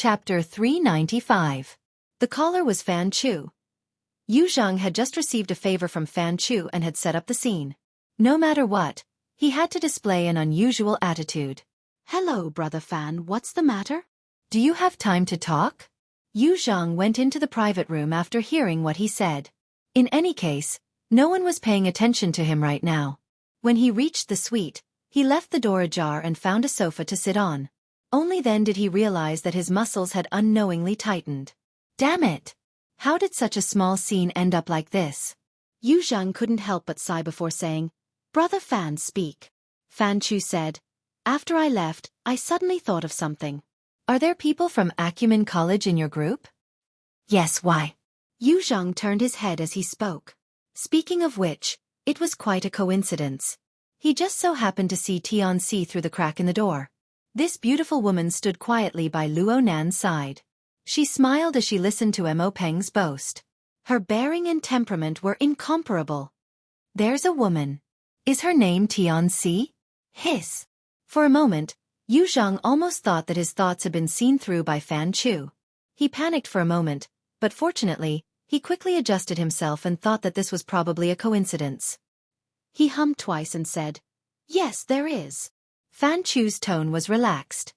Chapter 395. The caller was Fan Chu. Yu Zhang had just received a favor from Fan Chu and had set up the scene. No matter what, he had to display an unusual attitude. Hello, Brother Fan, what's the matter? Do you have time to talk? Yu Zhang went into the private room after hearing what he said. In any case, no one was paying attention to him right now. When he reached the suite, he left the door ajar and found a sofa to sit on. Only then did he realize that his muscles had unknowingly tightened. Damn it! How did such a small scene end up like this? Yu Zhang couldn't help but sigh before saying, Brother Fan, speak. Fan Chu said, After I left, I suddenly thought of something. Are there people from Acumen College in your group? Yes, why? Yu Zhang turned his head as he spoke. Speaking of which, it was quite a coincidence. He just so happened to see Tianxi through the crack in the door. This beautiful woman stood quietly by Luo Nan's side. She smiled as she listened to Mo Peng's boast. Her bearing and temperament were incomparable. There's a woman. Is her name Tianxi? Hiss. For a moment, Yu Zhang almost thought that his thoughts had been seen through by Fan Chu. He panicked for a moment, but fortunately, he quickly adjusted himself and thought that this was probably a coincidence. He hummed twice and said, Yes, there is. Fan Chu's tone was relaxed.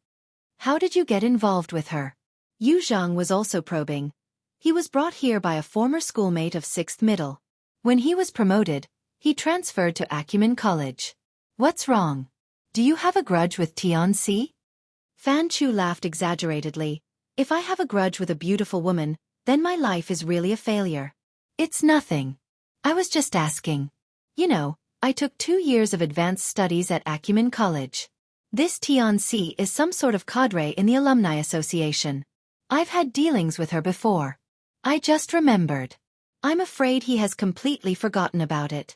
How did you get involved with her? Yu Zhang was also probing. He was brought here by a former schoolmate of 6th middle. When he was promoted, he transferred to Acumen College. What's wrong? Do you have a grudge with Tianxi? Fan Chu laughed exaggeratedly. If I have a grudge with a beautiful woman, then my life is really a failure. It's nothing. I was just asking. You know, I took 2 years of advanced studies at Acumen College. This Tianxi is some sort of cadre in the Alumni Association. I've had dealings with her before. I just remembered. I'm afraid he has completely forgotten about it.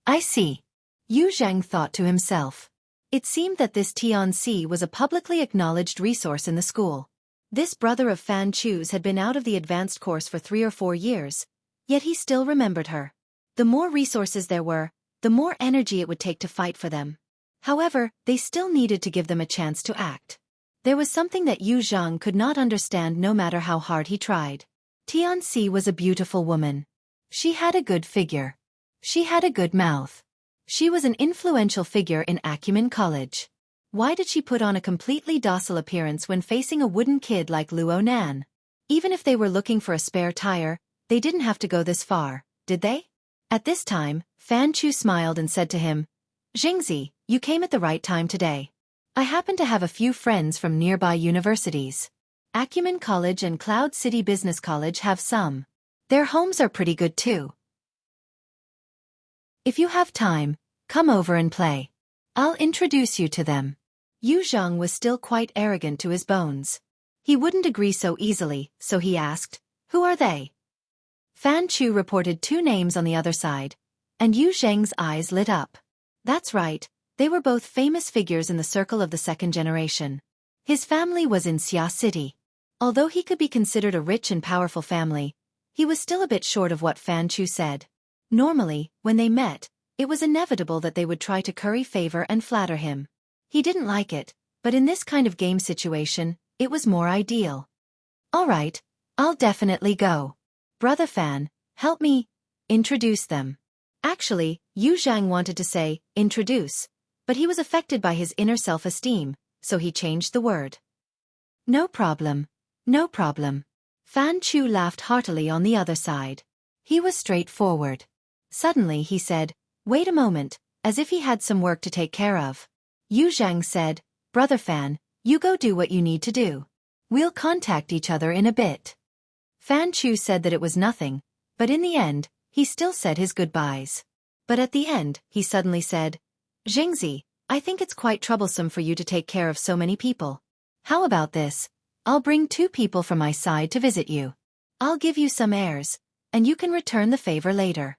I see. Yu Zhang thought to himself. It seemed that this Tianxi was a publicly acknowledged resource in the school. This brother of Fan Chu's had been out of the advanced course for 3 or 4 years, yet he still remembered her. The more resources there were, the more energy it would take to fight for them. However, they still needed to give them a chance to act. There was something that Yu Zhang could not understand no matter how hard he tried. Tianxi was a beautiful woman. She had a good figure. She had a good mouth. She was an influential figure in Acumen College. Why did she put on a completely docile appearance when facing a wooden kid like Luo Nan? Even if they were looking for a spare tire, they didn't have to go this far, did they? At this time, Fan Chu smiled and said to him, Jingzi, you came at the right time today. I happen to have a few friends from nearby universities. Acumen College and Cloud City Business College have some. Their homes are pretty good too. If you have time, come over and play. I'll introduce you to them. Yu Zhang was still quite arrogant to his bones. He wouldn't agree so easily, so he asked, Who are they? Fan Chu reported 2 names on the other side, and Yu Zhang's eyes lit up. That's right, they were both famous figures in the circle of the 2nd generation. His family was in Xia City. Although he could be considered a rich and powerful family, he was still a bit short of what Fan Chu said. Normally, when they met, it was inevitable that they would try to curry favor and flatter him. He didn't like it, but in this kind of game situation, it was more ideal. All right, I'll definitely go. Brother Fan, help me introduce them. Actually, Yu Zhang wanted to say, introduce, but he was affected by his inner self-esteem, so he changed the word. No problem. No problem. Fan Chu laughed heartily on the other side. He was straightforward. Suddenly he said, Wait a moment, as if he had some work to take care of. Yu Zhang said, Brother Fan, you go do what you need to do. We'll contact each other in a bit. Fan Chu said that it was nothing, but in the end, he still said his goodbyes. But at the end, he suddenly said, Jingzi, I think it's quite troublesome for you to take care of so many people. How about this? I'll bring 2 people from my side to visit you. I'll give you some airs, and you can return the favor later.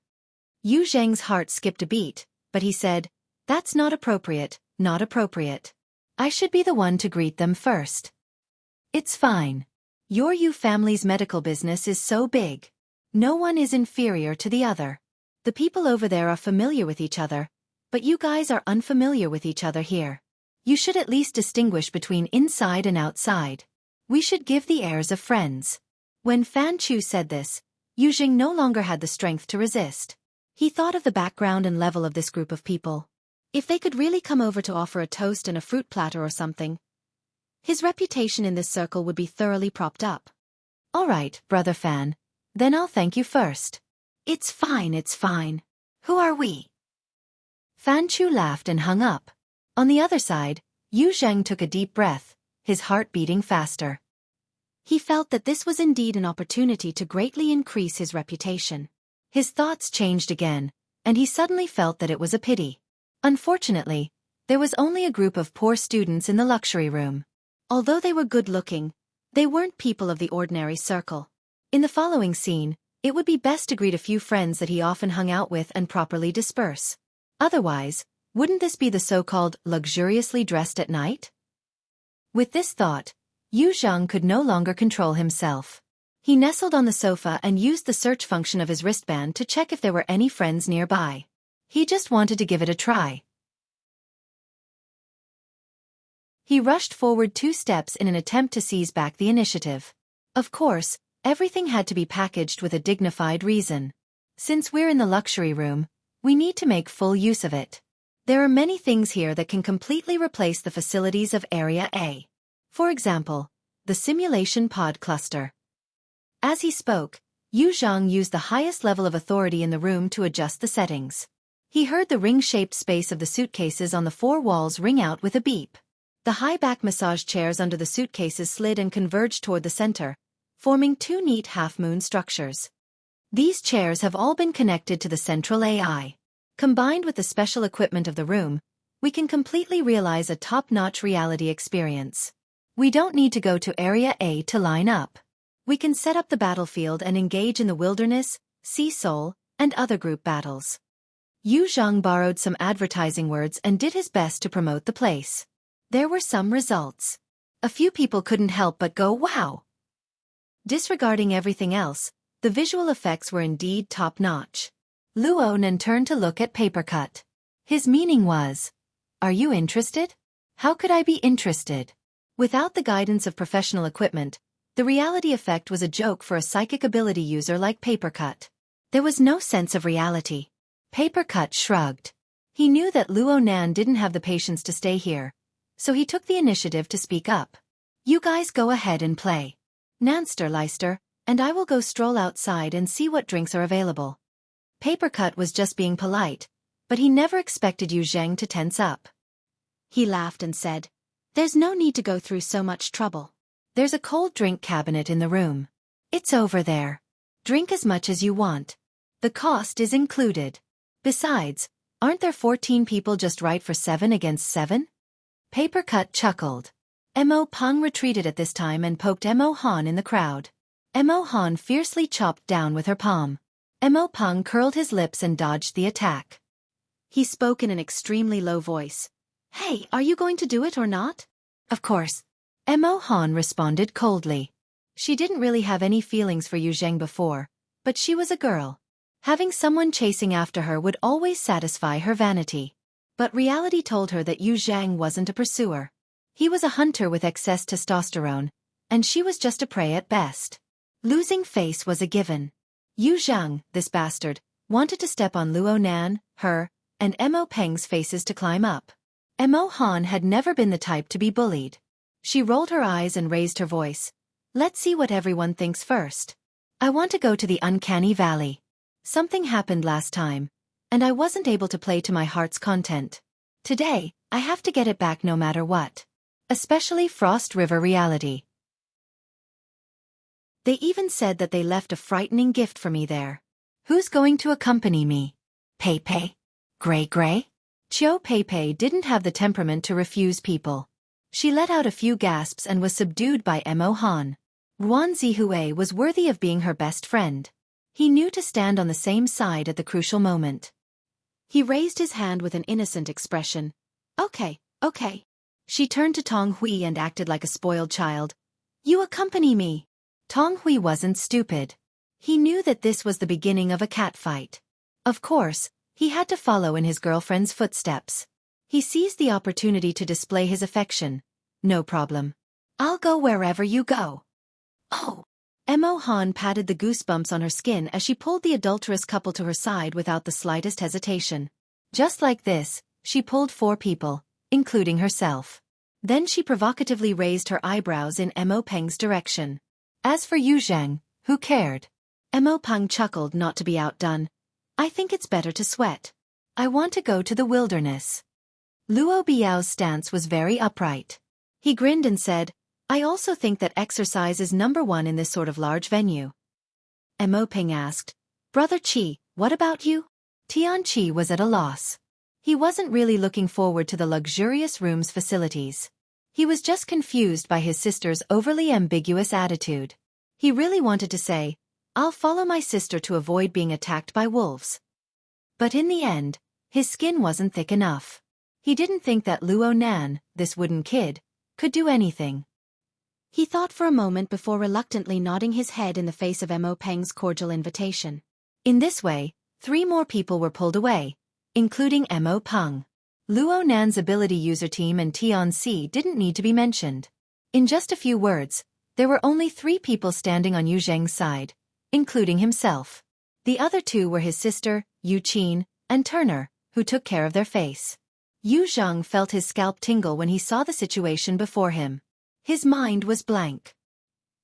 Yu Zhang's heart skipped a beat, but he said, That's not appropriate, not appropriate. I should be the one to greet them first. It's fine. Your Yu family's medical business is so big. No one is inferior to the other. The people over there are familiar with each other, but you guys are unfamiliar with each other here. You should at least distinguish between inside and outside. We should give the airs of friends. When Fan Chu said this, Yu Jing no longer had the strength to resist. He thought of the background and level of this group of people. If they could really come over to offer a toast and a fruit platter or something, his reputation in this circle would be thoroughly propped up. All right, Brother Fan. Then I'll thank you first. It's fine, it's fine. Who are we? Fan Chu laughed and hung up. On the other side, Yu Zheng took a deep breath, his heart beating faster. He felt that this was indeed an opportunity to greatly increase his reputation. His thoughts changed again, and he suddenly felt that it was a pity. Unfortunately, there was only a group of poor students in the luxury room. Although they were good-looking, they weren't people of the ordinary circle. In the following scene, it would be best to greet a few friends that he often hung out with and properly disperse. Otherwise, wouldn't this be the so-called luxuriously dressed at night? With this thought, Yu Zhang could no longer control himself. He nestled on the sofa and used the search function of his wristband to check if there were any friends nearby. He just wanted to give it a try. He rushed forward 2 steps in an attempt to seize back the initiative. Of course, everything had to be packaged with a dignified reason. Since we're in the luxury room, we need to make full use of it. There are many things here that can completely replace the facilities of Area A. For example, the simulation pod cluster. As he spoke, Yu Zhang used the highest level of authority in the room to adjust the settings. He heard the ring-shaped space of the suitcases on the 4 walls ring out with a beep. The high-back massage chairs under the suitcases slid and converged toward the center, forming 2 neat half-moon structures. These chairs have all been connected to the central AI. Combined with the special equipment of the room, we can completely realize a top-notch reality experience. We don't need to go to Area A to line up. We can set up the battlefield and engage in the wilderness, sea soul, and other group battles. Yu Zhang borrowed some advertising words and did his best to promote the place. There were some results. A few people couldn't help but go, wow! Disregarding everything else, the visual effects were indeed top-notch. Luo Nan turned to look at Papercut. His meaning was, "Are you interested? How could I be interested?" Without the guidance of professional equipment, the reality effect was a joke for a psychic ability user like Papercut. There was no sense of reality. Papercut shrugged. He knew that Luo Nan didn't have the patience to stay here, so he took the initiative to speak up. "You guys go ahead and play. Nanster Leister, and I will go stroll outside and see what drinks are available." Papercut was just being polite, but he never expected Yu Zheng to tense up. He laughed and said, "There's no need to go through so much trouble. There's a cold drink cabinet in the room. It's over there. Drink as much as you want. The cost is included. Besides, aren't there 14 people just right for 7 against 7? Papercut chuckled. Mo Peng retreated at this time and poked Mo Han in the crowd. Mo Han fiercely chopped down with her palm. Mo Peng curled his lips and dodged the attack. He spoke in an extremely low voice. "Hey, are you going to do it or not?" "Of course." Mo Han responded coldly. She didn't really have any feelings for Yu Zheng before, but she was a girl. Having someone chasing after her would always satisfy her vanity. But reality told her that Yu Zheng wasn't a pursuer. He was a hunter with excess testosterone, and she was just a prey at best. Losing face was a given. Yu Zheng, this bastard, wanted to step on Luo Nan, her, and Mo Peng's faces to climb up. Mo Han had never been the type to be bullied. She rolled her eyes and raised her voice. "Let's see what everyone thinks first. I want to go to the uncanny valley. Something happened last time, and I wasn't able to play to my heart's content. Today, I have to get it back no matter what. Especially Frost River reality." They even said that they left a frightening gift for me there. Who's going to accompany me? Pei Pei? Gray Gray? Qiu Pei Pei didn't have the temperament to refuse people. She let out a few gasps and was subdued by Mo Han. Ruan Zihue was worthy of being her best friend. He knew to stand on the same side at the crucial moment. He raised his hand with an innocent expression. Okay. She turned to Tong Hui and acted like a spoiled child. "You accompany me." Tong Hui wasn't stupid. He knew that this was the beginning of a catfight. Of course, he had to follow in his girlfriend's footsteps. He seized the opportunity to display his affection. No problem. I'll go wherever you go. Oh. Emo Han patted the goosebumps on her skin as she pulled the adulterous couple to her side without the slightest hesitation. Just like this, she pulled 4 people, including herself. Then she provocatively raised her eyebrows in Emo Peng's direction. As for Yu Zhang, who cared? Emo Peng chuckled not to be outdone. I think it's better to sweat. I want to go to the wilderness. Luo Biao's stance was very upright. He grinned and said, I also think that exercise is #1 in this sort of large venue. Emo Peng asked, Brother Qi, what about you? Tian Qi was at a loss. He wasn't really looking forward to the luxurious room's facilities. He was just confused by his sister's overly ambiguous attitude. He really wanted to say, I'll follow my sister to avoid being attacked by wolves. But in the end, his skin wasn't thick enough. He didn't think that Luo Nan, this wooden kid, could do anything. He thought for a moment before reluctantly nodding his head in the face of Emo Peng's cordial invitation. In this way, 3 more people were pulled away, including Emo Peng. Luo Nan's ability user team and Tian Si didn't need to be mentioned. In just a few words, there were only 3 people standing on Yu Zheng's side, including himself. The other 2 were his sister, Yu Qin, and Turner, who took care of their face. Yu Zhang felt his scalp tingle when he saw the situation before him. His mind was blank.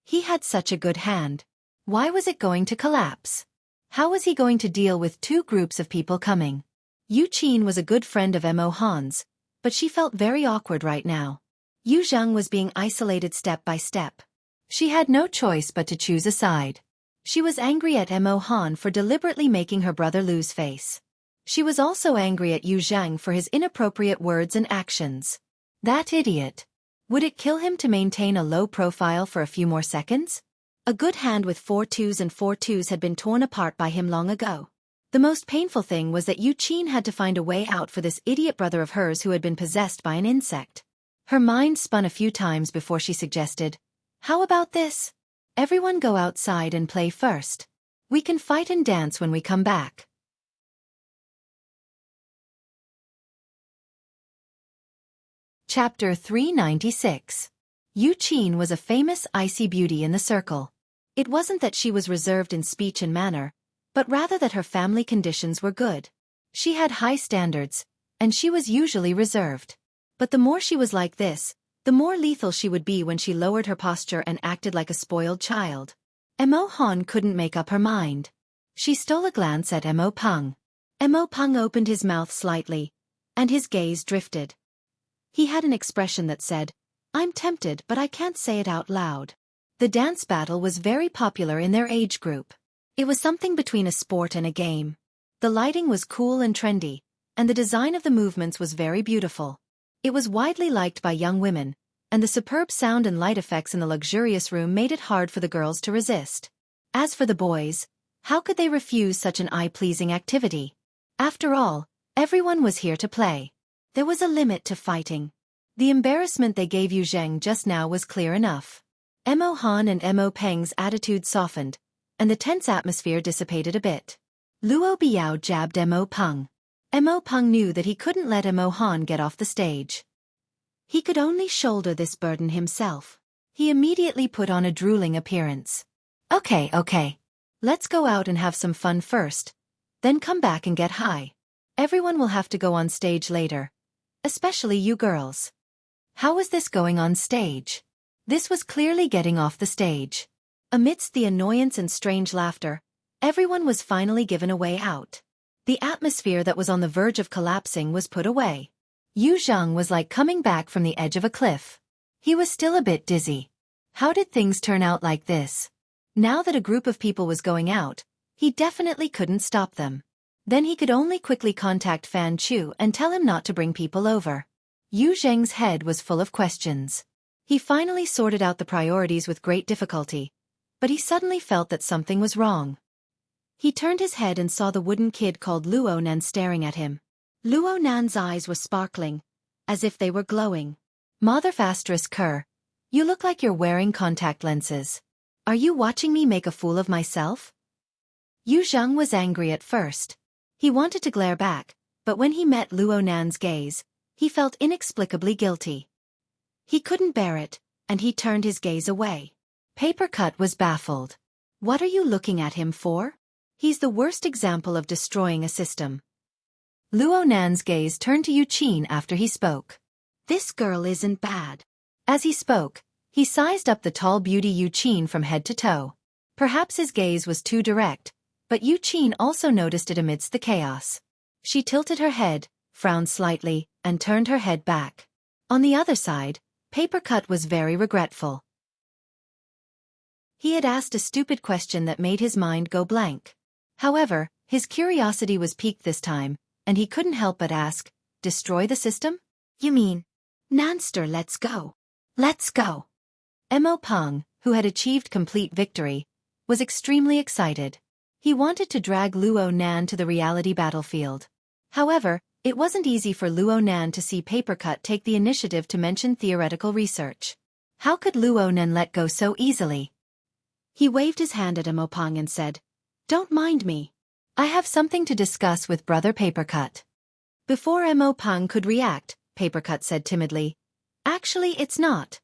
He had such a good hand. Why was it going to collapse? How was he going to deal with 2 groups of people coming? Yu Qin was a good friend of Emo Han's, but she felt very awkward right now. Yu Zhang was being isolated step by step. She had no choice but to choose a side. She was angry at Emo Han for deliberately making her brother lose face. She was also angry at Yu Zhang for his inappropriate words and actions. That idiot. Would it kill him to maintain a low profile for a few more seconds? A good hand with 4 twos and 4 twos had been torn apart by him long ago. The most painful thing was that Yu Qin had to find a way out for this idiot brother of hers who had been possessed by an insect. Her mind spun a few times before she suggested, how about this? Everyone go outside and play first. We can fight and dance when we come back. Chapter 396. Yu Qin was a famous icy beauty in the circle. It wasn't that she was reserved in speech and manner, but rather that her family conditions were good. She had high standards, and she was usually reserved. But the more she was like this, the more lethal she would be when she lowered her posture and acted like a spoiled child. Emo Han couldn't make up her mind. She stole a glance at Emo Peng. Emo Peng opened his mouth slightly, and his gaze drifted. He had an expression that said, I'm tempted but I can't say it out loud. The dance battle was very popular in their age group. It was something between a sport and a game. The lighting was cool and trendy, and the design of the movements was very beautiful. It was widely liked by young women, and the superb sound and light effects in the luxurious room made it hard for the girls to resist. As for the boys, how could they refuse such an eye-pleasing activity? After all, everyone was here to play. There was a limit to fighting. The embarrassment they gave Yu Zheng just now was clear enough. Emo Han and Emo Peng's attitude softened, and the tense atmosphere dissipated a bit. Luo Biao jabbed Emo Peng. Emo Peng knew that he couldn't let Emo Han get off the stage. He could only shoulder this burden himself. He immediately put on a drooling appearance. Okay. Let's go out and have some fun first, then come back and get high. Everyone will have to go on stage later. Especially you girls. How was this going on stage? This was clearly getting off the stage. Amidst the annoyance and strange laughter, everyone was finally given a way out. The atmosphere that was on the verge of collapsing was put away. Yu Zhang was like coming back from the edge of a cliff. He was still a bit dizzy. How did things turn out like this? Now that a group of people was going out, he definitely couldn't stop them. Then he could only quickly contact Fan Chu and tell him not to bring people over. Yu Zheng's head was full of questions. He finally sorted out the priorities with great difficulty, but he suddenly felt that something was wrong. He turned his head and saw the wooden kid called Luo Nan staring at him. Luo Nan's eyes were sparkling, as if they were glowing. Mother***, you look like you're wearing contact lenses. Are you watching me make a fool of myself? Yu Zhang was angry at first. He wanted to glare back, but when he met Luo Nan's gaze, he felt inexplicably guilty. He couldn't bear it, and he turned his gaze away. Paper Cut was baffled. What are you looking at him for? He's the worst example of destroying a system. Luo Nan's gaze turned to Yu Qin after he spoke. This girl isn't bad. As he spoke, he sized up the tall beauty Yu Qin from head to toe. Perhaps his gaze was too direct, but Yu Qin also noticed it amidst the chaos. She tilted her head, frowned slightly, and turned her head back. On the other side, Paper Cut was very regretful. He had asked a stupid question that made his mind go blank. However, his curiosity was piqued this time, and he couldn't help but ask, destroy the system? You mean, Nanster, let's go. Let's go. Mo Peng, who had achieved complete victory, was extremely excited. He wanted to drag Luo Nan to the reality battlefield. However, it wasn't easy for Luo Nan to see Paper Cut take the initiative to mention theoretical research. How could Luo Nan let go so easily? He waved his hand at Mo Peng and said, Don't mind me. I have something to discuss with Brother Paper Cut. Before Mo Peng could react, Paper Cut said timidly, Actually, it's not.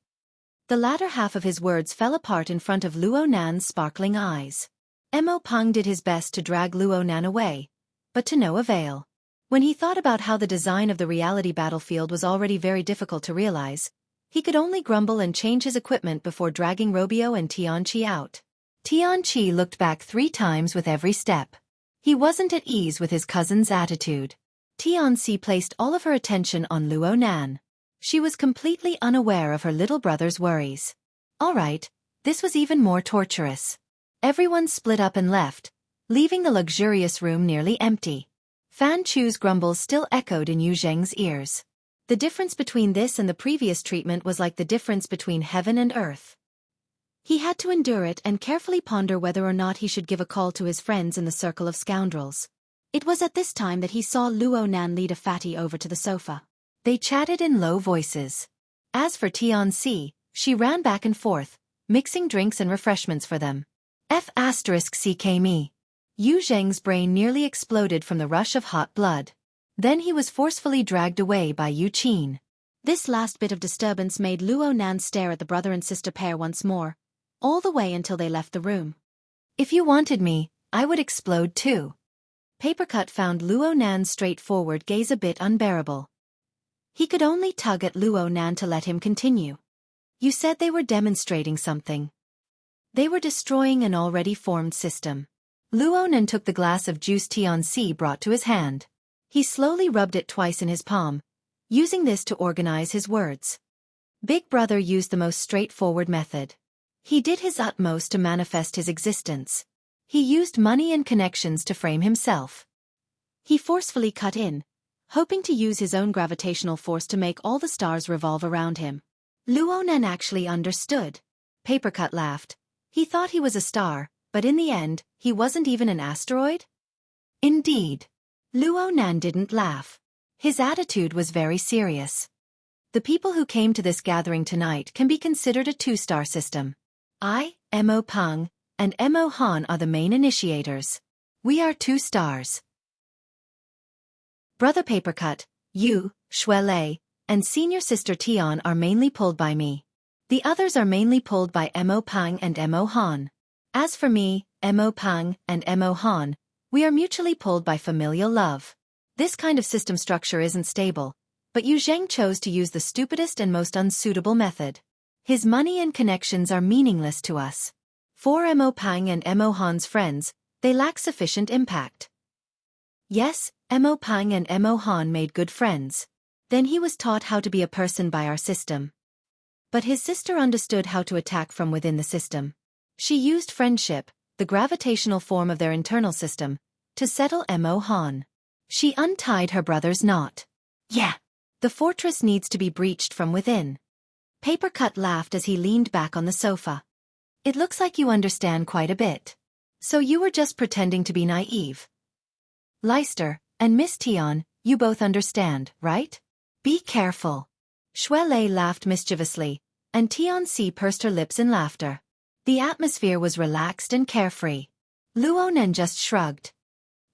The latter half of his words fell apart in front of Luo Nan's sparkling eyes. Mo Peng did his best to drag Luo Nan away, but to no avail. When he thought about how the design of the reality battlefield was already very difficult to realize, he could only grumble and change his equipment before dragging Robio and Tianqi out. Tianqi looked back 3 times with every step. He wasn't at ease with his cousin's attitude. Tianqi placed all of her attention on Luo Nan. She was completely unaware of her little brother's worries. Alright, this was even more torturous. Everyone split up and left, leaving the luxurious room nearly empty. Fan Chu's grumbles still echoed in Yu Zheng's ears. The difference between this and the previous treatment was like the difference between heaven and earth. He had to endure it and carefully ponder whether or not he should give a call to his friends in the circle of scoundrels. It was at this time that he saw Luo Nan lead a fatty over to the sofa. They chatted in low voices. As for Tianqi, she ran back and forth, mixing drinks and refreshments for them. F***ck me. Yu Zheng's brain nearly exploded from the rush of hot blood. Then he was forcefully dragged away by Yu Qin. This last bit of disturbance made Luo Nan stare at the brother and sister pair once more, all the way until they left the room. If you wanted me, I would explode too. Paper Cut found Luo Nan's straightforward gaze a bit unbearable. He could only tug at Luo Nan to let him continue. You said they were demonstrating something. They were destroying an already formed system. Luo Nan took the glass of juice Tianqi brought to his hand. He slowly rubbed it twice in his palm, using this to organize his words. Big Brother used the most straightforward method. He did his utmost to manifest his existence. He used money and connections to frame himself. He forcefully cut in, hoping to use his own gravitational force to make all the stars revolve around him. Luo Nan actually understood. Paper Cut laughed. He thought he was a star, but in the end, he wasn't even an asteroid? Indeed. Luo Nan didn't laugh. His attitude was very serious. The people who came to this gathering tonight can be considered a 2-star system. I, Mo Peng, and Mo Han are the main initiators. We are 2 stars. Brother Paper Cut, Yu, Shuelei, and senior sister Tian are mainly pulled by me. The others are mainly pulled by Mo Peng and Mo Han. As for me, Mo Peng, and Mo Han, we are mutually pulled by familial love. This kind of system structure isn't stable, but Yu Zheng chose to use the stupidest and most unsuitable method. His money and connections are meaningless to us. For Mo Peng and Mo Han's friends, they lack sufficient impact. Yes, Mo Peng and Mo Han made good friends. Then he was taught how to be a person by our system. But his sister understood how to attack from within the system. She used friendship, the gravitational form of their internal system, to settle Mo Han. She untied her brother's knot. Yeah. The fortress needs to be breached from within. Paper Cut laughed as he leaned back on the sofa. It looks like you understand quite a bit. So you were just pretending to be naive. Leicester, and Miss Tian, you both understand, right? Be careful. Shuelei laughed mischievously, and Tianqi pursed her lips in laughter. The atmosphere was relaxed and carefree. Luo Nan just shrugged.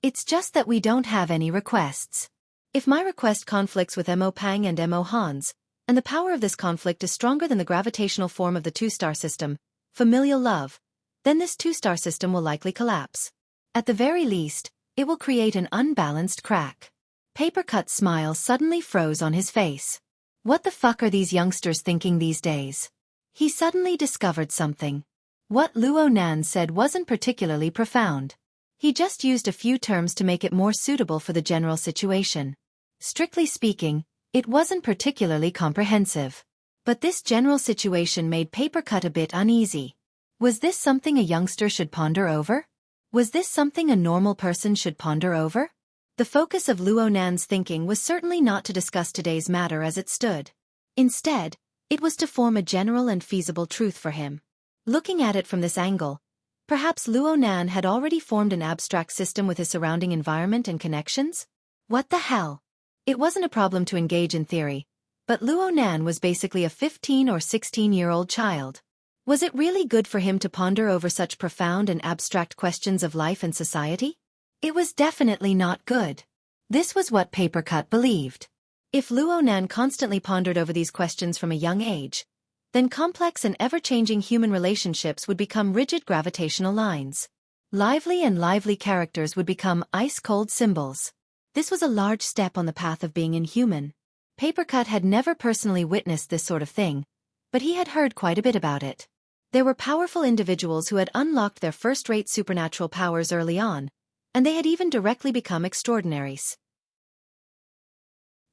It's just that we don't have any requests. If my request conflicts with Mo Peng and Mo Han's, and the power of this conflict is stronger than the gravitational form of the two-star system, familial love, then this two-star system will likely collapse. At the very least, it will create an unbalanced crack. Papercut's smile suddenly froze on his face. What the fuck are these youngsters thinking these days? He suddenly discovered something. What Luo Nan said wasn't particularly profound. He just used a few terms to make it more suitable for the general situation. Strictly speaking, it wasn't particularly comprehensive. But this general situation made Papercut a bit uneasy. Was this something a youngster should ponder over? Was this something a normal person should ponder over? The focus of Luo Nan's thinking was certainly not to discuss today's matter as it stood. Instead, it was to form a general and feasible truth for him. Looking at it from this angle, perhaps Luo Nan had already formed an abstract system with his surrounding environment and connections? What the hell? It wasn't a problem to engage in theory, but Luo Nan was basically a 15 or 16-year-old child. Was it really good for him to ponder over such profound and abstract questions of life and society? It was definitely not good. This was what Papercut believed. If Luo Nan constantly pondered over these questions from a young age, then complex and ever-changing human relationships would become rigid gravitational lines. Lively characters would become ice-cold symbols. This was a large step on the path of being inhuman. Papercut had never personally witnessed this sort of thing, but he had heard quite a bit about it. There were powerful individuals who had unlocked their first-rate supernatural powers early on, and they had even directly become extraordinaries.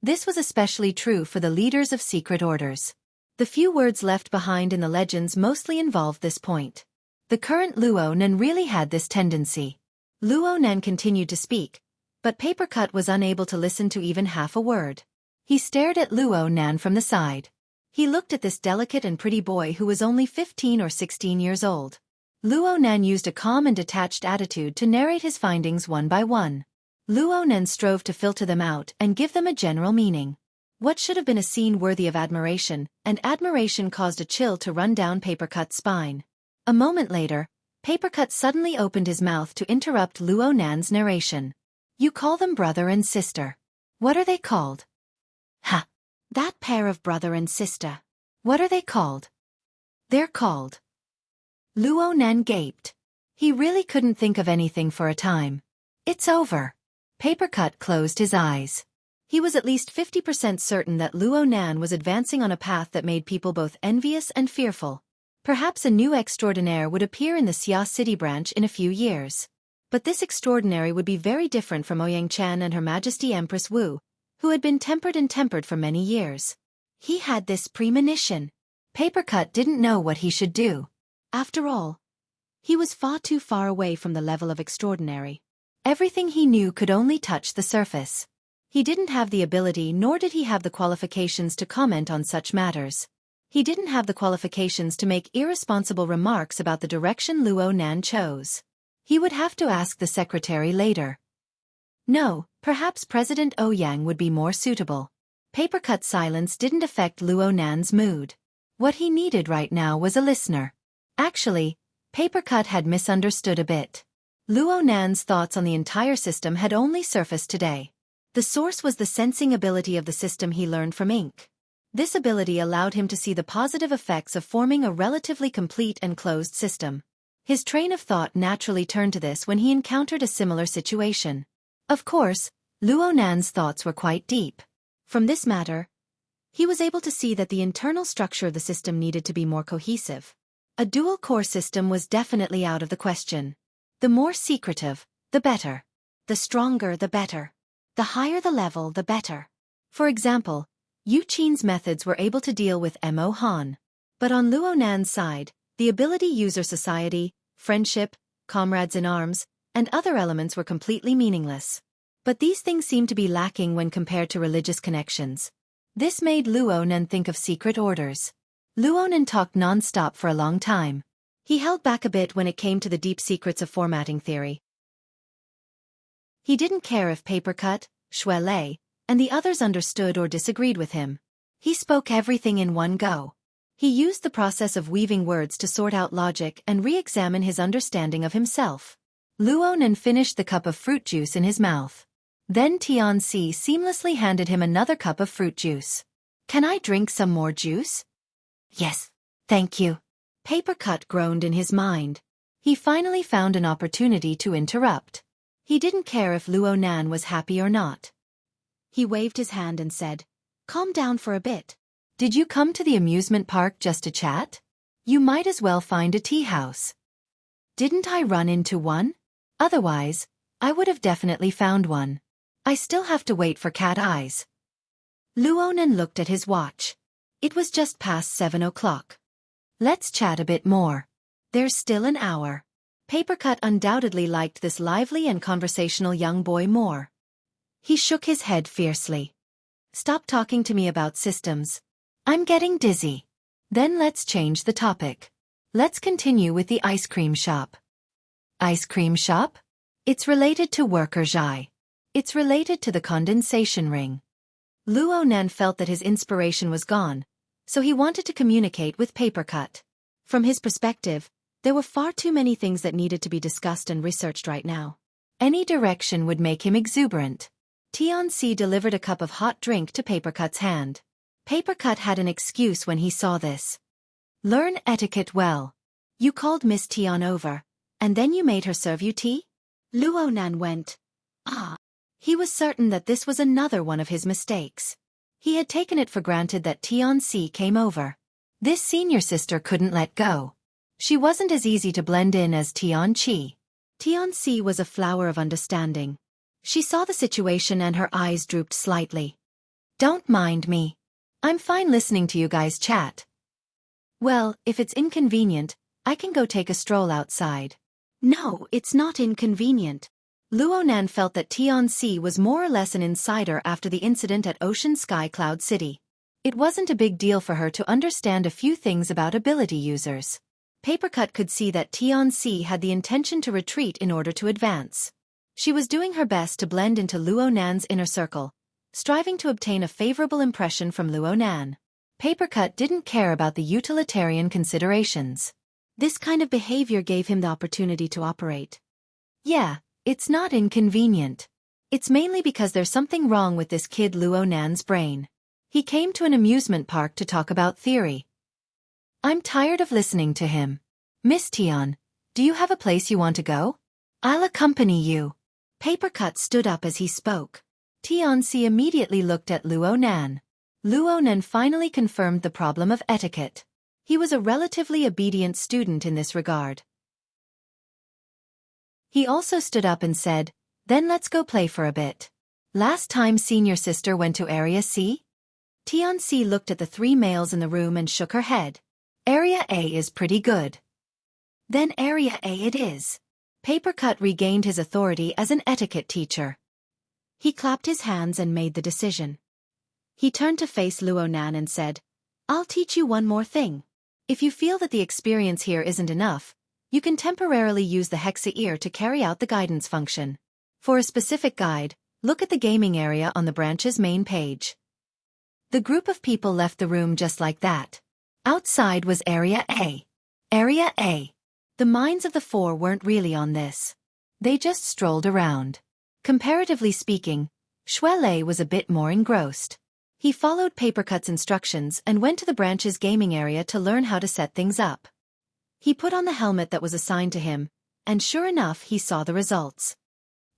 This was especially true for the leaders of secret orders. The few words left behind in the legends mostly involved this point. The current Luo Nan really had this tendency. Luo Nan continued to speak, but Papercut was unable to listen to even half a word. He stared at Luo Nan from the side. He looked at this delicate and pretty boy who was only 15 or 16 years old. Luo Nan used a calm and detached attitude to narrate his findings one by one. Luo Nan strove to filter them out and give them a general meaning. What should have been a scene worthy of admiration, and admiration caused a chill to run down Papercut's spine. A moment later, Papercut suddenly opened his mouth to interrupt Luo Nan's narration. You call them brother and sister. What are they called? Ha! That pair of brother and sister. What are they called? They're called. Luo Nan gaped. He really couldn't think of anything for a time. It's over. Papercut closed his eyes. He was at least 50% certain that Luo Nan was advancing on a path that made people both envious and fearful. Perhaps a new extraordinaire would appear in the Xia City branch in a few years. But this extraordinary would be very different from Ouyang Chan and Her Majesty Empress Wu, who had been tempered for many years. He had this premonition. Papercut didn't know what he should do. After all, he was far too far away from the level of extraordinary. Everything he knew could only touch the surface. He didn't have the ability nor did he have the qualifications to comment on such matters. He didn't have the qualifications to make irresponsible remarks about the direction Luo Nan chose. He would have to ask the secretary later. No, perhaps President Ouyang would be more suitable. Papercut's silence didn't affect Luo Nan's mood. What he needed right now was a listener. Actually, Papercut had misunderstood a bit. Luo Nan's thoughts on the entire system had only surfaced today. The source was the sensing ability of the system he learned from Ink. This ability allowed him to see the positive effects of forming a relatively complete and closed system. His train of thought naturally turned to this when he encountered a similar situation. Of course, Luo Nan's thoughts were quite deep. From this matter, he was able to see that the internal structure of the system needed to be more cohesive. A dual-core system was definitely out of the question. The more secretive, the better. The stronger, the better. The higher the level, the better. For example, Yu Qin's methods were able to deal with Mo Han. But on Luo Nan's side, the ability user society, friendship, comrades in arms, and other elements were completely meaningless. But these things seemed to be lacking when compared to religious connections. This made Luo Nan think of secret orders. Luo Nan talked non-stop for a long time. He held back a bit when it came to the deep secrets of formatting theory. He didn't care if Papercut, Xue Lei, and the others understood or disagreed with him. He spoke everything in one go. He used the process of weaving words to sort out logic and re-examine his understanding of himself. Luo Nan finished the cup of fruit juice in his mouth. Then Tianxi seamlessly handed him another cup of fruit juice. Can I drink some more juice? Yes, thank you. Papercut groaned in his mind. He finally found an opportunity to interrupt. He didn't care if Luo Nan was happy or not. He waved his hand and said, "Calm down for a bit. Did you come to the amusement park just to chat? You might as well find a tea house." "Didn't I run into one? Otherwise, I would have definitely found one. I still have to wait for cat eyes." Luo Nan looked at his watch. It was just past 7 o'clock. "Let's chat a bit more. There's still an hour." Papercut undoubtedly liked this lively and conversational young boy more. He shook his head fiercely. "Stop talking to me about systems. I'm getting dizzy." "Then let's change the topic. Let's continue with the ice cream shop." "Ice cream shop? It's related to worker Zhai. It's related to the condensation ring." Luo Nan felt that his inspiration was gone, so he wanted to communicate with Papercut. From his perspective, there were far too many things that needed to be discussed and researched right now. Any direction would make him exuberant. Tianxi delivered a cup of hot drink to Papercut's hand. Papercut had an excuse when he saw this. "Learn etiquette well. You called Miss Tian over, and then you made her serve you tea?" Luo Nan went, "Ah." He was certain that this was another one of his mistakes. He had taken it for granted that Tianxi came over. This senior sister couldn't let go. She wasn't as easy to blend in as Tianqi. Tianxi was a flower of understanding. She saw the situation and her eyes drooped slightly. "Don't mind me. I'm fine listening to you guys chat." "Well, if it's inconvenient, I can go take a stroll outside." "No, it's not inconvenient." Luo Nan felt that Tianxi was more or less an insider after the incident at Ocean Sky Cloud City. It wasn't a big deal for her to understand a few things about ability users. Papercut could see that Tianxi had the intention to retreat in order to advance. She was doing her best to blend into Luo Nan's inner circle, striving to obtain a favorable impression from Luo Nan. Papercut didn't care about the utilitarian considerations. This kind of behavior gave him the opportunity to operate. "Yeah, it's not inconvenient. It's mainly because there's something wrong with this kid Luo Nan's brain. He came to an amusement park to talk about theory. I'm tired of listening to him. Miss Tian, do you have a place you want to go? I'll accompany you." Papercut stood up as he spoke. Tianxi immediately looked at Luo Nan. Luo Nan finally confirmed the problem of etiquette. He was a relatively obedient student in this regard. He also stood up and said, "Then let's go play for a bit. Last time senior sister went to Area C?" Tianxi looked at the 3 males in the room and shook her head. "Area A is pretty good." "Then Area A it is." Papercut regained his authority as an etiquette teacher. He clapped his hands and made the decision. He turned to face Luo Nan and said, "I'll teach you one more thing. If you feel that the experience here isn't enough, you can temporarily use the Hexa ear to carry out the guidance function. For a specific guide, look at the gaming area on the branch's main page." The group of people left the room just like that. Outside was Area A. Area A. The minds of the 4 weren't really on this. They just strolled around. Comparatively speaking, Xuelei was a bit more engrossed. He followed Papercut's instructions and went to the branch's gaming area to learn how to set things up. He put on the helmet that was assigned to him, and sure enough he saw the results.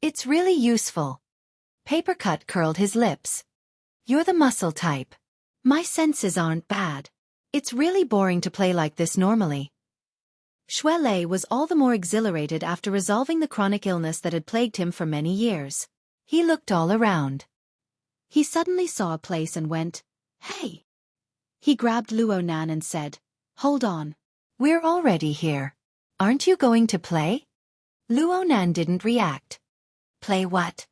"It's really useful." Papercut curled his lips. "You're the muscle type. My senses aren't bad. It's really boring to play like this normally." Xuelei was all the more exhilarated after resolving the chronic illness that had plagued him for many years. He looked all around. He suddenly saw a place and went, "Hey!" He grabbed Luo Nan and said, "Hold on. We're already here. Aren't you going to play?" Luo Nan didn't react. "Play what?"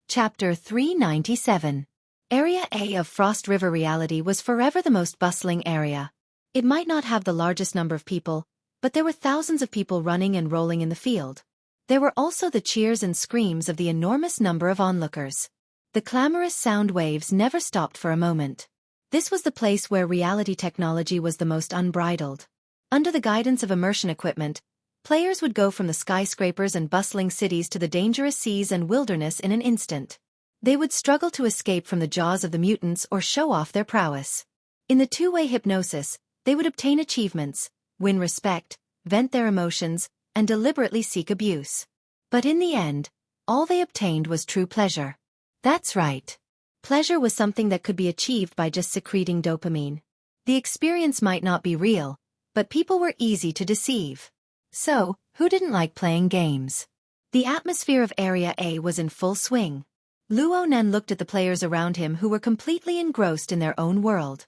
Chapter 397. Area A of Frost River Reality was forever the most bustling area. It might not have the largest number of people, but there were thousands of people running and rolling in the field. There were also the cheers and screams of the enormous number of onlookers. The clamorous sound waves never stopped for a moment. This was the place where reality technology was the most unbridled. Under the guidance of immersion equipment, players would go from the skyscrapers and bustling cities to the dangerous seas and wilderness in an instant. They would struggle to escape from the jaws of the mutants or show off their prowess. In the two-way hypnosis, they would obtain achievements, win respect, vent their emotions, and deliberately seek abuse. But in the end, all they obtained was true pleasure. That's right. Pleasure was something that could be achieved by just secreting dopamine. The experience might not be real, but people were easy to deceive. So, who didn't like playing games? The atmosphere of Area A was in full swing. Luo Nan looked at the players around him who were completely engrossed in their own world.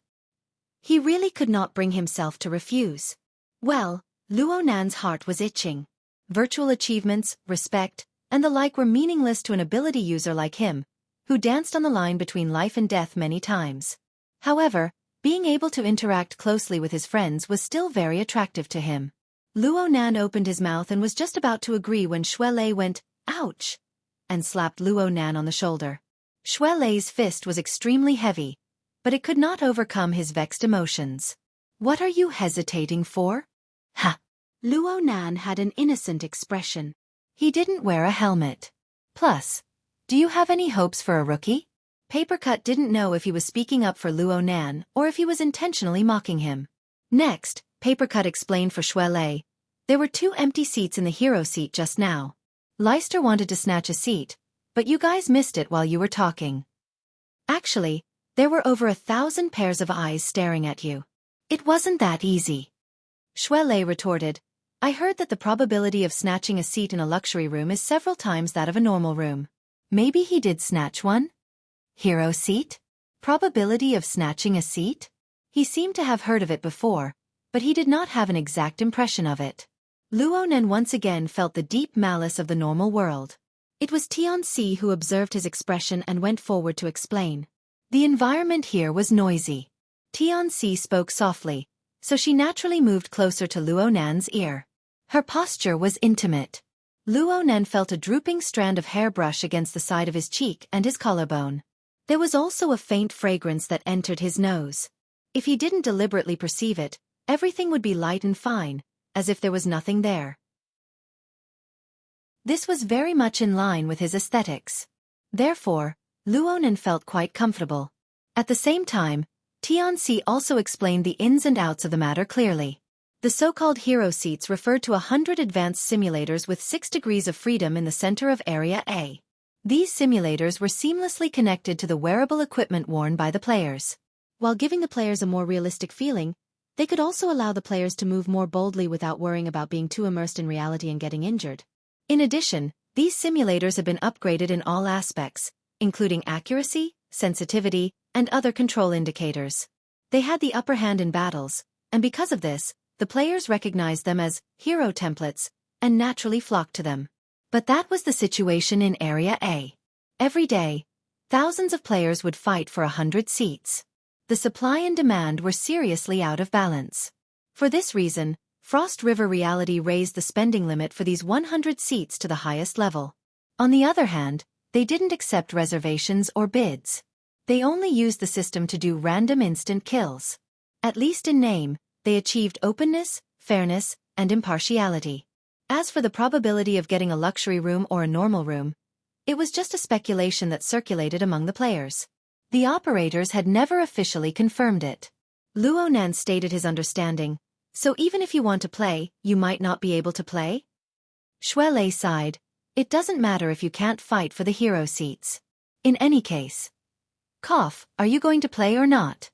He really could not bring himself to refuse. Well, Luo Nan's heart was itching. Virtual achievements, respect, and the like were meaningless to an ability user like him, who danced on the line between life and death many times. However, being able to interact closely with his friends was still very attractive to him. Luo Nan opened his mouth and was just about to agree when Xue Lei went, "Ouch!" and slapped Luo Nan on the shoulder. Xue Lei's fist was extremely heavy, but it could not overcome his vexed emotions. "What are you hesitating for?" "Ha!" Luo Nan had an innocent expression. He didn't wear a helmet. Plus, do you have any hopes for a rookie? Papercut didn't know if he was speaking up for Luo Nan or if he was intentionally mocking him. Next, Papercut explained for Xue Lei. There were 2 empty seats in the hero seat just now. Leister wanted to snatch a seat, but you guys missed it while you were talking. Actually, there were over 1,000 pairs of eyes staring at you. It wasn't that easy. Xue Lei retorted, "I heard that the probability of snatching a seat in a luxury room is several times that of a normal room. Maybe he did snatch one? Hero seat? Probability of snatching a seat?" He seemed to have heard of it before, but he did not have an exact impression of it. Luo Nan once again felt the deep malice of the normal world. It was Tianxi who observed his expression and went forward to explain. The environment here was noisy. Tianxi spoke softly, so she naturally moved closer to Luo Nan's ear. Her posture was intimate. Luo Nan felt a drooping strand of hair brush against the side of his cheek and his collarbone. There was also a faint fragrance that entered his nose. If he didn't deliberately perceive it, everything would be light and fine, as if there was nothing there. This was very much in line with his aesthetics. Therefore, Luo Nan felt quite comfortable. At the same time, Tianxi also explained the ins and outs of the matter clearly. The so-called hero seats referred to 100 advanced simulators with 6 degrees of freedom in the center of Area A. These simulators were seamlessly connected to the wearable equipment worn by the players. While giving the players a more realistic feeling, they could also allow the players to move more boldly without worrying about being too immersed in reality and getting injured. In addition, these simulators have been upgraded in all aspects, including accuracy, sensitivity, and other control indicators. They had the upper hand in battles, and because of this, the players recognized them as hero templates and naturally flocked to them. But that was the situation in Area A. Every day, thousands of players would fight for 100 seats. The supply and demand were seriously out of balance. For this reason, Frost River Reality raised the spending limit for these 100 seats to the highest level. On the other hand, they didn't accept reservations or bids. They only used the system to do random instant kills. At least in name, they achieved openness, fairness, and impartiality. As for the probability of getting a luxury room or a normal room, it was just a speculation that circulated among the players. The operators had never officially confirmed it. Luo Nan stated his understanding, "So even if you want to play, you might not be able to play?" Xue Lei sighed, "It doesn't matter if you can't fight for the hero seats. In any case. Cough, are you going to play or not?"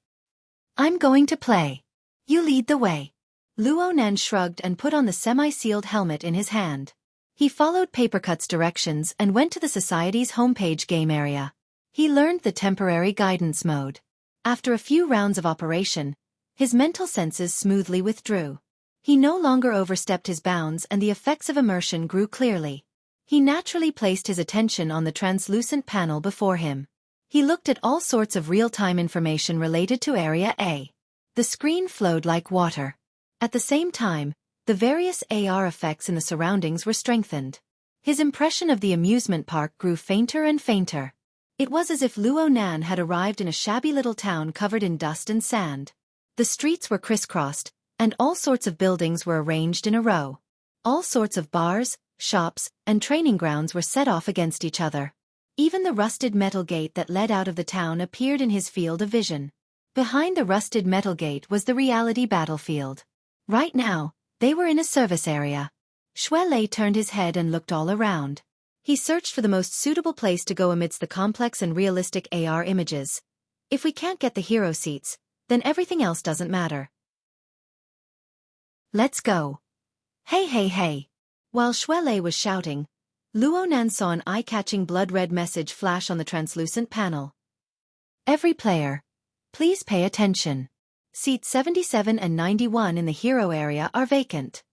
"I'm going to play. You lead the way." Luo Nan shrugged and put on the semi-sealed helmet in his hand. He followed Papercut's directions and went to the Society's homepage game area. He learned the temporary guidance mode. After a few rounds of operation, his mental senses smoothly withdrew. He no longer overstepped his bounds and the effects of immersion grew clearly. He naturally placed his attention on the translucent panel before him. He looked at all sorts of real-time information related to Area A. The screen flowed like water. At the same time, the various AR effects in the surroundings were strengthened. His impression of the amusement park grew fainter and fainter. It was as if Luo Nan had arrived in a shabby little town covered in dust and sand. The streets were crisscrossed, and all sorts of buildings were arranged in a row. All sorts of bars, shops, and training grounds were set off against each other. Even the rusted metal gate that led out of the town appeared in his field of vision. Behind the rusted metal gate was the reality battlefield. Right now, they were in a service area. Xuelei turned his head and looked all around. He searched for the most suitable place to go amidst the complex and realistic AR images. If we can't get the hero seats, then everything else doesn't matter. Let's go. Hey hey hey. While Xuelei was shouting, Luonan saw an eye-catching blood-red message flash on the translucent panel. Every player, please pay attention. Seats 77 and 91 in the hero area are vacant.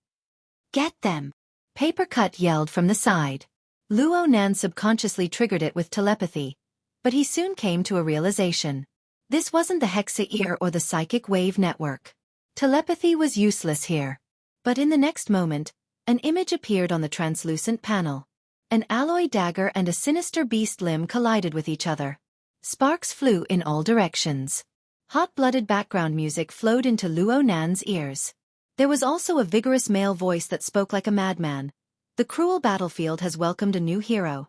Get them! Paper Cut yelled from the side. Luonan subconsciously triggered it with telepathy, but he soon came to a realization. This wasn't the Hexa ear or the psychic wave network. Telepathy was useless here. But in the next moment, an image appeared on the translucent panel. An alloy dagger and a sinister beast limb collided with each other. Sparks flew in all directions. Hot-blooded background music flowed into Luonan's ears. There was also a vigorous male voice that spoke like a madman. The cruel battlefield has welcomed a new hero.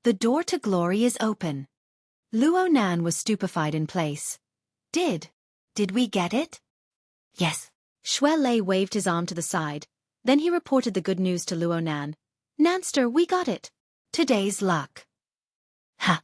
The door to glory is open. Luonan was stupefied in place. Did we get it? Yes. Xuelei waved his arm to the side. Then he reported the good news to Luonan. Nanster, we got it. Today's luck. Ha!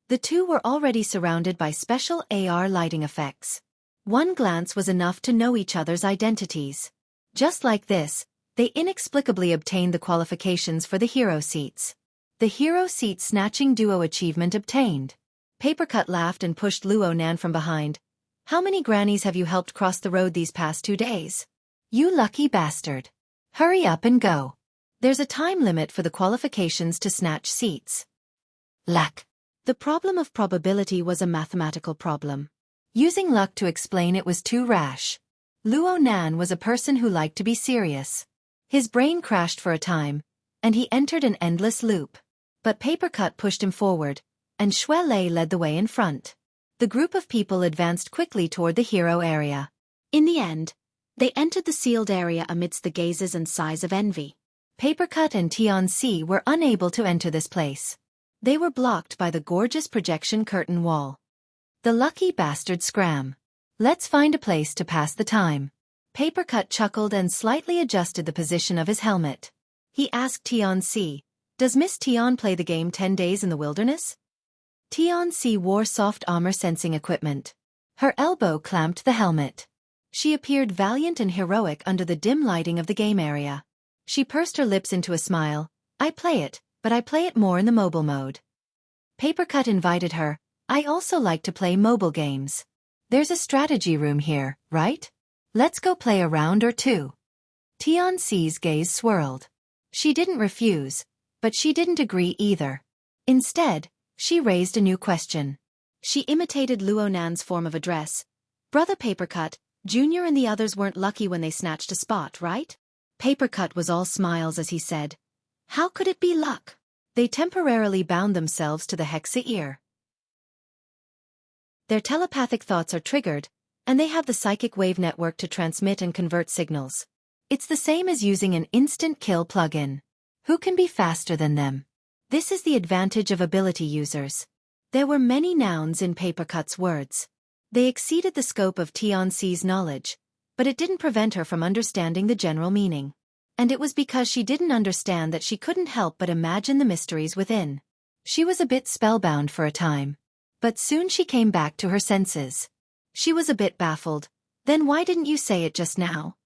The two were already surrounded by special AR lighting effects. One glance was enough to know each other's identities. Just like this, they inexplicably obtained the qualifications for the hero seats. The hero seat snatching duo achievement obtained. Papercut laughed and pushed Luonan from behind. How many grannies have you helped cross the road these past 2 days? You lucky bastard. Hurry up and go. There's a time limit for the qualifications to snatch seats. Luck. The problem of probability was a mathematical problem. Using luck to explain it was too rash. Luonan was a person who liked to be serious. His brain crashed for a time, and he entered an endless loop. But Papercut pushed him forward, and Xuelei led the way in front. The group of people advanced quickly toward the hero area. In the end, they entered the sealed area amidst the gazes and sighs of envy. Papercut and Tianxi were unable to enter this place. They were blocked by the gorgeous projection curtain wall. The lucky bastard scram. Let's find a place to pass the time. Papercut chuckled and slightly adjusted the position of his helmet. He asked Tianxi, does Miss Tian play the game 10 days in the wilderness? Tianxi wore soft armor sensing equipment. Her elbow clamped the helmet. She appeared valiant and heroic under the dim lighting of the game area. She pursed her lips into a smile. I play it, but I play it more in the mobile mode. Papercut invited her. I also like to play mobile games. There's a strategy room here, right? Let's go play a round or two. Tianxi's gaze swirled. She didn't refuse, but she didn't agree either. Instead, she raised a new question. She imitated Luonan's form of address. Brother Papercut, Junior and the others weren't lucky when they snatched a spot, right? Papercut was all smiles as he said. How could it be luck? They temporarily bound themselves to the Hexa ear. Their telepathic thoughts are triggered, and they have the psychic wave network to transmit and convert signals. It's the same as using an instant kill plugin. Who can be faster than them? This is the advantage of ability users. There were many nouns in Papercut's words. They exceeded the scope of Tianxi's knowledge, but it didn't prevent her from understanding the general meaning. And it was because she didn't understand that she couldn't help but imagine the mysteries within. She was a bit spellbound for a time. But soon she came back to her senses. She was a bit baffled. Then why didn't you say it just now?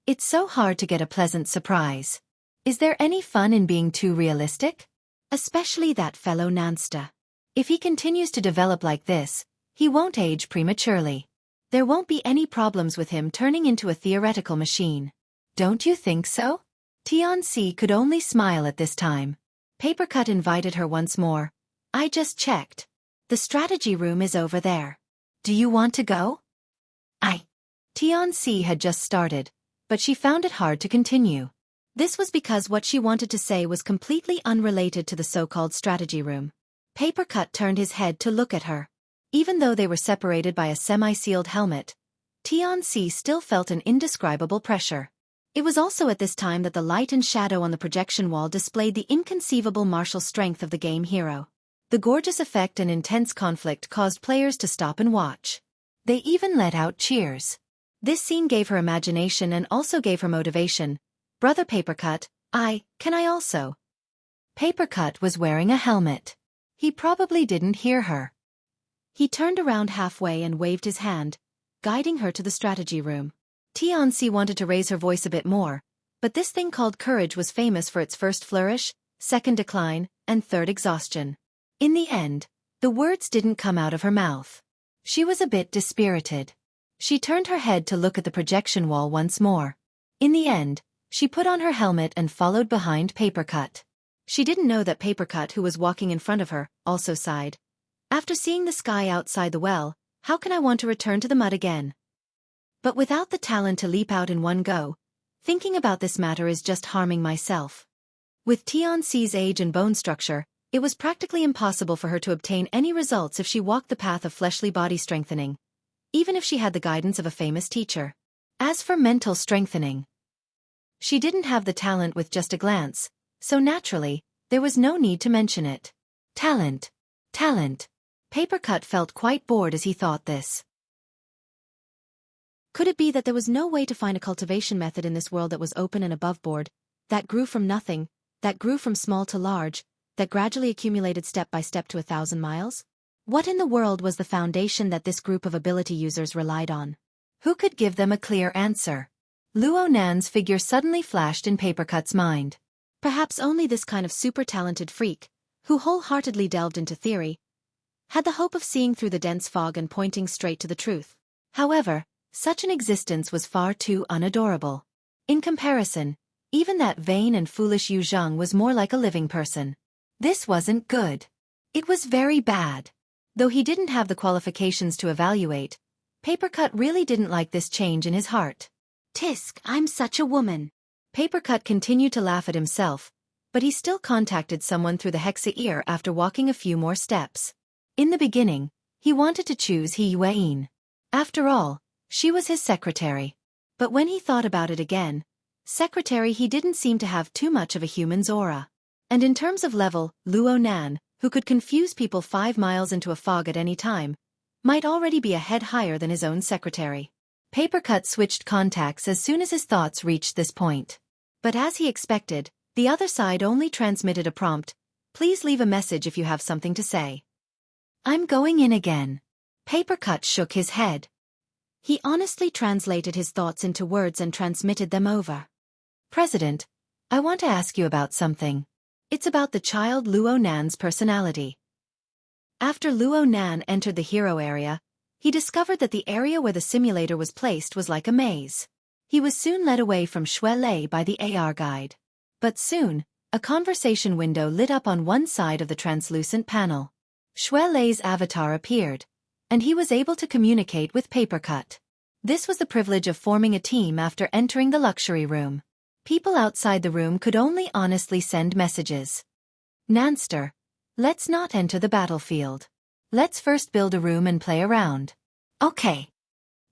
It's so hard to get a pleasant surprise. Is there any fun in being too realistic? Especially that fellow Nansta. If he continues to develop like this, he won't age prematurely. There won't be any problems with him turning into a theoretical machine. Don't you think so? Tianxi could only smile at this time. Papercut invited her once more. I just checked. The strategy room is over there. Do you want to go? Tianxi had just started, but she found it hard to continue. This was because what she wanted to say was completely unrelated to the so-called strategy room. Papercut turned his head to look at her. Even though they were separated by a semi-sealed helmet, Tianxi still felt an indescribable pressure. It was also at this time that the light and shadow on the projection wall displayed the inconceivable martial strength of the game hero. The gorgeous effect and intense conflict caused players to stop and watch. They even let out cheers. This scene gave her imagination and also gave her motivation. Brother Papercut, can I also? Papercut was wearing a helmet. He probably didn't hear her. He turned around halfway and waved his hand, guiding her to the strategy room. Tianxi wanted to raise her voice a bit more, but this thing called courage was famous for its first flourish, second decline, and third exhaustion. In the end, the words didn't come out of her mouth. She was a bit dispirited. She turned her head to look at the projection wall once more. In the end, she put on her helmet and followed behind Papercut. She didn't know that Papercut, who was walking in front of her, also sighed. After seeing the sky outside the well, how can I want to return to the mud again? But without the talent to leap out in one go, thinking about this matter is just harming myself. With Tianxi's age and bone structure, it was practically impossible for her to obtain any results if she walked the path of fleshly body strengthening, even if she had the guidance of a famous teacher. As for mental strengthening, she didn't have the talent with just a glance, so naturally, there was no need to mention it. Talent. Papercut felt quite bored as he thought this. Could it be that there was no way to find a cultivation method in this world that was open and above board, that grew from nothing, that grew from small to large, that gradually accumulated step by step to 1,000 miles? What in the world was the foundation that this group of ability users relied on? Who could give them a clear answer? Luo Nan's figure suddenly flashed in Papercut's mind. Perhaps only this kind of super-talented freak, who wholeheartedly delved into theory, had the hope of seeing through the dense fog and pointing straight to the truth. However, such an existence was far too unadorable. In comparison, even that vain and foolish Yu Zhang was more like a living person. This wasn't good. It was very bad. Though he didn't have the qualifications to evaluate, Papercut really didn't like this change in his heart. Tisk, I'm such a woman. Papercut continued to laugh at himself, but he still contacted someone through the hexa ear after walking a few more steps. In the beginning, he wanted to choose He Yuein. After all, she was his secretary. But when he thought about it again, secretary he didn't seem to have too much of a human's aura. And in terms of level, Luo Nan, who could confuse people 5 miles into a fog at any time, might already be a head higher than his own secretary. Papercut switched contacts as soon as his thoughts reached this point. But as he expected, the other side only transmitted a prompt, "Please leave a message if you have something to say." "I'm going in again." Papercut shook his head. He honestly translated his thoughts into words and transmitted them over. "President, I want to ask you about something. It's about the child Luo Nan's personality." After Luo Nan entered the hero area, he discovered that the area where the simulator was placed was like a maze. He was soon led away from Xue Lei by the AR guide. But soon, a conversation window lit up on one side of the translucent panel. Xue Lei's avatar appeared, and he was able to communicate with Papercut. This was the privilege of forming a team after entering the luxury room. People outside the room could only honestly send messages. "Nanster, let's not enter the battlefield. Let's first build a room and play around." "Okay."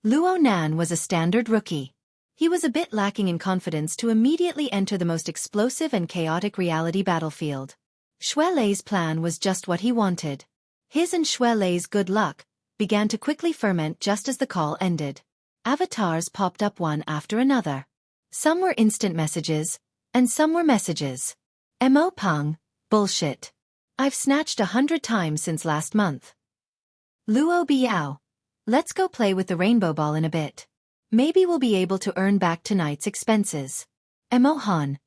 Luo Nan was a standard rookie. He was a bit lacking in confidence to immediately enter the most explosive and chaotic reality battlefield. Xue Lei's plan was just what he wanted. His and Xue Lei's good luck began to quickly ferment just as the call ended. Avatars popped up one after another. Some were instant messages, and some were messages. "Mo Peng, bullshit. I've snatched 100 times since last month." "Luo Biao, let's go play with the rainbow ball in a bit. Maybe we'll be able to earn back tonight's expenses." "Mo Han,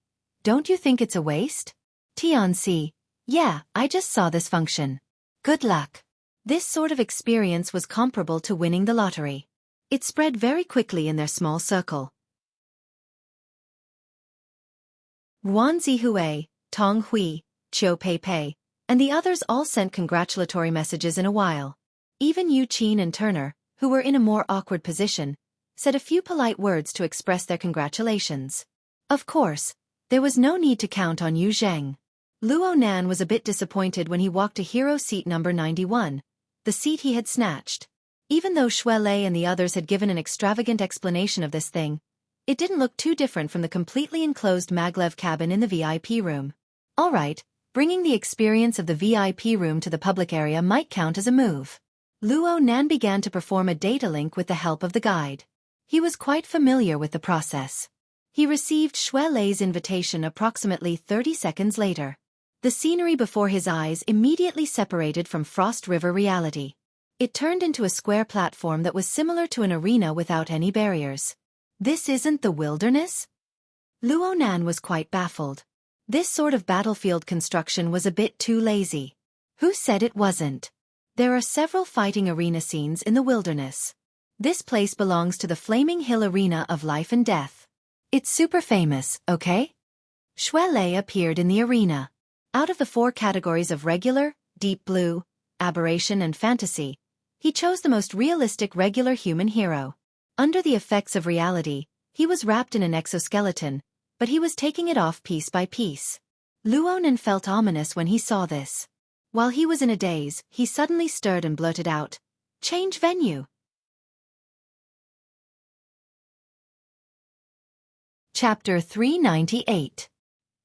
don't you think it's a waste?" "Tianxi, yeah, I just saw this function. Good luck." This sort of experience was comparable to winning the lottery. It spread very quickly in their small circle. Guan Zihui, Tong Hui, Chiu Pei Pei, and the others all sent congratulatory messages in a while. Even Yu Qin and Turner, who were in a more awkward position, said a few polite words to express their congratulations. Of course, there was no need to count on Yu Zheng. Luo Nan was a bit disappointed when he walked to hero seat number 91, the seat he had snatched. Even though Xue Lei and the others had given an extravagant explanation of this thing, It didn't look too different from the completely enclosed maglev cabin in the VIP room. Alright, bringing the experience of the VIP room to the public area might count as a move. Luo Nan began to perform a data link with the help of the guide. He was quite familiar with the process. He received Xue Lei's invitation approximately 30 seconds later. The scenery before his eyes immediately separated from Frost River reality. It turned into a square platform that was similar to an arena without any barriers. This isn't the wilderness? Luo Nan was quite baffled. This sort of battlefield construction was a bit too lazy. Who said it wasn't? There are several fighting arena scenes in the wilderness. This place belongs to the Flaming Hill Arena of Life and Death. It's super famous, okay? Xue Lei appeared in the arena. Out of the 4 categories of regular, deep blue, aberration and fantasy, he chose the most realistic regular human hero. Under the effects of reality, he was wrapped in an exoskeleton, but he was taking it off piece by piece. Luo Nan felt ominous when he saw this. While he was in a daze, he suddenly stirred and blurted out, "Change venue." Chapter 398.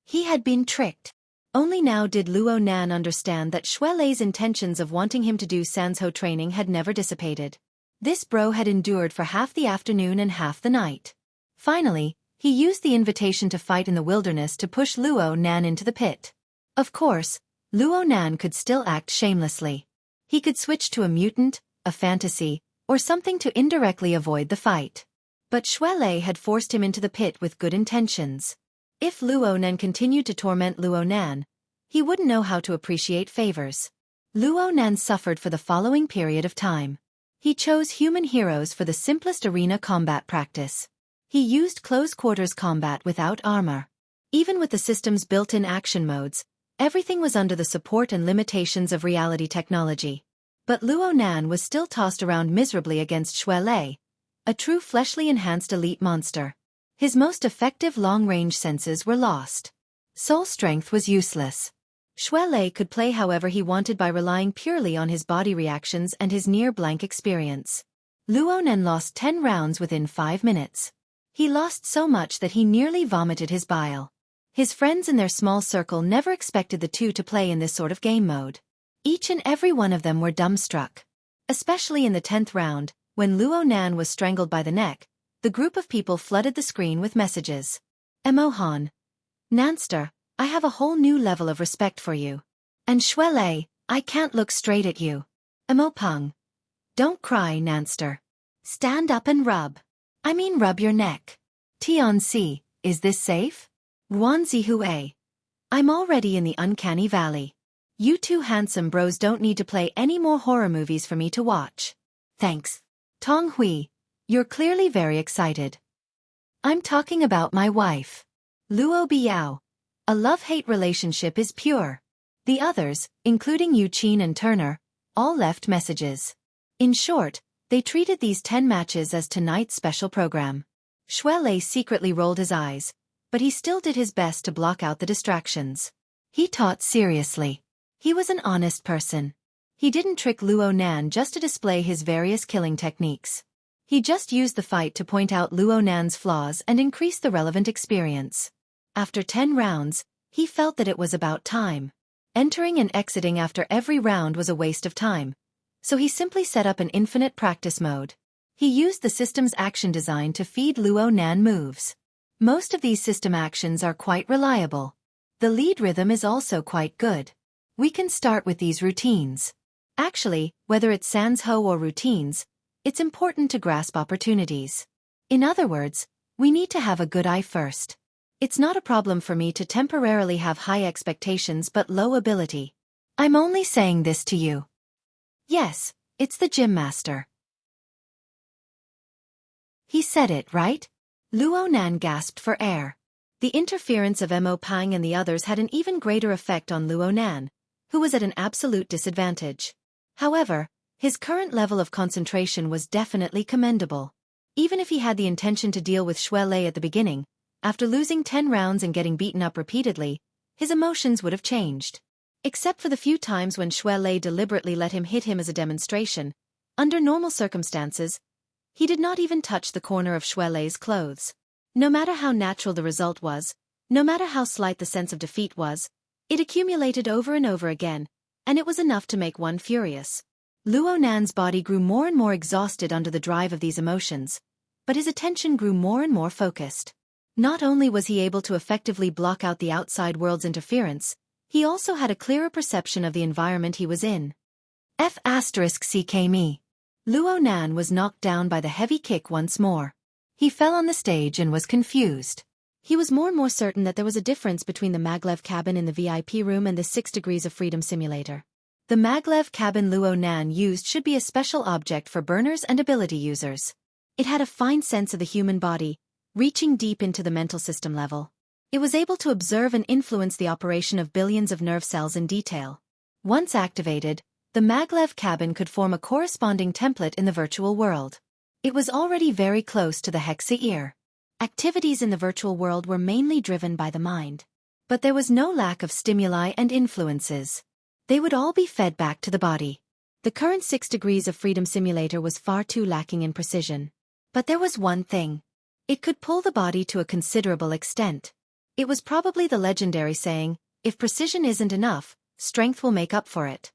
He had been tricked. Only now did Luo Nan understand that Xue Lei's intentions of wanting him to do Sanzhou training had never dissipated. This bro had endured for half the afternoon and half the night. Finally, he used the invitation to fight in the wilderness to push Luo Nan into the pit. Of course, Luo Nan could still act shamelessly. He could switch to a mutant, a fantasy, or something to indirectly avoid the fight. But Xue Lei had forced him into the pit with good intentions. If Luo Nan continued to torment Luo Nan, he wouldn't know how to appreciate favors. Luo Nan suffered for the following period of time. He chose human heroes for the simplest arena combat practice. He used close-quarters combat without armor. Even with the system's built-in action modes, everything was under the support and limitations of reality technology. But Luo Nan was still tossed around miserably against Xue Lei, a true fleshly enhanced elite monster. His most effective long-range senses were lost. Soul strength was useless. Xue Lei could play however he wanted by relying purely on his body reactions and his near-blank experience. Luo Nan lost 10 rounds within 5 minutes. He lost so much that he nearly vomited his bile. His friends in their small circle never expected the two to play in this sort of game mode. Each and every one of them were dumbstruck. Especially in the 10th round, when Luo Nan was strangled by the neck, the group of people flooded the screen with messages. Emohan. Nanster, I have a whole new level of respect for you. And Xue Lei, I can't look straight at you. Emopeng. Don't cry, Nanster. Stand up and rub. Rub your neck. Tianxi, is this safe? Ruanzi Hue. I'm already in the uncanny valley. You two handsome bros don't need to play any more horror movies for me to watch. Thanks. Tong Hui, you're clearly very excited. I'm talking about my wife. Luo Biao. A love-hate relationship is pure. The others, including Yu Qin and Turner, all left messages. In short, they treated these 10 matches as tonight's special program. Xue Lei secretly rolled his eyes, but he still did his best to block out the distractions. He taught seriously. He was an honest person. He didn't trick Luo Nan just to display his various killing techniques. He just used the fight to point out Luo Nan's flaws and increase the relevant experience. After 10 rounds, he felt that it was about time. Entering and exiting after every round was a waste of time, so he simply set up an infinite practice mode. He used the system's action design to feed Luo Nan moves. Most of these system actions are quite reliable. The lead rhythm is also quite good. We can start with these routines. Actually, whether it's Sanzhou or routines, it's important to grasp opportunities. In other words, we need to have a good eye first. It's not a problem for me to temporarily have high expectations but low ability. I'm only saying this to you. Yes, it's the gym master. He said it, right? Luo Nan gasped for air. The interference of Mo Pang and the others had an even greater effect on Luo Nan, who was at an absolute disadvantage. However, his current level of concentration was definitely commendable. Even if he had the intention to deal with Xue Lei at the beginning, after losing 10 rounds and getting beaten up repeatedly, his emotions would have changed. Except for the few times when Xue Lei deliberately let him hit him as a demonstration, under normal circumstances, he did not even touch the corner of Xue Lei's clothes. No matter how natural the result was, no matter how slight the sense of defeat was, it accumulated over and over again, and it was enough to make one furious. Luo Nan's body grew more and more exhausted under the drive of these emotions, but his attention grew more and more focused. Not only was he able to effectively block out the outside world's interference, he also had a clearer perception of the environment he was in. F***ck Luo Nan was knocked down by the heavy kick once more. He fell on the stage and was confused. He was more and more certain that there was a difference between the maglev cabin in the VIP room and the 6 Degrees of Freedom simulator. The maglev cabin Luo Nan used should be a special object for burners and ability users. It had a fine sense of the human body, reaching deep into the mental system level. It was able to observe and influence the operation of billions of nerve cells in detail. Once activated, the maglev cabin could form a corresponding template in the virtual world. It was already very close to the hexa ear. Activities in the virtual world were mainly driven by the mind. But there was no lack of stimuli and influences. They would all be fed back to the body. The current 6 Degrees of Freedom simulator was far too lacking in precision. But there was one thing. It could pull the body to a considerable extent. It was probably the legendary saying, if precision isn't enough, strength will make up for it.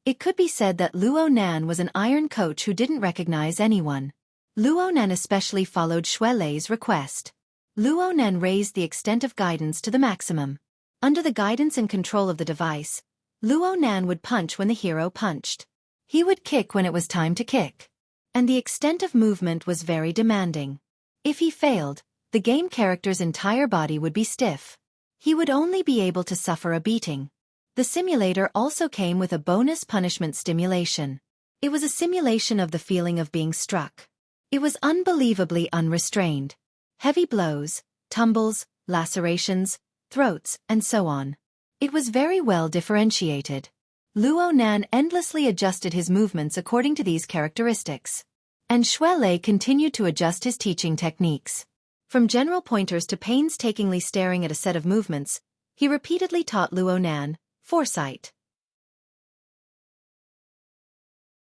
It could be said that Luo Nan was an iron coach who didn't recognize anyone. Luo Nan especially followed Xue Lei's request. Luo Nan raised the extent of guidance to the maximum. Under the guidance and control of the device, Luo Nan would punch when the hero punched. He would kick when it was time to kick. And the extent of movement was very demanding. If he failed, the game character's entire body would be stiff. He would only be able to suffer a beating. The simulator also came with a bonus punishment stimulation. It was a simulation of the feeling of being struck. It was unbelievably unrestrained. Heavy blows, tumbles, lacerations, throats, and so on. It was very well differentiated. Luo Nan endlessly adjusted his movements according to these characteristics. And Xue Lei continued to adjust his teaching techniques. From general pointers to painstakingly staring at a set of movements, he repeatedly taught Luo Nan foresight.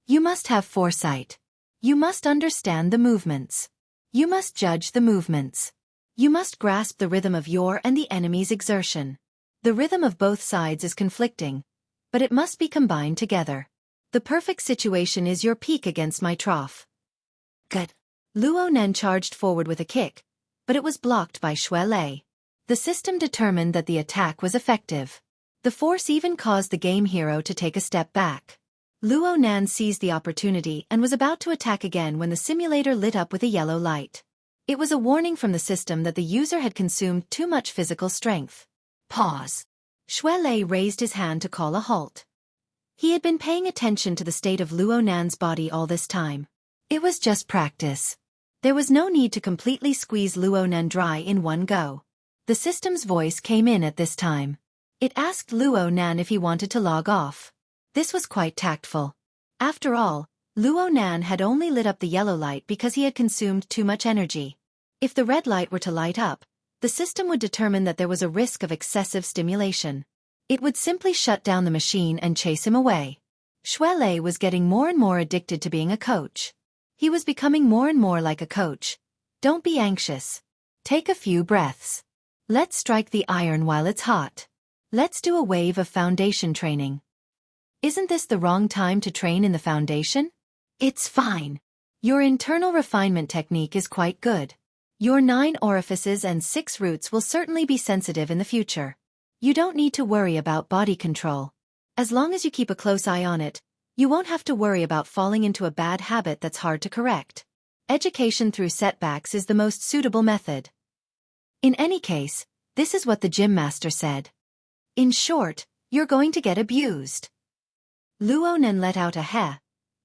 You must have foresight. You must understand the movements. You must judge the movements. You must grasp the rhythm of your and the enemy's exertion. The rhythm of both sides is conflicting, but it must be combined together. The perfect situation is your peak against my trough. Good. Luo Nan charged forward with a kick, but it was blocked by Xue Lei. The system determined that the attack was effective. The force even caused the game hero to take a step back. Luo Nan seized the opportunity and was about to attack again when the simulator lit up with a yellow light. It was a warning from the system that the user had consumed too much physical strength. Pause. Xue Lei raised his hand to call a halt. He had been paying attention to the state of Luo Nan's body all this time. It was just practice. There was no need to completely squeeze Luo Nan dry in one go. The system's voice came in at this time. It asked Luo Nan if he wanted to log off. This was quite tactful. After all, Luo Nan had only lit up the yellow light because he had consumed too much energy. If the red light were to light up, the system would determine that there was a risk of excessive stimulation. It would simply shut down the machine and chase him away. Xue Lei was getting more and more addicted to being a coach. He was becoming more and more like a coach. Don't be anxious. Take a few breaths. Let's strike the iron while it's hot. Let's do a wave of foundation training. Isn't this the wrong time to train in the foundation? It's fine. Your internal refinement technique is quite good. Your 9 orifices and 6 roots will certainly be sensitive in the future. You don't need to worry about body control. As long as you keep a close eye on it, you won't have to worry about falling into a bad habit that's hard to correct. Education through setbacks is the most suitable method. In any case, this is what the gym master said. In short, you're going to get abused. Luo Nan let out a "heh,"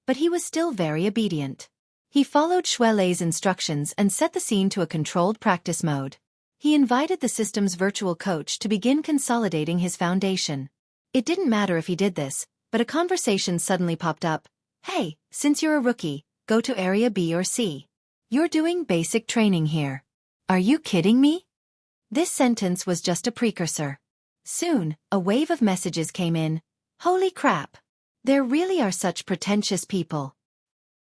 but he was still very obedient. He followed Xue Lei's instructions and set the scene to a controlled practice mode. He invited the system's virtual coach to begin consolidating his foundation. It didn't matter if he did this, but a conversation suddenly popped up. Hey, since you're a rookie, go to area B or C. You're doing basic training here. Are you kidding me? This sentence was just a precursor. Soon, a wave of messages came in. Holy crap! There really are such pretentious people.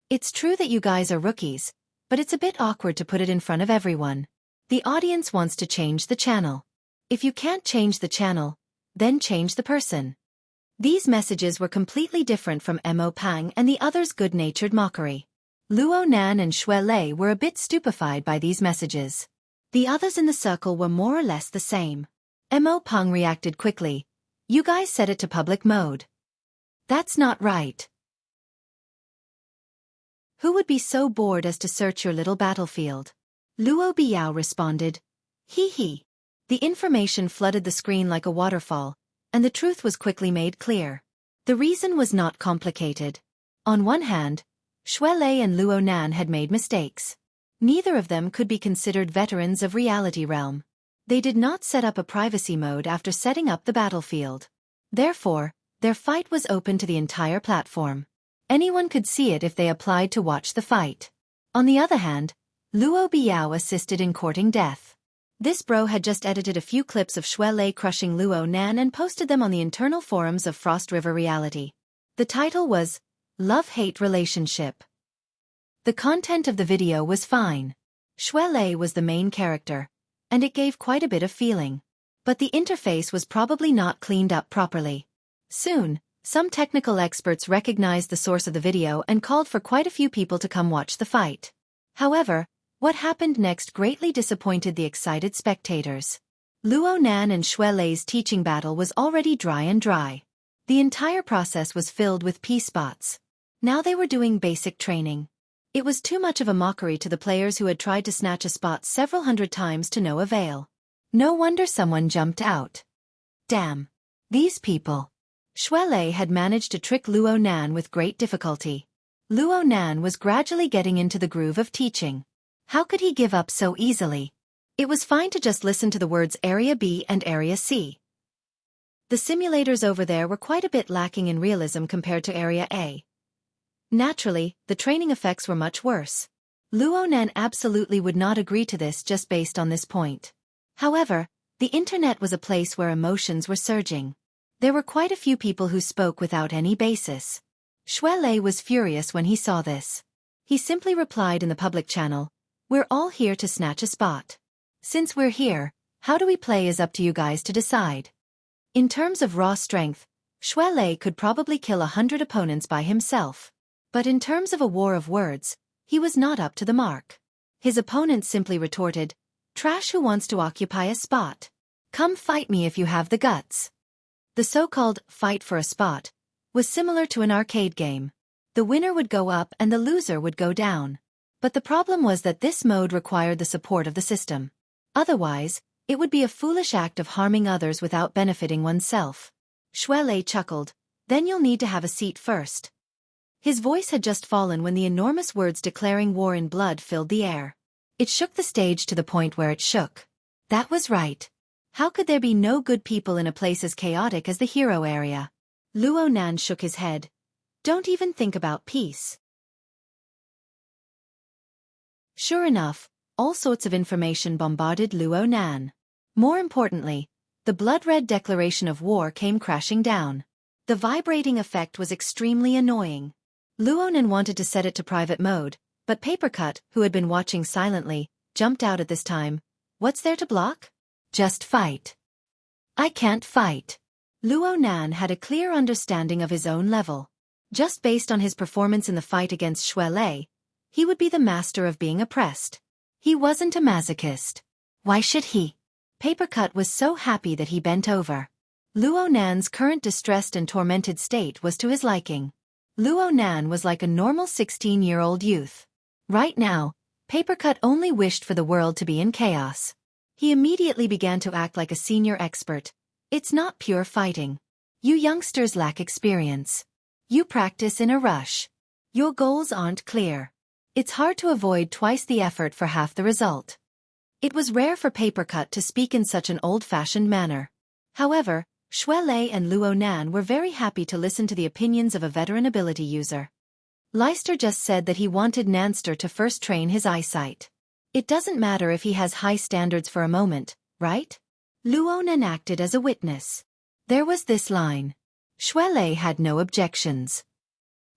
It's true that you guys are rookies, but it's a bit awkward to put it in front of everyone. The audience wants to change the channel. If you can't change the channel, then change the person. These messages were completely different from Mo Pang and the others' good-natured mockery. Luo Nan and Xue Lei were a bit stupefied by these messages. The others in the circle were more or less the same. Mo Pang reacted quickly. You guys set it to public mode. That's not right. Who would be so bored as to search your little battlefield? Luo Biao responded. Hee hee. The information flooded the screen like a waterfall, and the truth was quickly made clear. The reason was not complicated. On one hand, Xue Lei and Luo Nan had made mistakes. Neither of them could be considered veterans of reality realm. They did not set up a privacy mode after setting up the battlefield. Therefore, their fight was open to the entire platform. Anyone could see it if they applied to watch the fight. On the other hand, Luo Biao assisted in courting death. This bro had just edited a few clips of Xue Lei crushing Luo Nan and posted them on the internal forums of Frost River Reality. The title was, Love-Hate Relationship. The content of the video was fine. Xue Lei was the main character, and it gave quite a bit of feeling. But the interface was probably not cleaned up properly. Soon, some technical experts recognized the source of the video and called for quite a few people to come watch the fight. However, what happened next greatly disappointed the excited spectators. Luo Nan and Xue Lei's teaching battle was already dry. The entire process was filled with P-spots. Now they were doing basic training. It was too much of a mockery to the players who had tried to snatch a spot several hundred times to no avail. No wonder someone jumped out. Damn. These people. Xue Lei had managed to trick Luo Nan with great difficulty. Luo Nan was gradually getting into the groove of teaching. How could he give up so easily? It was fine to just listen to the words Area B and Area C. The simulators over there were quite a bit lacking in realism compared to Area A. Naturally, the training effects were much worse. Luo Nan absolutely would not agree to this just based on this point. However, the internet was a place where emotions were surging. There were quite a few people who spoke without any basis. Xue Lei was furious when he saw this. He simply replied in the public channel, "We're all here to snatch a spot. Since we're here, how do we play is up to you guys to decide." In terms of raw strength, Xue Lei could probably kill 100 opponents by himself. But in terms of a war of words, he was not up to the mark. His opponent simply retorted, "Trash who wants to occupy a spot. Come fight me if you have the guts." The so-called fight for a spot was similar to an arcade game. The winner would go up and the loser would go down. But the problem was that this mode required the support of the system. Otherwise, it would be a foolish act of harming others without benefiting oneself. Xue Lei chuckled, "Then you'll need to have a seat first." His voice had just fallen when the enormous words declaring war in blood filled the air. It shook the stage to the point where it shook. That was right. How could there be no good people in a place as chaotic as the hero area? Luo Nan shook his head. Don't even think about peace. Sure enough, all sorts of information bombarded Luo Nan. More importantly, the blood-red declaration of war came crashing down. The vibrating effect was extremely annoying. Luo Nan wanted to set it to private mode, but Papercut, who had been watching silently, jumped out at this time. "What's there to block? Just fight." "I can't fight." Luo Nan had a clear understanding of his own level. Just based on his performance in the fight against Xue Lei, he would be the master of being oppressed. He wasn't a masochist. Why should he? Papercut was so happy that he bent over. Luo Nan's current distressed and tormented state was to his liking. Luo Nan was like a normal 16-year-old youth. Right now, Papercut only wished for the world to be in chaos. He immediately began to act like a senior expert. "It's not pure fighting. You youngsters lack experience. You practice in a rush. Your goals aren't clear. It's hard to avoid twice the effort for half the result." It was rare for Papercut to speak in such an old-fashioned manner. However, Xue Lei and Luo Nan were very happy to listen to the opinions of a veteran ability user. Leister just said that he wanted Nanster to first train his eyesight. It doesn't matter if he has high standards for a moment, right? Luo Nan acted as a witness. There was this line. Xue Lei had no objections.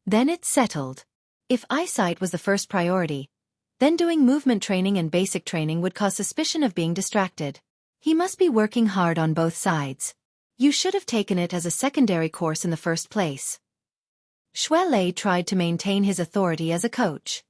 Then it's settled. If eyesight was the first priority, Then doing movement training and basic training would cause suspicion of being distracted. He must be working hard on both sides. You should have taken it as a secondary course in the first place. Xue Lei tried to maintain his authority as a coach.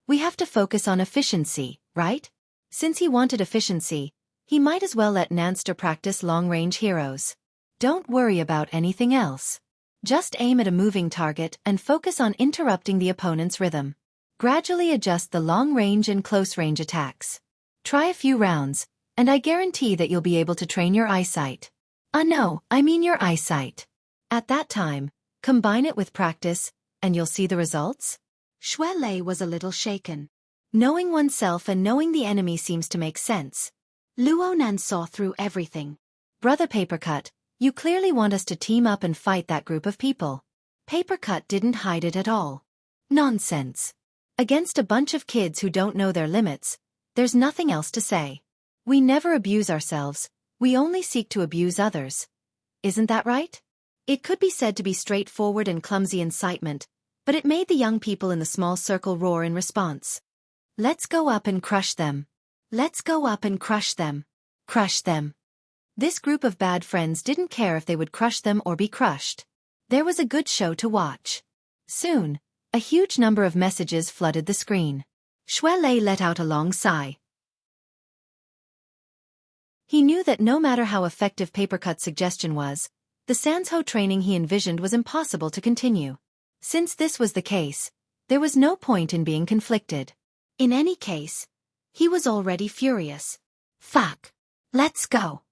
We have to focus on efficiency, right? Since he wanted efficiency, he might as well let Nanster practice long-range heroes. Don't worry about anything else. Just aim at a moving target and focus on interrupting the opponent's rhythm. Gradually adjust the long-range and close-range attacks. Try a few rounds, and I guarantee that you'll be able to train your eyesight. No, I mean your eyesight. At that time, combine it with practice, and you'll see the results? Xue Lei was a little shaken. Knowing oneself and knowing the enemy seems to make sense. Luo Nan saw through everything. Brother Papercut, you clearly want us to team up and fight that group of people. Papercut didn't hide it at all. Nonsense. Against a bunch of kids who don't know their limits, there's nothing else to say. We never abuse ourselves, we only seek to abuse others. Isn't that right? It could be said to be straightforward and clumsy incitement, but it made the young people in the small circle roar in response. Let's go up and crush them. Let's go up and crush them. Crush them. This group of bad friends didn't care if they would crush them or be crushed. There was a good show to watch. Soon, a huge number of messages flooded the screen. Xue Lei let out a long sigh. He knew that no matter how effective Papercut's suggestion was, the Sanzhou training he envisioned was impossible to continue. Since this was the case, there was no point in being conflicted. In any case, he was already furious. Fuck. Let's go.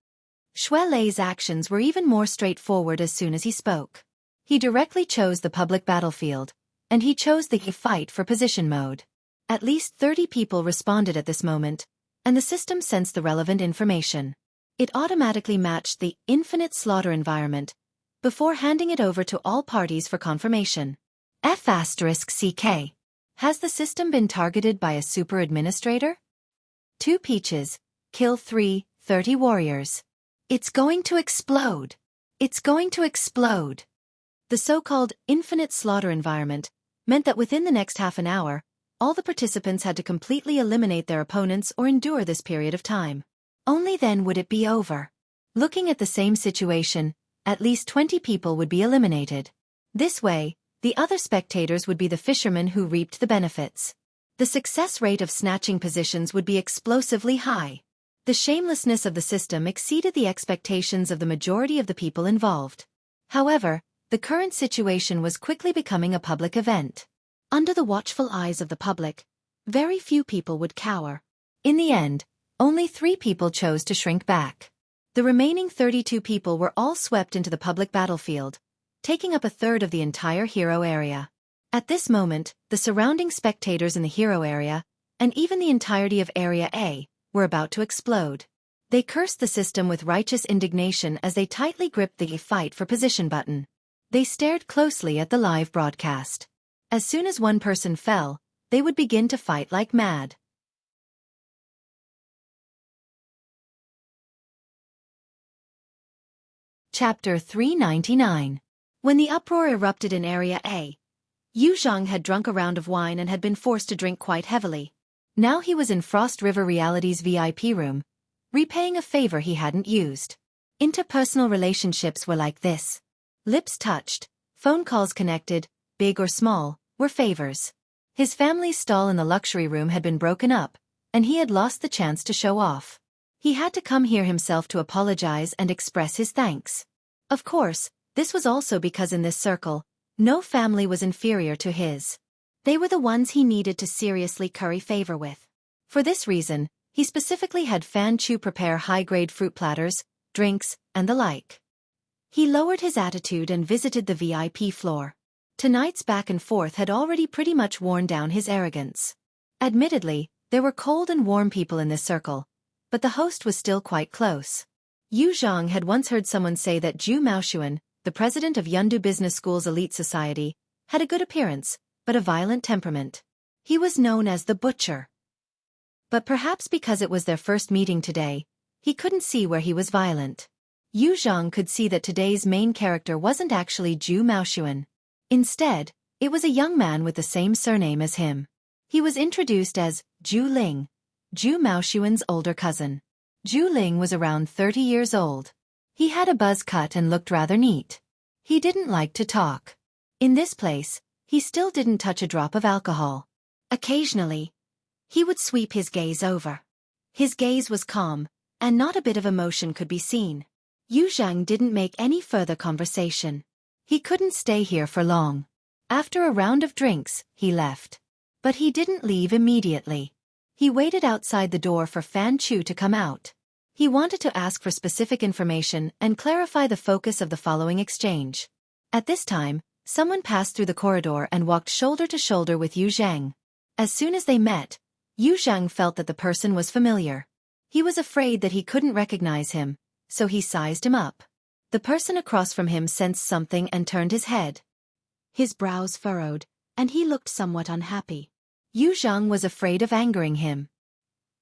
Xue Lei's actions were even more straightforward as soon as he spoke. He directly chose the public battlefield, and he chose the fight for position mode. At least 30 people responded at this moment, and the system sensed the relevant information. It automatically matched the infinite slaughter environment before handing it over to all parties for confirmation. F***CK. Has the system been targeted by a super administrator? 2 peaches, kill 30 warriors. It's going to explode. It's going to explode. The so-called infinite slaughter environment meant that within the next half an hour, all the participants had to completely eliminate their opponents or endure this period of time. Only then would it be over. Looking at the same situation, at least 20 people would be eliminated. This way, the other spectators would be the fishermen who reaped the benefits. The success rate of snatching positions would be explosively high. The shamelessness of the system exceeded the expectations of the majority of the people involved. However, the current situation was quickly becoming a public event. Under the watchful eyes of the public, very few people would cower. In the end, only 3 people chose to shrink back. The remaining 32 people were all swept into the public battlefield, taking up a third of the entire hero area. At this moment, the surrounding spectators in the hero area, and even the entirety of Area A, were about to explode. They cursed the system with righteous indignation as they tightly gripped the fight for position button. They stared closely at the live broadcast. As soon as one person fell, they would begin to fight like mad. Chapter 399. When the uproar erupted in Area A, Yu Zhang had drunk a round of wine and had been forced to drink quite heavily. Now he was in Frost River Reality's VIP room, repaying a favor he hadn't used. Interpersonal relationships were like this. Lips touched, phone calls connected, big or small, were favors. His family's stall in the luxury room had been broken up, and he had lost the chance to show off. He had to come here himself to apologize and express his thanks. Of course, this was also because in this circle, no family was inferior to his. They were the ones he needed to seriously curry favor with. For this reason, he specifically had Fan Chu prepare high-grade fruit platters, drinks, and the like. He lowered his attitude and visited the VIP floor. Tonight's back and forth had already pretty much worn down his arrogance. Admittedly, there were cold and warm people in this circle, but the host was still quite close. Yu Zhang had once heard someone say that Zhu Maoxuan, the president of Yundu Business School's elite society, had a good appearance, but a violent temperament. He was known as the Butcher. But perhaps because it was their first meeting today, he couldn't see where he was violent. Yu Zhang could see that today's main character wasn't actually Zhu Maoxuan. Instead, it was a young man with the same surname as him. He was introduced as Zhu Ling, Zhu Maoshuan's older cousin. Zhu Ling was around 30 years old. He had a buzz cut and looked rather neat. He didn't like to talk. In this place, he still didn't touch a drop of alcohol. Occasionally, he would sweep his gaze over. His gaze was calm, and not a bit of emotion could be seen. Yu Zhang didn't make any further conversation. He couldn't stay here for long. After a round of drinks, he left. But he didn't leave immediately. He waited outside the door for Fan Chu to come out. He wanted to ask for specific information and clarify the focus of the following exchange. At this time, someone passed through the corridor and walked shoulder to shoulder with Yu Zhang. As soon as they met, Yu Zhang felt that the person was familiar. He was afraid that he couldn't recognize him, so he sized him up. The person across from him sensed something and turned his head. His brows furrowed, and he looked somewhat unhappy. Yu Zhang was afraid of angering him.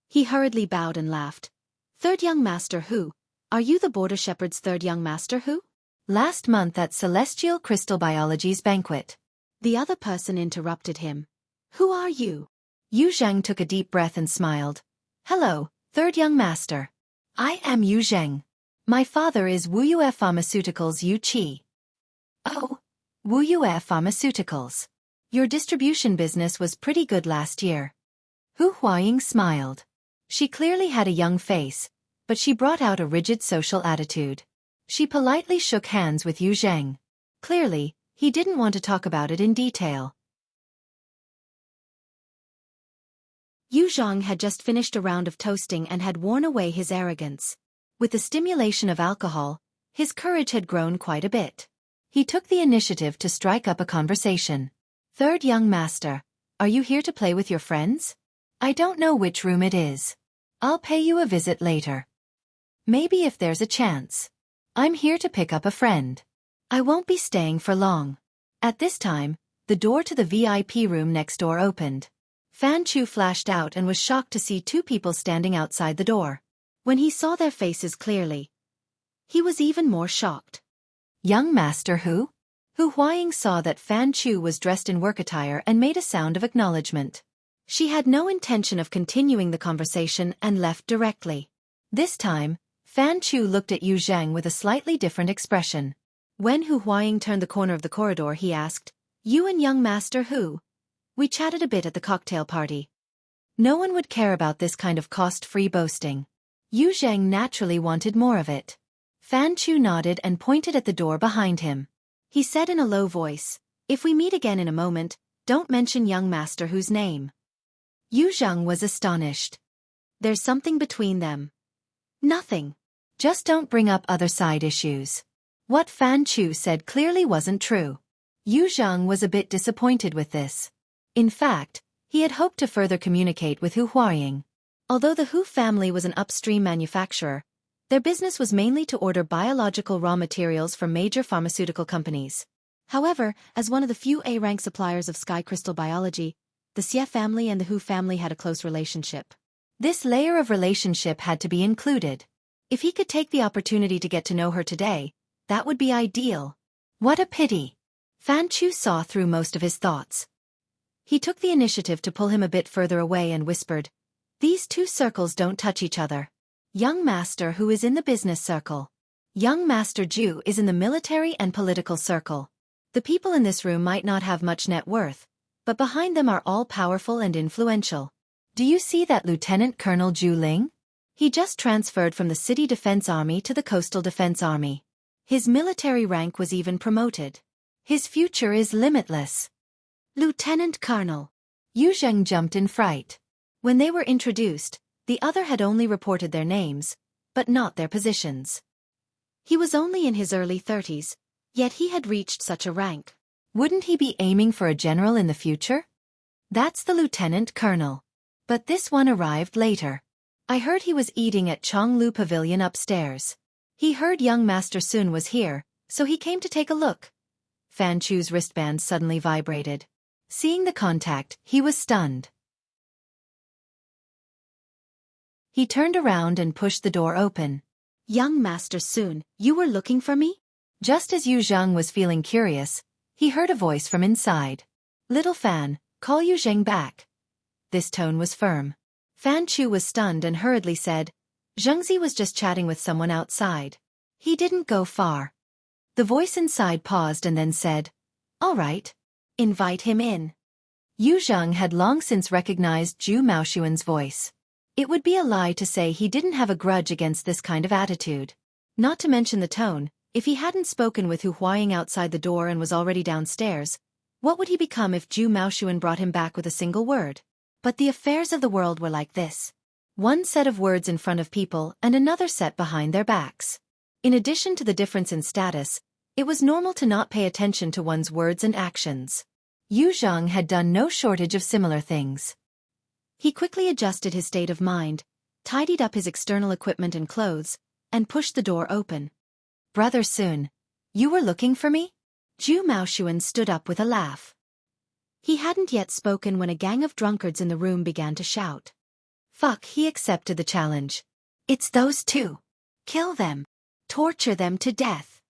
He hurriedly bowed and laughed. "Third young master who? Are you the border shepherd's third young master who? Last month at Celestial Crystal Biology's banquet." The other person interrupted him. "Who are you?" Yu Zhang took a deep breath and smiled. "Hello, third young master. I am Yu Zhang. My father is Wuxia Pharmaceuticals Yu Qi." "Oh, Wuxia Pharmaceuticals. Your distribution business was pretty good last year." Hu Huaying smiled. She clearly had a young face, but she brought out a rigid social attitude. She politely shook hands with Yu Zhang. Clearly, he didn't want to talk about it in detail. Yu Zhang had just finished a round of toasting and had worn away his arrogance. With the stimulation of alcohol, his courage had grown quite a bit. He took the initiative to strike up a conversation. "Third young master, are you here to play with your friends? I don't know which room it is. I'll pay you a visit later. Maybe if there's a chance. I'm here to pick up a friend. I won't be staying for long." At this time, the door to the VIP room next door opened. Fan Chu flashed out and was shocked to see two people standing outside the door. When he saw their faces clearly, he was even more shocked. "Young master who?" Hu Huaying saw that Fan Chu was dressed in work attire and made a sound of acknowledgement. She had no intention of continuing the conversation and left directly. This time, Fan Chu looked at Yu Zhang with a slightly different expression. When Hu Huaying turned the corner of the corridor, he asked, "You and young master who?" "We chatted a bit at the cocktail party." No one would care about this kind of cost-free boasting. Yu Zhang naturally wanted more of it. Fan Chu nodded and pointed at the door behind him. He said in a low voice, "If we meet again in a moment, don't mention young master whose name." Yu Zhang was astonished. There's something between them. Nothing. Just don't bring up other side issues. What Fan Chu said clearly wasn't true. Yu Zhang was a bit disappointed with this. In fact, he had hoped to further communicate with Hu Huaying. Although the Hu family was an upstream manufacturer, their business was mainly to order biological raw materials from major pharmaceutical companies. However, as one of the few A-rank suppliers of Sky Crystal Biology, the Xie family and the Hu family had a close relationship. This layer of relationship had to be included. If he could take the opportunity to get to know her today, that would be ideal. What a pity. Fan Chu saw through most of his thoughts. He took the initiative to pull him a bit further away and whispered, "These two circles don't touch each other. Young master who is in the business circle. Young master Zhu is in the military and political circle. The people in this room might not have much net worth, but behind them are all powerful and influential. Do you see that Lieutenant Colonel Zhu Ling? He just transferred from the City Defense Army to the Coastal Defense Army. His military rank was even promoted. His future is limitless." "Lieutenant Colonel." Yu Zhang jumped in fright. When they were introduced, the other had only reported their names, but not their positions. He was only in his early 30s, yet he had reached such a rank. Wouldn't he be aiming for a general in the future? That's the lieutenant colonel. But this one arrived later. I heard he was eating at Chonglu Pavilion upstairs. He heard young Master Sun was here, so he came to take a look. Fan Chu's wristband suddenly vibrated. Seeing the contact, he was stunned. He turned around and pushed the door open. "Young Master Sun, you were looking for me?" Just as Yu Zhang was feeling curious, he heard a voice from inside. "Little Fan, call Yu Zhang back. this tone was firm. Fan Chu was stunned and hurriedly said, Zhengzi was just chatting with someone outside. He didn't go far. The voice inside paused and then said, all right. Invite him in. Yu Zheng had long since recognized Zhu Maoshuan's voice. It would be a lie to say he didn't have a grudge against this kind of attitude. Not to mention the tone, if he hadn't spoken with Hu Huaying outside the door and was already downstairs, what would he become if Zhu Maoshuan brought him back with a single word? But the affairs of the world were like this. One set of words in front of people and another set behind their backs. In addition to the difference in status, it was normal to not pay attention to one's words and actions. Yu Zheng had done no shortage of similar things. He quickly adjusted his state of mind, tidied up his external equipment and clothes, and pushed the door open. Brother Sun, you were looking for me? Zhu Maoshuan stood up with a laugh. He hadn't yet spoken when a gang of drunkards in the room began to shout. Fuck, he accepted the challenge. It's those two. Kill them. Torture them to death.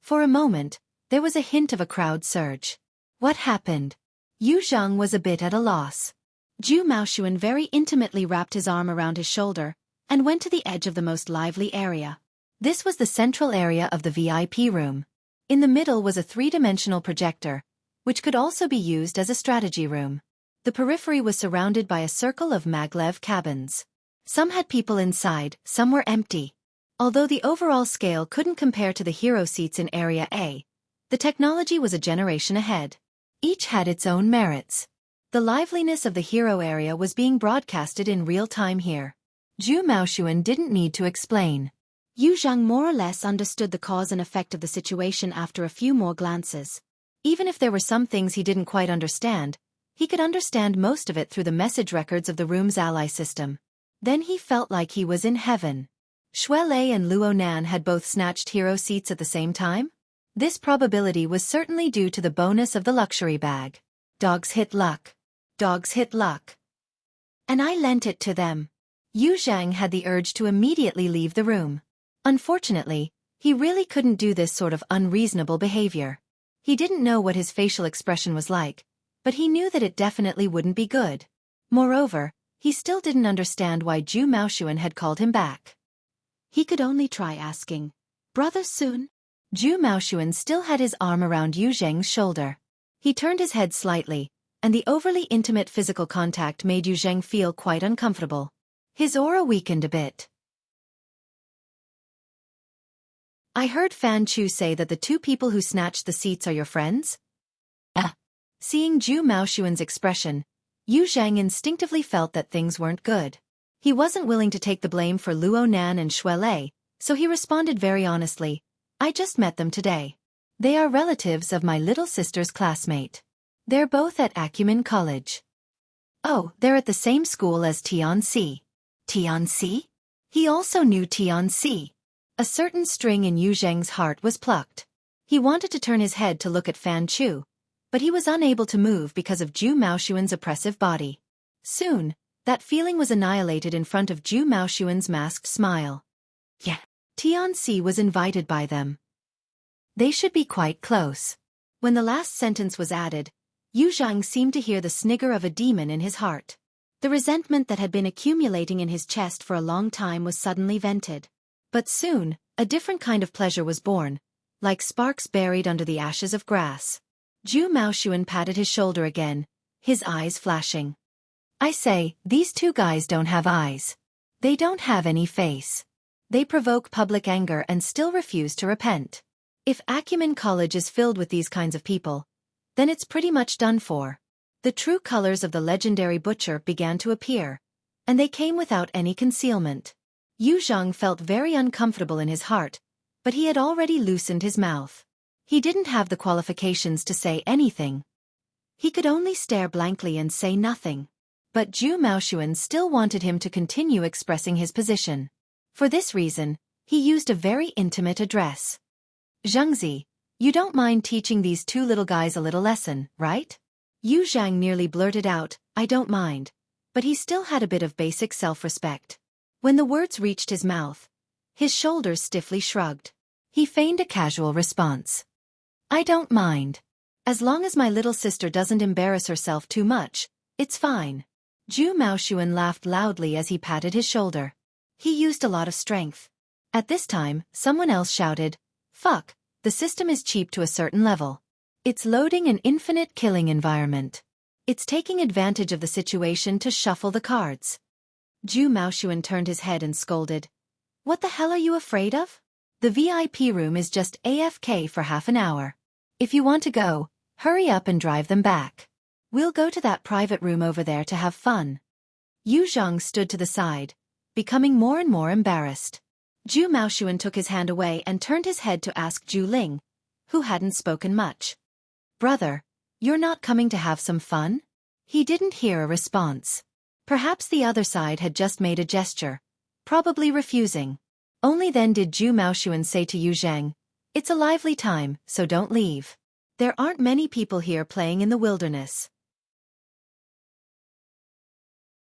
For a moment, there was a hint of a crowd surge. What happened? Yu Zheng was a bit at a loss. Zhu Maoshuan very intimately wrapped his arm around his shoulder and went to the edge of the most lively area. This was the central area of the VIP room. In the middle was a three-dimensional projector, which could also be used as a strategy room. The periphery was surrounded by a circle of maglev cabins. Some had people inside, some were empty. Although the overall scale couldn't compare to the hero seats in Area A, the technology was a generation ahead. Each had its own merits. The liveliness of the hero area was being broadcasted in real time here. Zhu Maoshuan didn't need to explain. Yu Zheng more or less understood the cause and effect of the situation after a few more glances. Even if there were some things he didn't quite understand, he could understand most of it through the message records of the room's ally system. Then he felt like he was in heaven. Shuelei and Luo Nan had both snatched hero seats at the same time? This probability was certainly due to the bonus of the luxury bag. Dogs hit luck. Dogs hit luck. And I lent it to them. Yu Zheng had the urge to immediately leave the room. Unfortunately, he really couldn't do this sort of unreasonable behavior. He didn't know what his facial expression was like, but he knew that it definitely wouldn't be good. Moreover, he still didn't understand why Zhu Maoshuan had called him back. He could only try asking, Brother Sun? Zhu Maoshuan still had his arm around Yu Zheng's shoulder. He turned his head slightly, and the overly intimate physical contact made Yu Zheng feel quite uncomfortable. His aura weakened a bit. I heard Fan Chu say that the two people who snatched the seats are your friends? Seeing Zhu Maoshuan's expression, Yu Zheng instinctively felt that things weren't good. He wasn't willing to take the blame for Luo Nan and Shuelei, so he responded very honestly, I just met them today. They are relatives of my little sister's classmate. They're both at Acumen College. Oh, they're at the same school as Tianxi. Tianxi? He also knew Tianxi. A certain string in Yu Zheng's heart was plucked. He wanted to turn his head to look at Fan Chu, but he was unable to move because of Zhu Maoshuan's oppressive body. Soon, that feeling was annihilated in front of Zhu Maoshuan's masked smile. Yeah. Tianxi was invited by them. They should be quite close. When the last sentence was added, Yu Zheng seemed to hear the snigger of a demon in his heart. The resentment that had been accumulating in his chest for a long time was suddenly vented. But soon, a different kind of pleasure was born, like sparks buried under the ashes of grass. Zhu Maoshuan patted his shoulder again, his eyes flashing. I say, these two guys don't have eyes. They don't have any face. They provoke public anger and still refuse to repent. If Acumen College is filled with these kinds of people, then it's pretty much done for. The true colors of the legendary butcher began to appear, and they came without any concealment. Yu Zheng felt very uncomfortable in his heart, but he had already loosened his mouth. He didn't have the qualifications to say anything. He could only stare blankly and say nothing. But Zhu Maoshuan still wanted him to continue expressing his position. For this reason, he used a very intimate address. Zhengzi, you don't mind teaching these two little guys a little lesson, right? Yu Zheng nearly blurted out, I don't mind. But he still had a bit of basic self-respect. When the words reached his mouth, his shoulders stiffly shrugged. He feigned a casual response. I don't mind. As long as my little sister doesn't embarrass herself too much, it's fine. Zhu Maoshuan laughed loudly as he patted his shoulder. He used a lot of strength. At this time, someone else shouted, "Fuck, the system is cheap to a certain level. It's loading an infinite killing environment. It's taking advantage of the situation to shuffle the cards." Zhu Maoshuan turned his head and scolded, "What the hell are you afraid of? The VIP room is just AFK for half an hour. If you want to go, hurry up and drive them back. We'll go to that private room over there to have fun." Yu Zhang stood to the side, becoming more and more embarrassed. Zhu Maoshuan took his hand away and turned his head to ask Zhu Ling, who hadn't spoken much. "Brother, you're not coming to have some fun?" He didn't hear a response. Perhaps the other side had just made a gesture, probably refusing. Only then did Zhu Maoshuan say to Yu Zhang, "It's a lively time, so don't leave. There aren't many people here playing in the wilderness.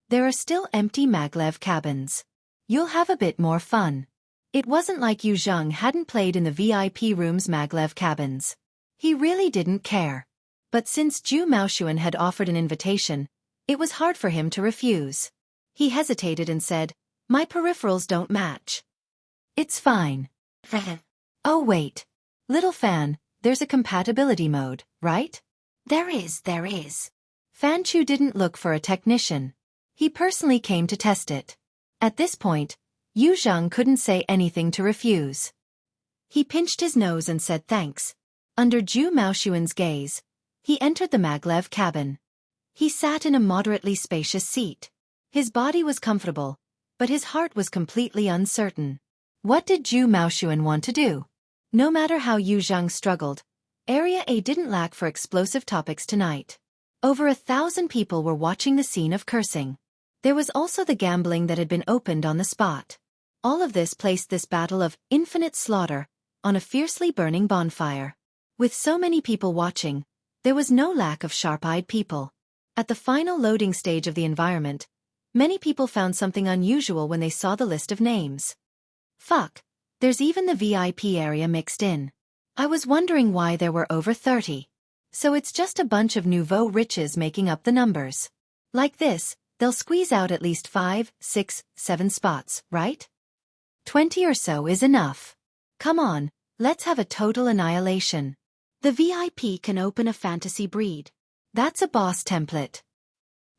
There are still empty maglev cabins. You'll have a bit more fun." It wasn't like Yu Zhang hadn't played in the VIP room's maglev cabins. He really didn't care. But since Zhu Maoshuan had offered an invitation, it was hard for him to refuse. He hesitated and said, "My peripherals don't match." "It's fine." "Oh wait. Little fan, there's a compatibility mode, right?" There is. Fan Chu didn't look for a technician. He personally came to test it. At this point, Yu Zhang couldn't say anything to refuse. He pinched his nose and said thanks. Under Zhu Maoshuan's gaze, he entered the maglev cabin. He sat in a moderately spacious seat. His body was comfortable, but his heart was completely uncertain. What did Zhu Maoshuan want to do? No matter how Yu Zhang struggled, Area A didn't lack for explosive topics tonight. Over 1,000 people were watching the scene of cursing. There was also the gambling that had been opened on the spot. All of this placed this battle of infinite slaughter on a fiercely burning bonfire. With so many people watching, there was no lack of sharp-eyed people. At the final loading stage of the environment, many people found something unusual when they saw the list of names. Fuck, there's even the VIP area mixed in. I was wondering why there were over 30. So it's just a bunch of nouveau riches making up the numbers. Like this, they'll squeeze out at least 5, 6, 7 spots, right? 20 or so is enough. Come on, let's have a total annihilation. The VIP can open a fantasy breed. That's a boss template.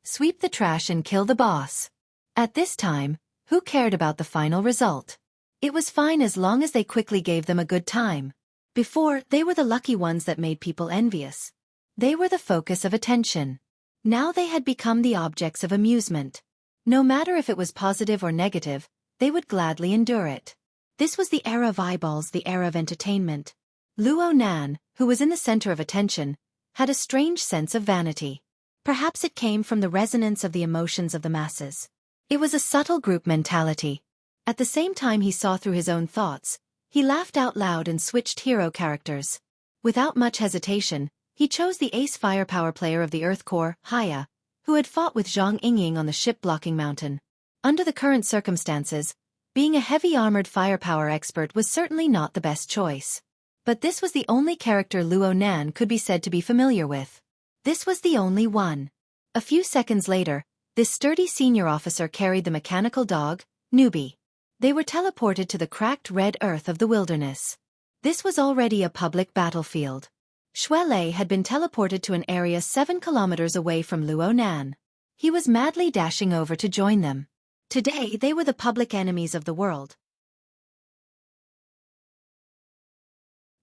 Sweep the trash and kill the boss. At this time, who cared about the final result? It was fine as long as they quickly gave them a good time. Before, they were the lucky ones that made people envious. They were the focus of attention. Now they had become the objects of amusement. No matter if it was positive or negative, they would gladly endure it. This was the era of eyeballs, the era of entertainment. Luo Nan, who was in the center of attention, had a strange sense of vanity. Perhaps it came from the resonance of the emotions of the masses. It was a subtle group mentality. At the same time he saw through his own thoughts, he laughed out loud and switched hero characters. Without much hesitation, he chose the ace firepower player of the Earth Corps, Haya, who had fought with Zhang Yingying on the ship-blocking mountain. Under the current circumstances, being a heavy armored firepower expert was certainly not the best choice. But this was the only character Luo Nan could be said to be familiar with. This was the only one. A few seconds later, this sturdy senior officer carried the mechanical dog, Newbie. They were teleported to the cracked red earth of the wilderness. This was already a public battlefield. Shuelei had been teleported to an area 7 kilometers away from Luo Nan. He was madly dashing over to join them. Today they were the public enemies of the world.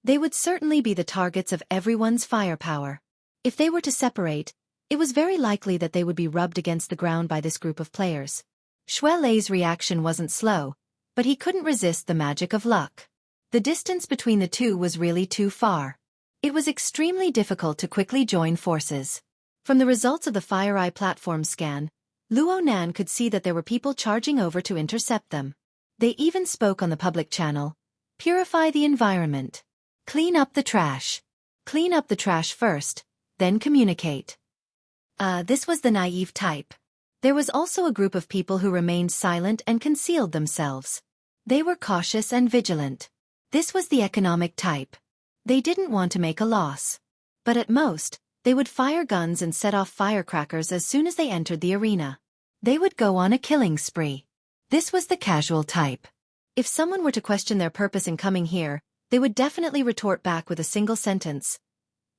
They would certainly be the targets of everyone's firepower. If they were to separate, it was very likely that they would be rubbed against the ground by this group of players. Shuelei's reaction wasn't slow, but he couldn't resist the magic of luck. The distance between the two was really too far. It was extremely difficult to quickly join forces. From the results of the FireEye platform scan, Luo Nan could see that there were people charging over to intercept them. They even spoke on the public channel. Purify the environment. Clean up the trash. Clean up the trash first, then communicate. This was the naive type. There was also a group of people who remained silent and concealed themselves. They were cautious and vigilant. This was the economic type. They didn't want to make a loss. But at most, they would fire guns and set off firecrackers as soon as they entered the arena. They would go on a killing spree. This was the casual type. If someone were to question their purpose in coming here, they would definitely retort back with a single sentence.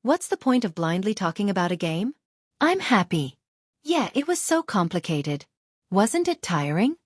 What's the point of blindly talking about a game? I'm happy. Yeah, it was so complicated. Wasn't it tiring?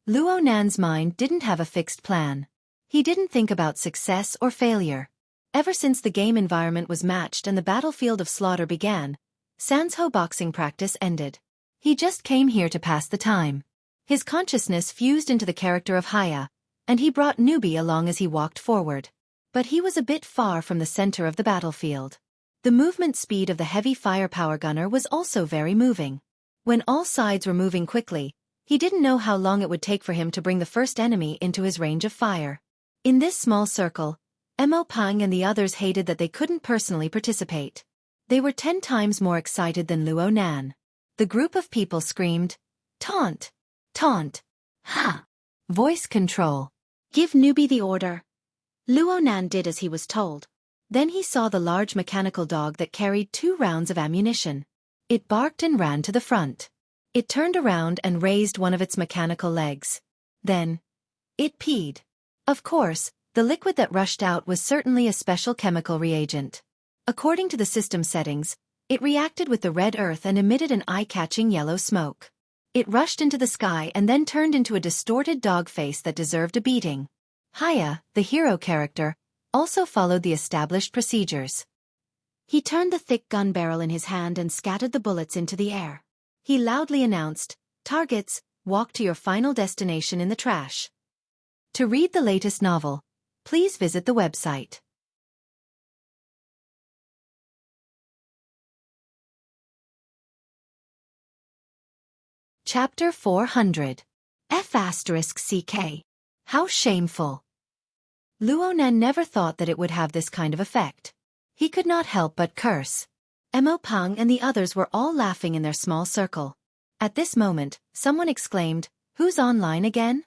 Luo Nan's mind didn't have a fixed plan. He didn't think about success or failure. Ever since the game environment was matched and the battlefield of slaughter began, Sanzhou boxing practice ended. He just came here to pass the time. His consciousness fused into the character of Haya, and he brought Newbie along as he walked forward. But he was a bit far from the center of the battlefield. The movement speed of the heavy firepower gunner was also very moving. When all sides were moving quickly, he didn't know how long it would take for him to bring the first enemy into his range of fire. In this small circle, Mo Pang and the others hated that they couldn't personally participate. They were 10 times more excited than Luo Nan. The group of people screamed, "Taunt! Taunt! Ha!" Voice control. Give Newbie the order. Luo Nan did as he was told. Then he saw the large mechanical dog that carried 2 rounds of ammunition. It barked and ran to the front. It turned around and raised one of its mechanical legs. Then, it peed. Of course, the liquid that rushed out was certainly a special chemical reagent. According to the system settings, it reacted with the red earth and emitted an eye-catching yellow smoke. It rushed into the sky and then turned into a distorted dog face that deserved a beating. Haya, the hero character, also followed the established procedures. He turned the thick gun barrel in his hand and scattered the bullets into the air. He loudly announced, "Targets, walk to your final destination in the trash." To read the latest novel, please visit the website. Chapter 400. F***CK. How shameful. Luo Nan never thought that it would have this kind of effect. He could not help but curse. Mo Pang and the others were all laughing in their small circle. At this moment, someone exclaimed, "Who's online again?"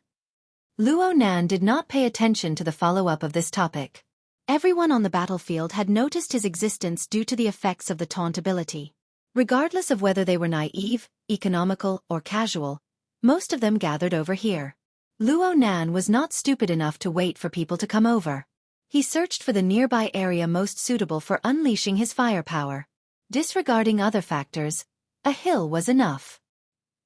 Luo Nan did not pay attention to the follow-up of this topic. Everyone on the battlefield had noticed his existence due to the effects of the taunt ability. Regardless of whether they were naive, economical, or casual, most of them gathered over here. Luo Nan was not stupid enough to wait for people to come over. He searched for the nearby area most suitable for unleashing his firepower. Disregarding other factors, a hill was enough.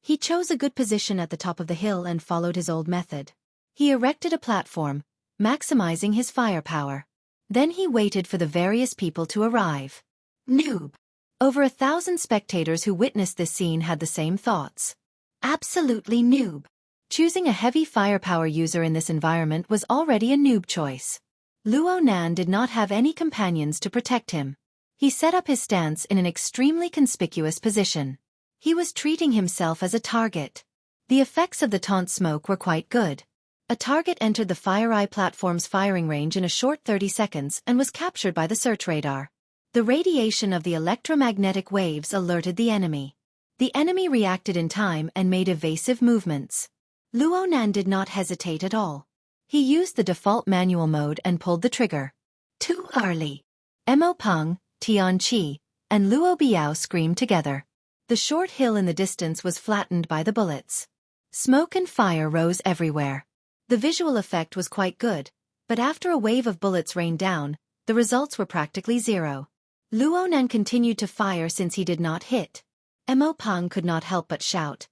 He chose a good position at the top of the hill and followed his old method. He erected a platform, maximizing his firepower. Then he waited for the various people to arrive. Noob. Over 1,000 spectators who witnessed this scene had the same thoughts. Absolutely noob. Choosing a heavy firepower user in this environment was already a noob choice. Luo Nan did not have any companions to protect him. He set up his stance in an extremely conspicuous position. He was treating himself as a target. The effects of the taunt smoke were quite good. A target entered the FireEye platform's firing range in a short 30 seconds and was captured by the search radar. The radiation of the electromagnetic waves alerted the enemy. The enemy reacted in time and made evasive movements. Luo Nan did not hesitate at all. He used the default manual mode and pulled the trigger. Too early. Mo Pang, Tian Qi, and Luo Biao screamed together. The short hill in the distance was flattened by the bullets. Smoke and fire rose everywhere. The visual effect was quite good, but after a wave of bullets rained down, the results were practically zero. Luo Nan continued to fire since he did not hit. Mo Pang could not help but shout,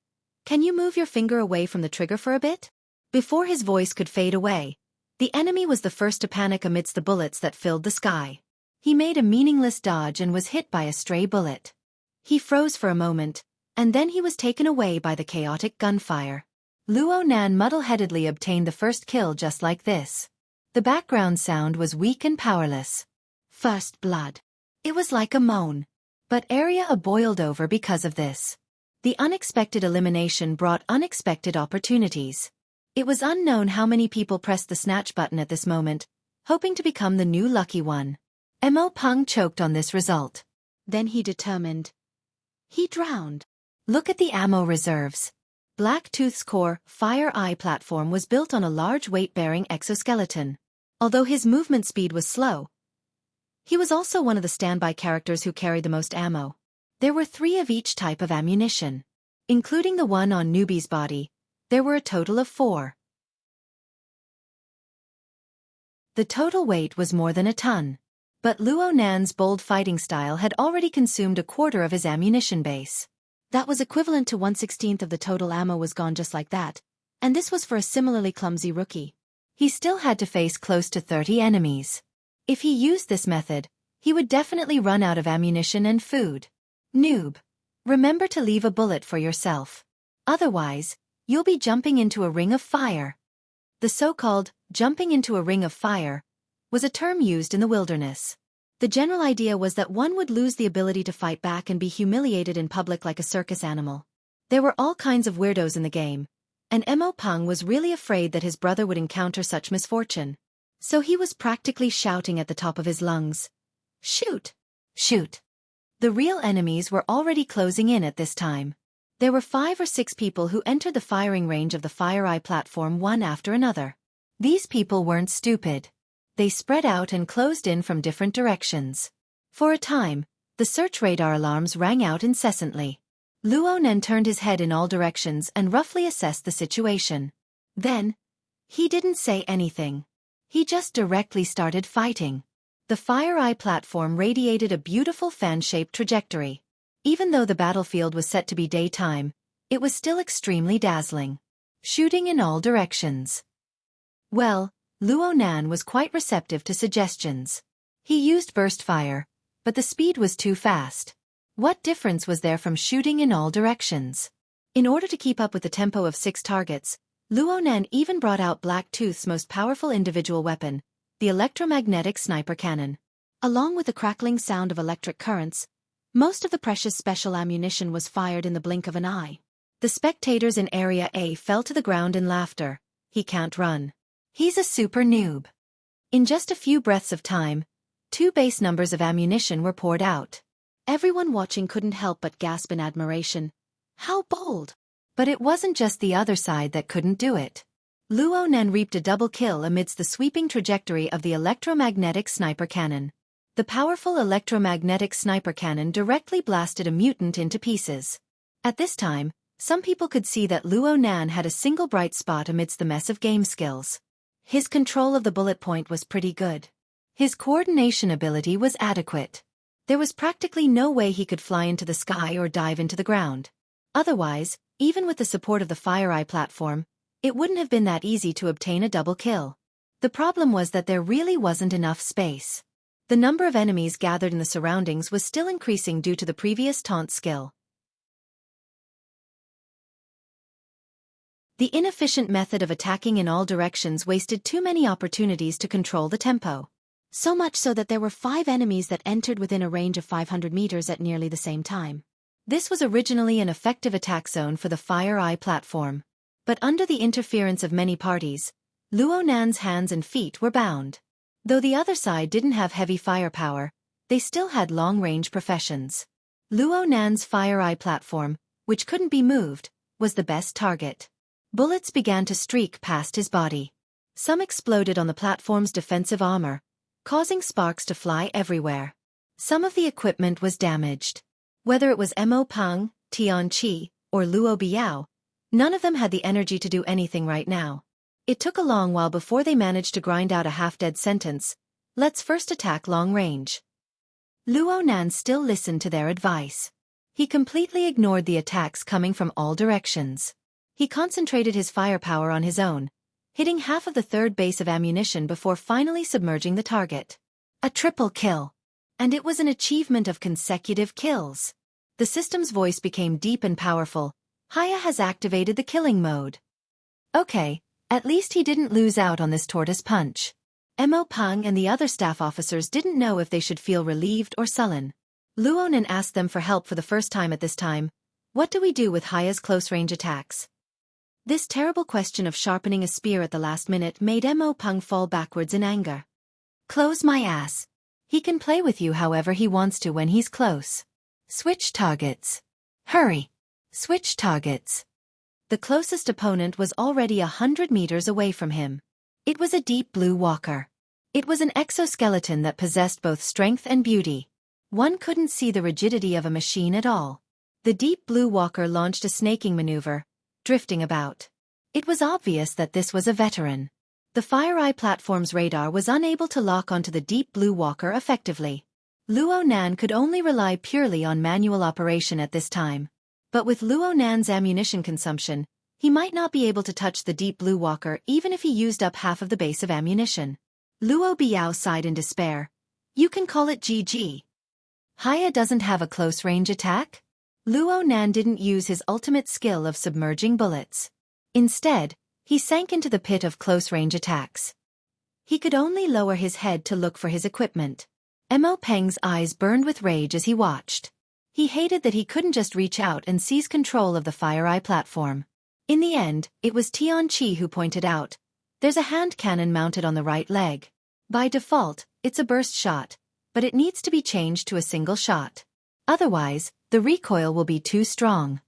"Can you move your finger away from the trigger for a bit?" Before his voice could fade away, the enemy was the first to panic amidst the bullets that filled the sky. He made a meaningless dodge and was hit by a stray bullet. He froze for a moment, and then he was taken away by the chaotic gunfire. Luo Nan muddle-headedly obtained the first kill just like this. The background sound was weak and powerless. First blood. It was like a moan. But area boiled over because of this. The unexpected elimination brought unexpected opportunities. It was unknown how many people pressed the snatch button at this moment, hoping to become the new lucky one. Mo Pang choked on this result. Then he determined. He drowned. Look at the ammo reserves. Blacktooth's core, FireEye platform was built on a large weight-bearing exoskeleton. Although his movement speed was slow, he was also one of the standby characters who carried the most ammo. There were 3 of each type of ammunition. Including the one on Newbie's body, there were a total of 4. The total weight was more than a ton. But Luo Nan's bold fighting style had already consumed a quarter of his ammunition base. That was equivalent to 1/16 of the total ammo was gone just like that, and this was for a similarly clumsy rookie. He still had to face close to 30 enemies. If he used this method, he would definitely run out of ammunition and food. Noob. Remember to leave a bullet for yourself. Otherwise, you'll be jumping into a ring of fire. The so-called jumping into a ring of fire was a term used in the wilderness. The general idea was that one would lose the ability to fight back and be humiliated in public like a circus animal. There were all kinds of weirdos in the game, and Mo Peng was really afraid that his brother would encounter such misfortune. So he was practically shouting at the top of his lungs, "Shoot! Shoot!" The real enemies were already closing in at this time. There were 5 or 6 people who entered the firing range of the Fire Eye platform one after another. These people weren't stupid. They spread out and closed in from different directions. For a time, the search radar alarms rang out incessantly. Luo Nan turned his head in all directions and roughly assessed the situation. Then, he didn't say anything. He just directly started fighting. The Fire Eye platform radiated a beautiful fan-shaped trajectory. Even though the battlefield was set to be daytime, it was still extremely dazzling. Shooting in all directions. Well, Luo Nan was quite receptive to suggestions. He used burst fire, but the speed was too fast. What difference was there from shooting in all directions? In order to keep up with the tempo of 6 targets, Luo Nan even brought out Black Tooth's most powerful individual weapon, the electromagnetic sniper cannon. Along with the crackling sound of electric currents, most of the precious special ammunition was fired in the blink of an eye. The spectators in Area A fell to the ground in laughter. He can't run. He's a super noob. In just a few breaths of time, 2 base numbers of ammunition were poured out. Everyone watching couldn't help but gasp in admiration. How bold! But it wasn't just the other side that couldn't do it. Luo Nan reaped a double kill amidst the sweeping trajectory of the electromagnetic sniper cannon. The powerful electromagnetic sniper cannon directly blasted a mutant into pieces. At this time, some people could see that Luo Nan had a single bright spot amidst the mess of game skills. His control of the bullet point was pretty good. His coordination ability was adequate. There was practically no way he could fly into the sky or dive into the ground. Otherwise, even with the support of the Fire Eye platform, it wouldn't have been that easy to obtain a double kill. The problem was that there really wasn't enough space. The number of enemies gathered in the surroundings was still increasing due to the previous taunt skill. The inefficient method of attacking in all directions wasted too many opportunities to control the tempo. So much so that there were 5 enemies that entered within a range of 500 meters at nearly the same time. This was originally an effective attack zone for the Fire Eye platform. But under the interference of many parties, Luo Nan's hands and feet were bound. Though the other side didn't have heavy firepower, they still had long-range professions. Luo Nan's Fire Eye platform, which couldn't be moved, was the best target. Bullets began to streak past his body. Some exploded on the platform's defensive armor, causing sparks to fly everywhere. Some of the equipment was damaged. Whether it was Mo Peng, Tian Qi, or Luo Biao, none of them had the energy to do anything right now. It took a long while before they managed to grind out a half-dead sentence. Let's first attack long range. Luo Nan still listened to their advice. He completely ignored the attacks coming from all directions. He concentrated his firepower on his own, hitting half of the third base of ammunition before finally submerging the target. A triple kill. And it was an achievement of consecutive kills. The system's voice became deep and powerful. Haya has activated the killing mode. Okay, at least he didn't lose out on this tortoise punch. Mo Peng and the other staff officers didn't know if they should feel relieved or sullen. Luo Nan asked them for help for the first time at this time. What do we do with Haya's close-range attacks? This terrible question of sharpening a spear at the last minute made Mo Peng fall backwards in anger. Close my ass. He can play with you however he wants to when he's close. Switch targets. Hurry. Switch targets. The closest opponent was already 100 meters away from him. It was a deep blue walker. It was an exoskeleton that possessed both strength and beauty. One couldn't see the rigidity of a machine at all. The Deep Blue Walker launched a snaking maneuver, drifting about. It was obvious that this was a veteran. The FireEye platform's radar was unable to lock onto the Deep Blue Walker effectively. Luo Nan could only rely purely on manual operation at this time. But with Luo Nan's ammunition consumption, he might not be able to touch the Deep Blue Walker even if he used up half of the base of ammunition. Luo Biao sighed in despair. You can call it GG. Haya doesn't have a close-range attack? Luo Nan didn't use his ultimate skill of submerging bullets. Instead, he sank into the pit of close-range attacks. He could only lower his head to look for his equipment. Mo Peng's eyes burned with rage as he watched. He hated that he couldn't just reach out and seize control of the FireEye platform. In the end, it was Tian Qi who pointed out, there's a hand cannon mounted on the right leg. By default, it's a burst shot, but it needs to be changed to a single shot. Otherwise, the recoil will be too strong.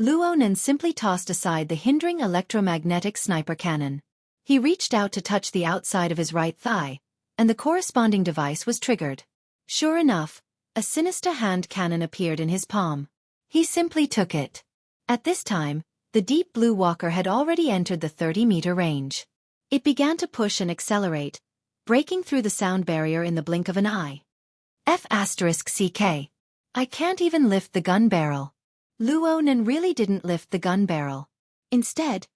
Luo Nan simply tossed aside the hindering electromagnetic sniper cannon. He reached out to touch the outside of his right thigh, and the corresponding device was triggered. Sure enough, a sinister hand cannon appeared in his palm. He simply took it. At this time, the Deep Blue Walker had already entered the 30-meter range. It began to push and accelerate, breaking through the sound barrier in the blink of an eye. F***CK. I can't even lift the gun barrel. Luo Nan really didn't lift the gun barrel. Instead,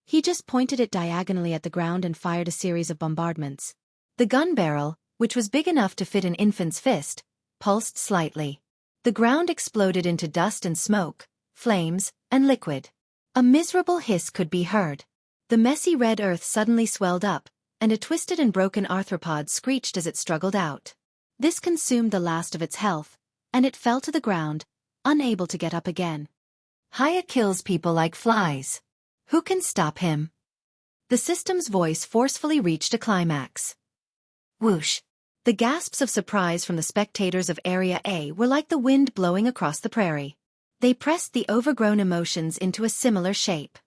he just pointed it diagonally at the ground and fired a series of bombardments. The gun barrel, which was big enough to fit an infant's fist, pulsed slightly. The ground exploded into dust and smoke, flames, and liquid. A miserable hiss could be heard. The messy red earth suddenly swelled up, and a twisted and broken arthropod screeched as it struggled out. This consumed the last of its health, and it fell to the ground, unable to get up again. Haya kills people like flies. Who can stop him? The system's voice forcefully reached a climax. Whoosh! The gasps of surprise from the spectators of Area A were like the wind blowing across the prairie. They pressed the overgrown emotions into a similar shape.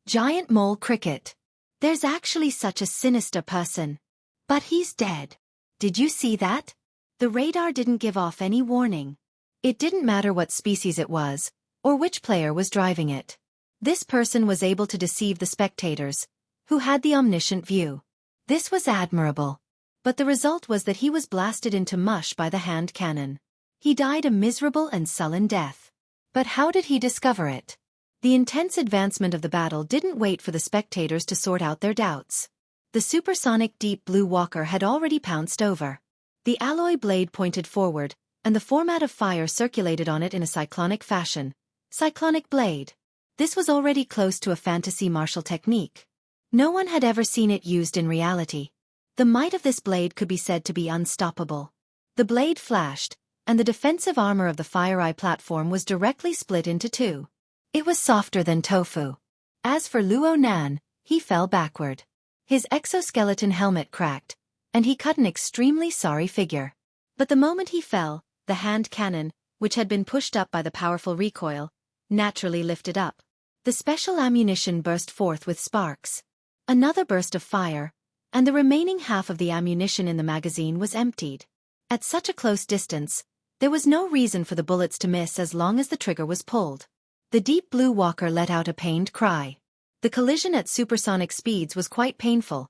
Giant mole cricket. There's actually such a sinister person. But he's dead. Did you see that? The radar didn't give off any warning. It didn't matter what species it was, or which player was driving it. This person was able to deceive the spectators, who had the omniscient view. This was admirable. But the result was that he was blasted into mush by the hand cannon. He died a miserable and sullen death. But how did he discover it? The intense advancement of the battle didn't wait for the spectators to sort out their doubts. The supersonic Deep Blue Walker had already pounced over. The alloy blade pointed forward, and the format of fire circulated on it in a cyclonic fashion. Cyclonic blade. This was already close to a fantasy martial technique. No one had ever seen it used in reality. The might of this blade could be said to be unstoppable. The blade flashed, and the defensive armor of the FireEye platform was directly split into two. It was softer than tofu. As for Luo Nan, he fell backward. His exoskeleton helmet cracked, and he cut an extremely sorry figure. But the moment he fell, the hand cannon, which had been pushed up by the powerful recoil, naturally lifted up. The special ammunition burst forth with sparks. Another burst of fire, and the remaining half of the ammunition in the magazine was emptied. At such a close distance, there was no reason for the bullets to miss as long as the trigger was pulled. The Deep Blue Walker let out a pained cry. The collision at supersonic speeds was quite painful,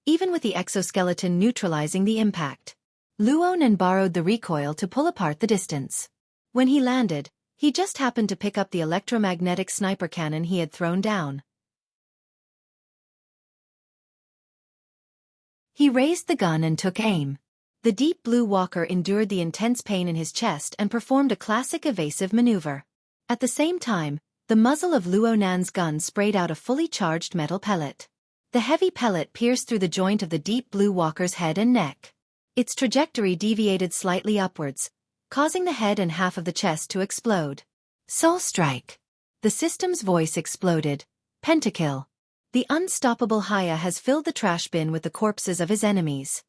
even with the exoskeleton neutralizing the impact. Luo Nan borrowed the recoil to pull apart the distance. When he landed, he just happened to pick up the electromagnetic sniper cannon he had thrown down. He raised the gun and took aim. The Deep Blue Walker endured the intense pain in his chest and performed a classic evasive maneuver. At the same time, the muzzle of Luo Nan's gun sprayed out a fully charged metal pellet. The heavy pellet pierced through the joint of the Deep Blue Walker's head and neck. Its trajectory deviated slightly upwards, causing the head and half of the chest to explode. Soul Strike. The system's voice exploded. Pentakill. The unstoppable Haya has filled the trash bin with the corpses of his enemies.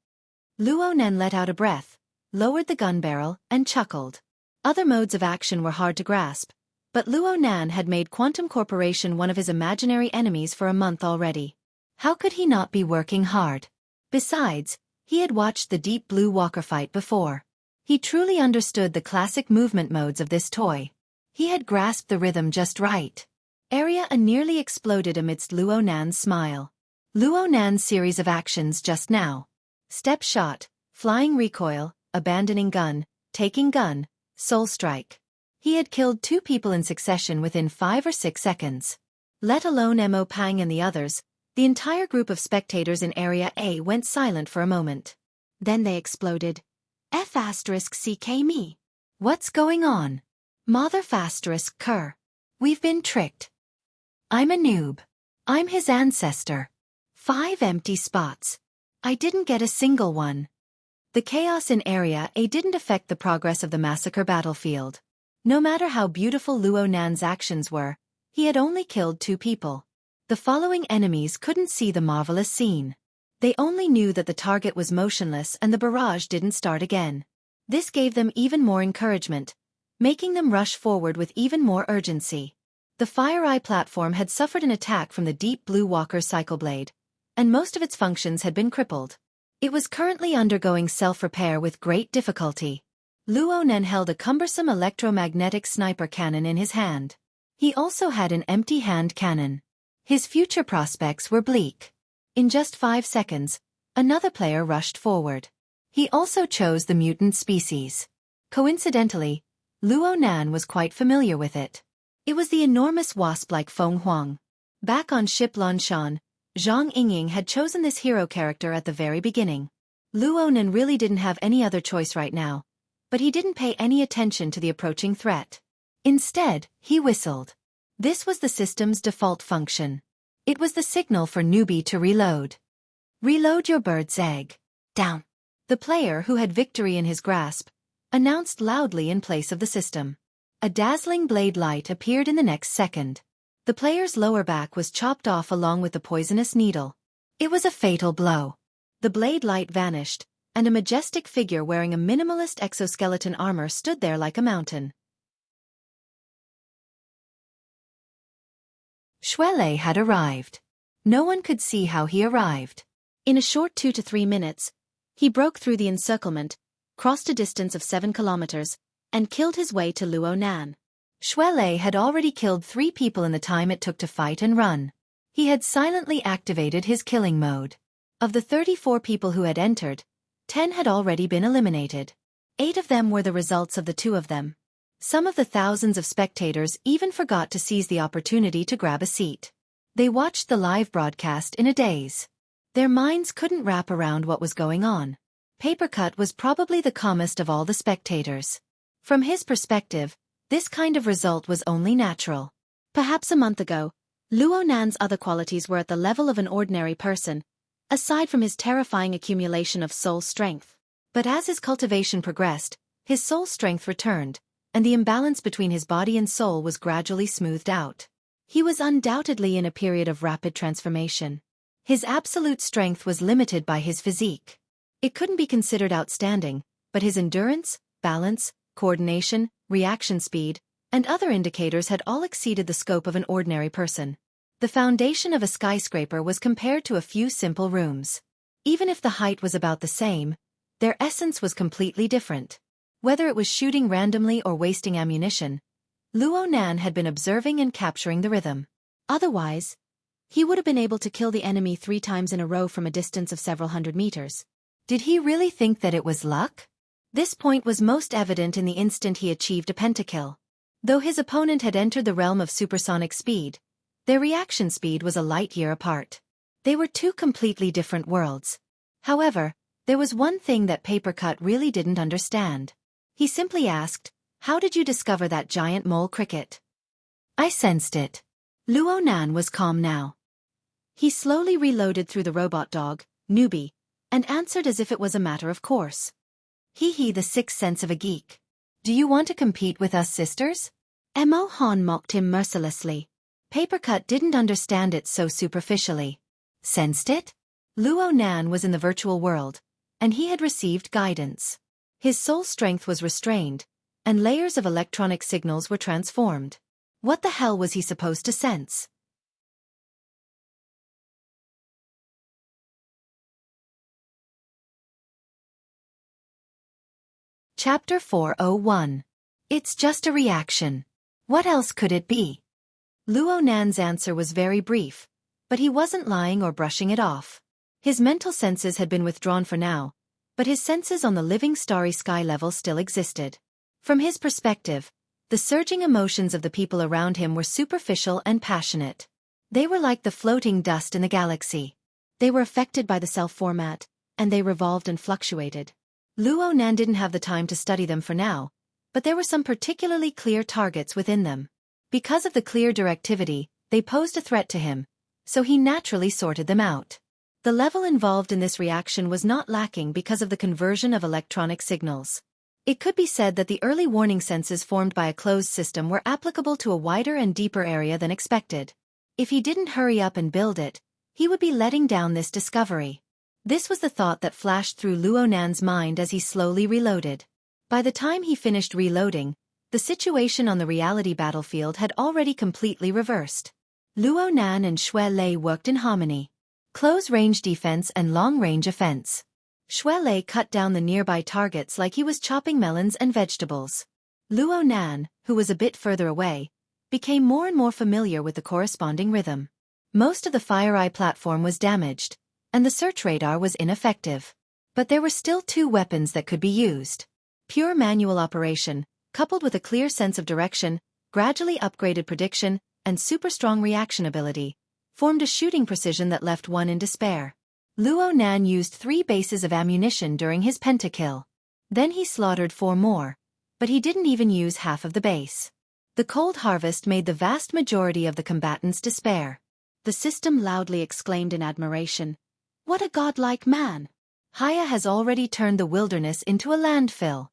Luo Nan let out a breath, lowered the gun barrel, and chuckled. Other modes of action were hard to grasp, but Luo Nan had made Quantum Corporation one of his imaginary enemies for a month already. How could he not be working hard? Besides, he had watched the Deep Blue Walker fight before. He truly understood the classic movement modes of this toy. He had grasped the rhythm just right. Area A nearly exploded amidst Luo Nan's smile. Luo Nan's series of actions just now. Step shot, flying recoil, abandoning gun, taking gun, soul strike. He had killed 2 people in succession within 5 or 6 seconds. Let alone Mo Pang and the others, the entire group of spectators in Area A went silent for a moment. Then they exploded. F***ck me. What's going on? Mother ***ker. We've been tricked. I'm a noob. I'm his ancestor. 5 empty spots. I didn't get a single one. The chaos in Area A didn't affect the progress of the massacre battlefield. No matter how beautiful Luo Nan's actions were, he had only killed 2 people. The following enemies couldn't see the marvelous scene. They only knew that the target was motionless and the barrage didn't start again. This gave them even more encouragement, making them rush forward with even more urgency. The Fire Eye platform had suffered an attack from the Deep Blue Walker's Cycleblade, and most of its functions had been crippled. It was currently undergoing self-repair with great difficulty. Luo Nan held a cumbersome electromagnetic sniper cannon in his hand. He also had an empty hand cannon. His future prospects were bleak. In just 5 seconds, another player rushed forward. He also chose the mutant species. Coincidentally, Luo Nan was quite familiar with it. It was the enormous wasp-like Feng Huang. Back on ship Lanshan, Zhang Yingying had chosen this hero character at the very beginning. Luo Nan really didn't have any other choice right now, but he didn't pay any attention to the approaching threat. Instead, he whistled. This was the system's default function. It was the signal for newbie to reload. Reload your bird's egg. Down. The player who had victory in his grasp announced loudly in place of the system. A dazzling blade light appeared in the next second. The player's lower back was chopped off along with the poisonous needle. It was a fatal blow. The blade light vanished, and a majestic figure wearing a minimalist exoskeleton armor stood there like a mountain. Xuele had arrived. No one could see how he arrived. In a short 2 to 3 minutes, he broke through the encirclement, crossed a distance of 7 kilometers, and killed his way to Luo Nan. Xuele had already killed 3 people in the time it took to fight and run. He had silently activated his killing mode. Of the 34 people who had entered, 10 had already been eliminated. 8 of them were the results of the 2 of them. Some of the thousands of spectators even forgot to seize the opportunity to grab a seat. They watched the live broadcast in a daze. Their minds couldn't wrap around what was going on. Papercut was probably the calmest of all the spectators. From his perspective, this kind of result was only natural. Perhaps a month ago, Luo Nan's other qualities were at the level of an ordinary person, aside from his terrifying accumulation of soul strength. But as his cultivation progressed, his soul strength returned, and the imbalance between his body and soul was gradually smoothed out. He was undoubtedly in a period of rapid transformation. His absolute strength was limited by his physique. It couldn't be considered outstanding, but his endurance, balance, coordination, reaction speed, and other indicators had all exceeded the scope of an ordinary person. The foundation of a skyscraper was compared to a few simple rooms. Even if the height was about the same, their essence was completely different. Whether it was shooting randomly or wasting ammunition, Luo Nan had been observing and capturing the rhythm. Otherwise, he would have been able to kill the enemy 3 times in a row from a distance of several hundred meters. Did he really think that it was luck? This point was most evident in the instant he achieved a pentakill. Though his opponent had entered the realm of supersonic speed, their reaction speed was a light year apart. They were 2 completely different worlds. However, there was one thing that Papercut really didn't understand. He simply asked, "How did you discover that giant mole cricket?" "I sensed it." Luo Nan was calm now. He slowly reloaded through the robot dog, newbie, and answered as if it was a matter of course. "Hee, the sixth sense of a geek. Do you want to compete with us sisters?" Mo Han mocked him mercilessly. Papercut didn't understand it so superficially. Sensed it? Luo Nan was in the virtual world, and he had received guidance. His soul strength was restrained, and layers of electronic signals were transformed. What the hell was he supposed to sense? Chapter 401. It's just a reaction. What else could it be? Luo Nan's answer was very brief, but he wasn't lying or brushing it off. His mental senses had been withdrawn for now, but his senses on the living starry sky level still existed. From his perspective, the surging emotions of the people around him were superficial and passionate. They were like the floating dust in the galaxy. They were affected by the self-format, and they revolved and fluctuated. Luo Nan didn't have the time to study them for now, but there were some particularly clear targets within them. Because of the clear directivity, they posed a threat to him, so he naturally sorted them out. The level involved in this reaction was not lacking because of the conversion of electronic signals. It could be said that the early warning senses formed by a closed system were applicable to a wider and deeper area than expected. If he didn't hurry up and build it, he would be letting down this discovery. This was the thought that flashed through Luo Nan's mind as he slowly reloaded. By the time he finished reloading, the situation on the reality battlefield had already completely reversed. Luo Nan and Xue Lei worked in harmony. Close-range defense and long-range offense. Xue Lei cut down the nearby targets like he was chopping melons and vegetables. Luo Nan, who was a bit further away, became more and more familiar with the corresponding rhythm. Most of the FireEye platform was damaged, and the search radar was ineffective. But there were still two weapons that could be used. Pure manual operation, coupled with a clear sense of direction, gradually upgraded prediction, and super-strong reaction ability, formed a shooting precision that left one in despair. Luo Nan used 3 bases of ammunition during his pentakill. Then he slaughtered 4 more, but he didn't even use half of the base. The cold harvest made the vast majority of the combatants despair. The system loudly exclaimed in admiration, "What a godlike man! Haya has already turned the wilderness into a landfill."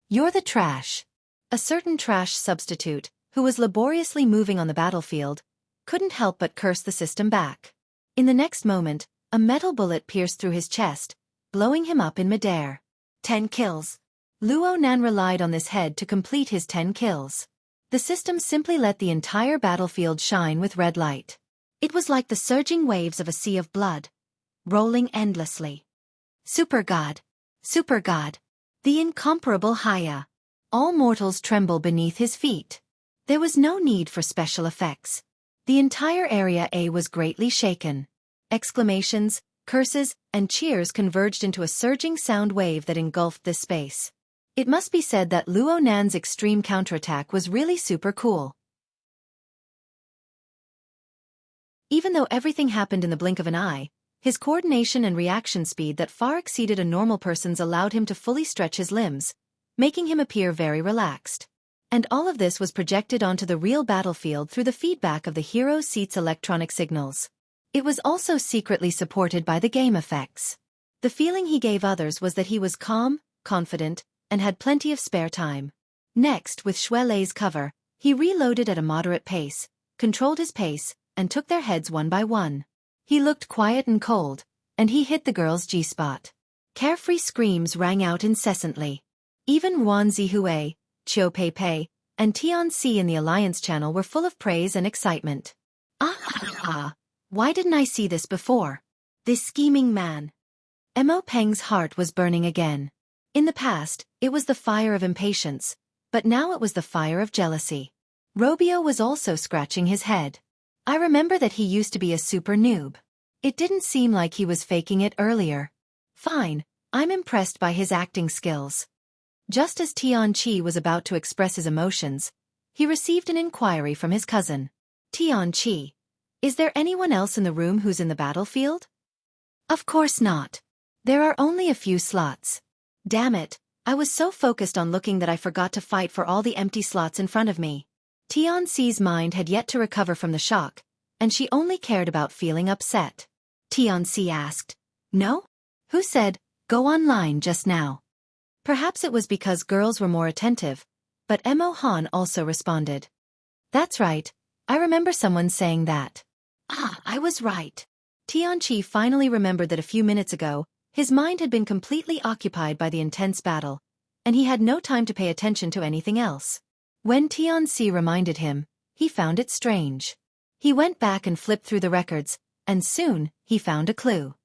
"You're the trash." A certain trash substitute, who was laboriously moving on the battlefield, couldn't help but curse the system back. In the next moment, a metal bullet pierced through his chest, blowing him up in midair. 10 kills. Luo Nan relied on this head to complete his 10 kills. The system simply let the entire battlefield shine with red light. It was like the surging waves of a sea of blood, rolling endlessly. Super God! Super God! The incomparable Haya! All mortals tremble beneath his feet. There was no need for special effects. The entire Area A was greatly shaken. Exclamations, curses, and cheers converged into a surging sound wave that engulfed this space. It must be said that Luo Nan's extreme counterattack was really super cool. Even though everything happened in the blink of an eye, his coordination and reaction speed that far exceeded a normal person's allowed him to fully stretch his limbs, making him appear very relaxed. And all of this was projected onto the real battlefield through the feedback of the hero seat's electronic signals. It was also secretly supported by the game effects. The feeling he gave others was that he was calm, confident, and had plenty of spare time. Next, with Xue Lei's cover, he reloaded at a moderate pace, controlled his pace, and took their heads one by one. He looked quiet and cold, and he hit the girl's G-spot. Carefree screams rang out incessantly. Even Ruan Zihue, Qiu Pei, and Tian Si in the Alliance channel were full of praise and excitement. Why didn't I see this before? This scheming man. Mo Peng's heart was burning again. In the past, it was the fire of impatience, but now it was the fire of jealousy. Robio was also scratching his head. I remember that he used to be a super noob. It didn't seem like he was faking it earlier. Fine, I'm impressed by his acting skills. Just as Tian Chi was about to express his emotions, he received an inquiry from his cousin. Tian Chi, is there anyone else in the room who's in the battlefield? Of course not. There are only a few slots. Damn it, I was so focused on looking that I forgot to fight for all the empty slots in front of me. Tian Xi's mind had yet to recover from the shock, and she only cared about feeling upset. Tian Xi asked, "No? Who said, go online just now?" Perhaps it was because girls were more attentive, but Mo Han also responded. That's right, I remember someone saying that. I was right. Tian Chi finally remembered that a few minutes ago, his mind had been completely occupied by the intense battle, and he had no time to pay attention to anything else. When Tian Si reminded him, he found it strange. He went back and flipped through the records, and soon, he found a clue.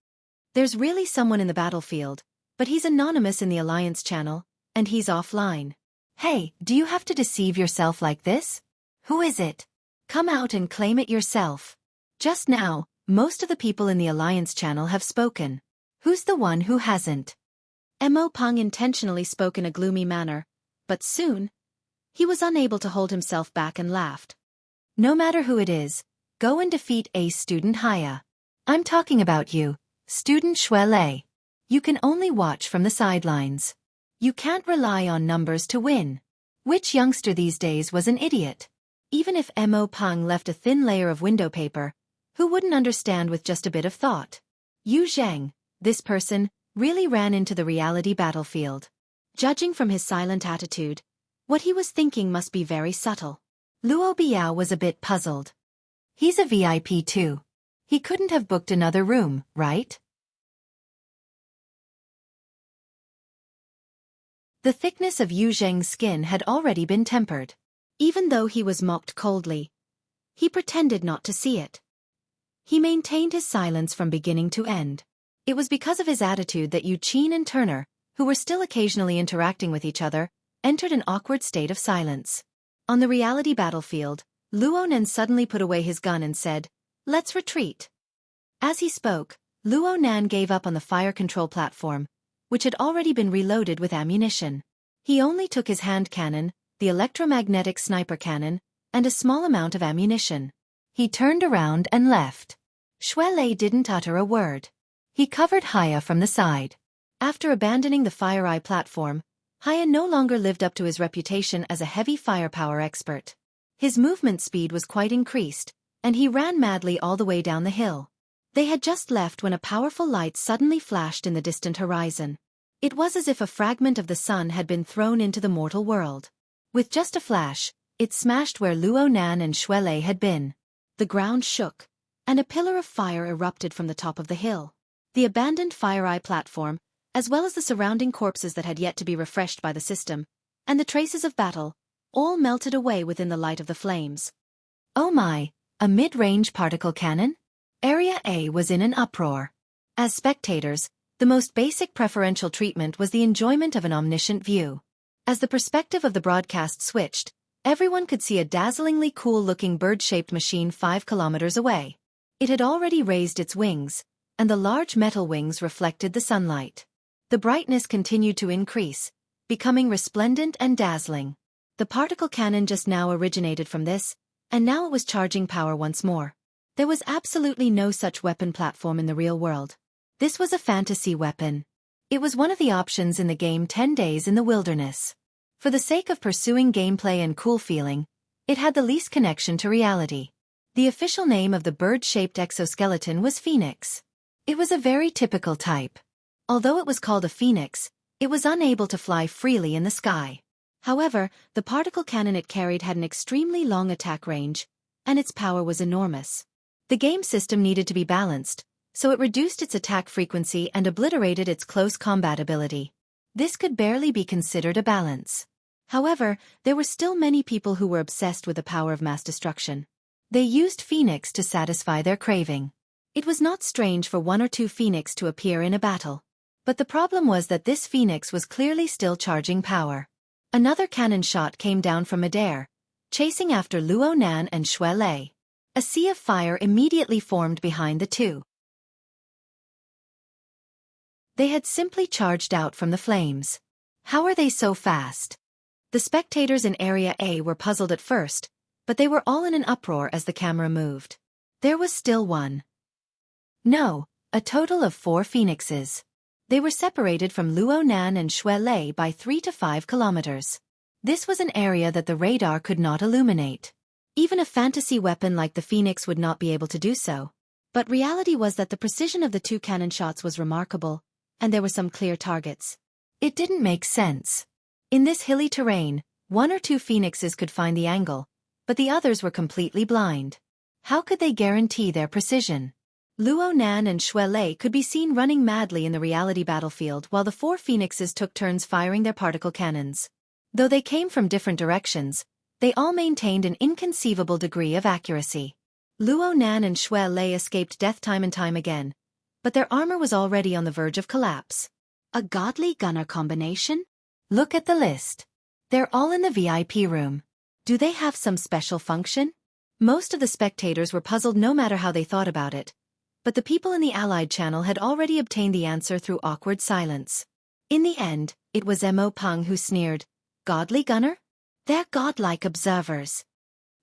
There's really someone in the battlefield, but he's anonymous in the Alliance channel, and he's offline. Hey, do you have to deceive yourself like this? Who is it? Come out and claim it yourself. Just now, most of the people in the Alliance channel have spoken. Who's the one who hasn't? Mo Peng intentionally spoke in a gloomy manner, but soon, he was unable to hold himself back and laughed. No matter who it is, go and defeat ace student Haya. I'm talking about you, student Shuelei. You can only watch from the sidelines. You can't rely on numbers to win. Which youngster these days was an idiot? Even if Mo Peng left a thin layer of window paper, who wouldn't understand with just a bit of thought? Yu Zheng, this person, really ran into the reality battlefield. Judging from his silent attitude, what he was thinking must be very subtle. Luo Biao was a bit puzzled. He's a VIP too. He couldn't have booked another room, right? The thickness of Yu Zheng's skin had already been tempered. Even though he was mocked coldly, he pretended not to see it. He maintained his silence from beginning to end. It was because of his attitude that Yu Qin and Turner, who were still occasionally interacting with each other, entered an awkward state of silence. On the reality battlefield, Luo Nan suddenly put away his gun and said, "Let's retreat." As he spoke, Luo Nan gave up on the fire control platform, which had already been reloaded with ammunition. He only took his hand cannon, the electromagnetic sniper cannon, and a small amount of ammunition. He turned around and left. Shuelei didn't utter a word. He covered Haya from the side. After abandoning the Fire Eye platform, Haya no longer lived up to his reputation as a heavy firepower expert. His movement speed was quite increased, and he ran madly all the way down the hill. They had just left when a powerful light suddenly flashed in the distant horizon. It was as if a fragment of the sun had been thrown into the mortal world. With just a flash, it smashed where Luo Nan and Shuelei had been. The ground shook, and a pillar of fire erupted from the top of the hill. The abandoned Fire Eye platform, as well as the surrounding corpses that had yet to be refreshed by the system, and the traces of battle, all melted away within the light of the flames. Oh my, a mid-range particle cannon? Area A was in an uproar. As spectators, the most basic preferential treatment was the enjoyment of an omniscient view. As the perspective of the broadcast switched, everyone could see a dazzlingly cool-looking bird-shaped machine 5 kilometers away. It had already raised its wings, and the large metal wings reflected the sunlight. The brightness continued to increase, becoming resplendent and dazzling. The particle cannon just now originated from this, and now it was charging power once more. There was absolutely no such weapon platform in the real world. This was a fantasy weapon. It was one of the options in the game 10 Days in the Wilderness. For the sake of pursuing gameplay and cool feeling, it had the least connection to reality. The official name of the bird-shaped exoskeleton was Phoenix. It was a very typical type. Although it was called a phoenix, it was unable to fly freely in the sky. However, the particle cannon it carried had an extremely long attack range, and its power was enormous. The game system needed to be balanced, so it reduced its attack frequency and obliterated its close combat ability. This could barely be considered a balance. However, there were still many people who were obsessed with the power of mass destruction. They used Phoenix to satisfy their craving. It was not strange for one or two Phoenix to appear in a battle. But the problem was that this Phoenix was clearly still charging power. Another cannon shot came down from midair, chasing after Luo Nan and Shuelei. A sea of fire immediately formed behind the two. They had simply charged out from the flames. How are they so fast? The spectators in Area A were puzzled at first, but they were all in an uproar as the camera moved. There was still one. No, a total of 4 phoenixes. They were separated from Luo Nan and Shuelei by 3 to 5 kilometers. This was an area that the radar could not illuminate. Even a fantasy weapon like the Phoenix would not be able to do so. But reality was that the precision of the 2 cannon shots was remarkable, and there were some clear targets. It didn't make sense. In this hilly terrain, 1 or 2 phoenixes could find the angle, but the others were completely blind. How could they guarantee their precision? Luo Nan and Shuelei could be seen running madly in the reality battlefield while the 4 phoenixes took turns firing their particle cannons. Though they came from different directions, they all maintained an inconceivable degree of accuracy. Luo Nan and Shuelei escaped death time and time again, but their armor was already on the verge of collapse. A godly gunner combination? Look at the list. They're all in the VIP room. Do they have some special function? Most of the spectators were puzzled no matter how they thought about it, but the people in the Allied channel had already obtained the answer through awkward silence. In the end, it was Mo Peng who sneered, "Godly gunner? They're godlike observers."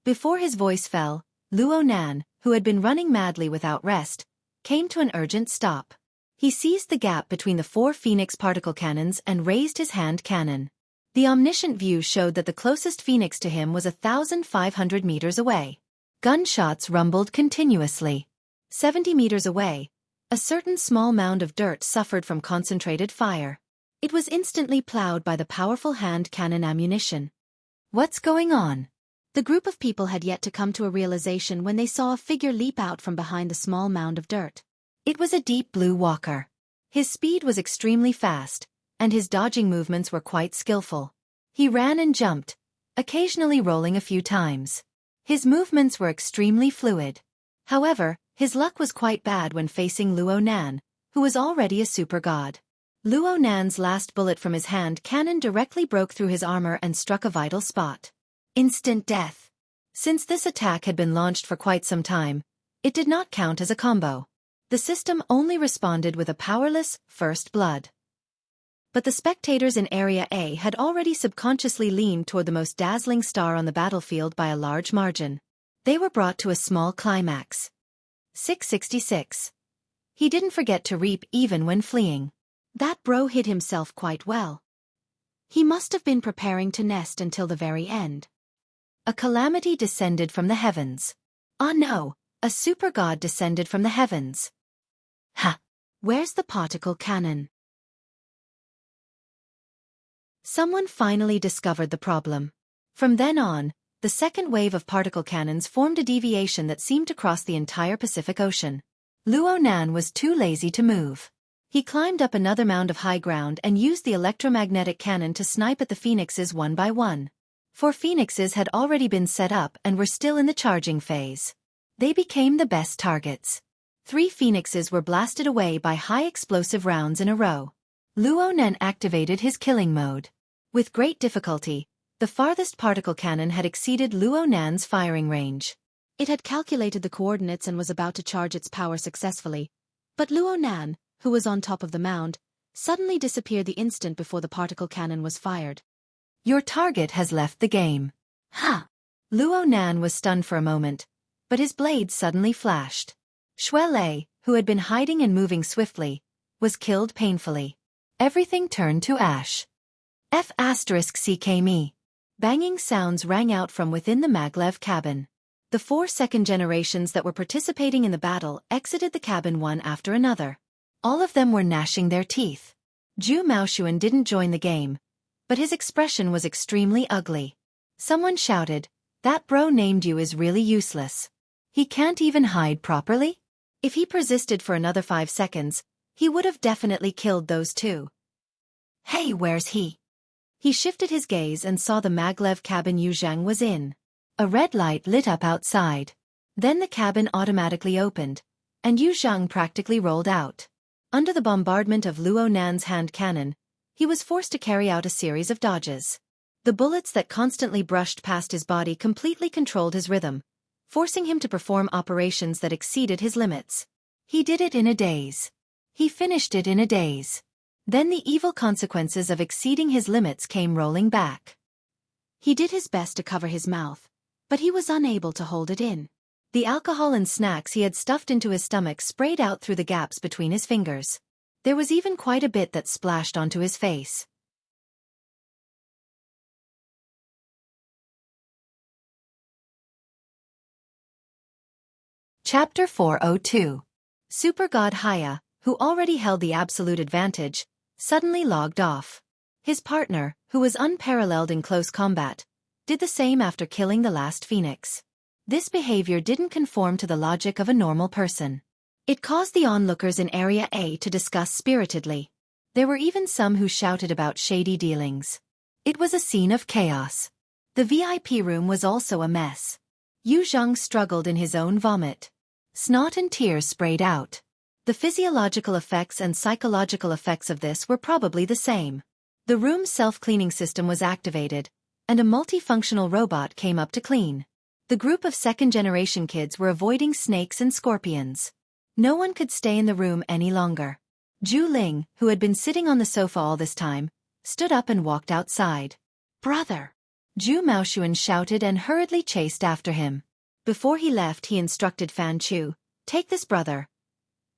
Before his voice fell, Luo Nan, who had been running madly without rest, came to an urgent stop. He seized the gap between the 4 Phoenix particle cannons and raised his hand cannon. The omniscient view showed that the closest Phoenix to him was 1,500 meters away. Gunshots rumbled continuously. 70 meters away, a certain small mound of dirt suffered from concentrated fire. It was instantly plowed by the powerful hand cannon ammunition. What's going on? The group of people had yet to come to a realization when they saw a figure leap out from behind the small mound of dirt. It was a deep blue walker. His speed was extremely fast, and his dodging movements were quite skillful. He ran and jumped, occasionally rolling a few times. His movements were extremely fluid. However, his luck was quite bad when facing Luo Nan, who was already a super god. Luo Nan's last bullet from his hand cannon directly broke through his armor and struck a vital spot. Instant death. Since this attack had been launched for quite some time, it did not count as a combo. The system only responded with a powerless first blood. But the spectators in Area A had already subconsciously leaned toward the most dazzling star on the battlefield by a large margin. They were brought to a small climax. 666. He didn't forget to reap even when fleeing. That bro hid himself quite well. He must have been preparing to nest until the very end. A calamity descended from the heavens. Ah no, a super god descended from the heavens. Ha! Where's the particle cannon? Someone finally discovered the problem. From then on, the second wave of particle cannons formed a deviation that seemed to cross the entire Pacific Ocean. Luo Nan was too lazy to move. He climbed up another mound of high ground and used the electromagnetic cannon to snipe at the phoenixes one by one. 4 phoenixes had already been set up and were still in the charging phase. They became the best targets. 3 phoenixes were blasted away by high explosive rounds in a row. Luo Nan activated his killing mode. With great difficulty, the farthest particle cannon had exceeded Luo Nan's firing range. It had calculated the coordinates and was about to charge its power successfully, but Luo Nan, who was on top of the mound, suddenly disappeared the instant before the particle cannon was fired. Your target has left the game. Ha! Luo Nan was stunned for a moment, but his blade suddenly flashed. Xue Lei, who had been hiding and moving swiftly, was killed painfully. Everything turned to ash. F***CKME. Banging sounds rang out from within the maglev cabin. The 4 second generations that were participating in the battle exited the cabin one after another. All of them were gnashing their teeth. Zhu Maoshuan didn't join the game, but his expression was extremely ugly. Someone shouted, "That bro named you is really useless. He can't even hide properly?" If he persisted for another 5 seconds, he would have definitely killed those 2. Hey, where's he? He shifted his gaze and saw the maglev cabin Yu Zhang was in. A red light lit up outside. Then the cabin automatically opened, and Yu Zhang practically rolled out. Under the bombardment of Luo Nan's hand cannon, he was forced to carry out a series of dodges. The bullets that constantly brushed past his body completely controlled his rhythm, forcing him to perform operations that exceeded his limits. He did it in a daze. He finished it in a daze. Then the evil consequences of exceeding his limits came rolling back. He did his best to cover his mouth, but he was unable to hold it in. The alcohol and snacks he had stuffed into his stomach sprayed out through the gaps between his fingers. There was even quite a bit that splashed onto his face. Chapter 402. Super God Haya, who already held the absolute advantage, suddenly logged off. His partner, who was unparalleled in close combat, did the same after killing the last phoenix. This behavior didn't conform to the logic of a normal person. It caused the onlookers in Area A to discuss spiritedly. There were even some who shouted about shady dealings. It was a scene of chaos. The VIP room was also a mess. Yu Zhang struggled in his own vomit. Snot and tears sprayed out. The physiological effects and psychological effects of this were probably the same. The room's self-cleaning system was activated, and a multifunctional robot came up to clean. The group of second-generation kids were avoiding snakes and scorpions. No one could stay in the room any longer. Zhu Ling, who had been sitting on the sofa all this time, stood up and walked outside. "Brother!" Zhu Maoshuan shouted and hurriedly chased after him. Before he left, he instructed Fan Chu, "Take this, brother.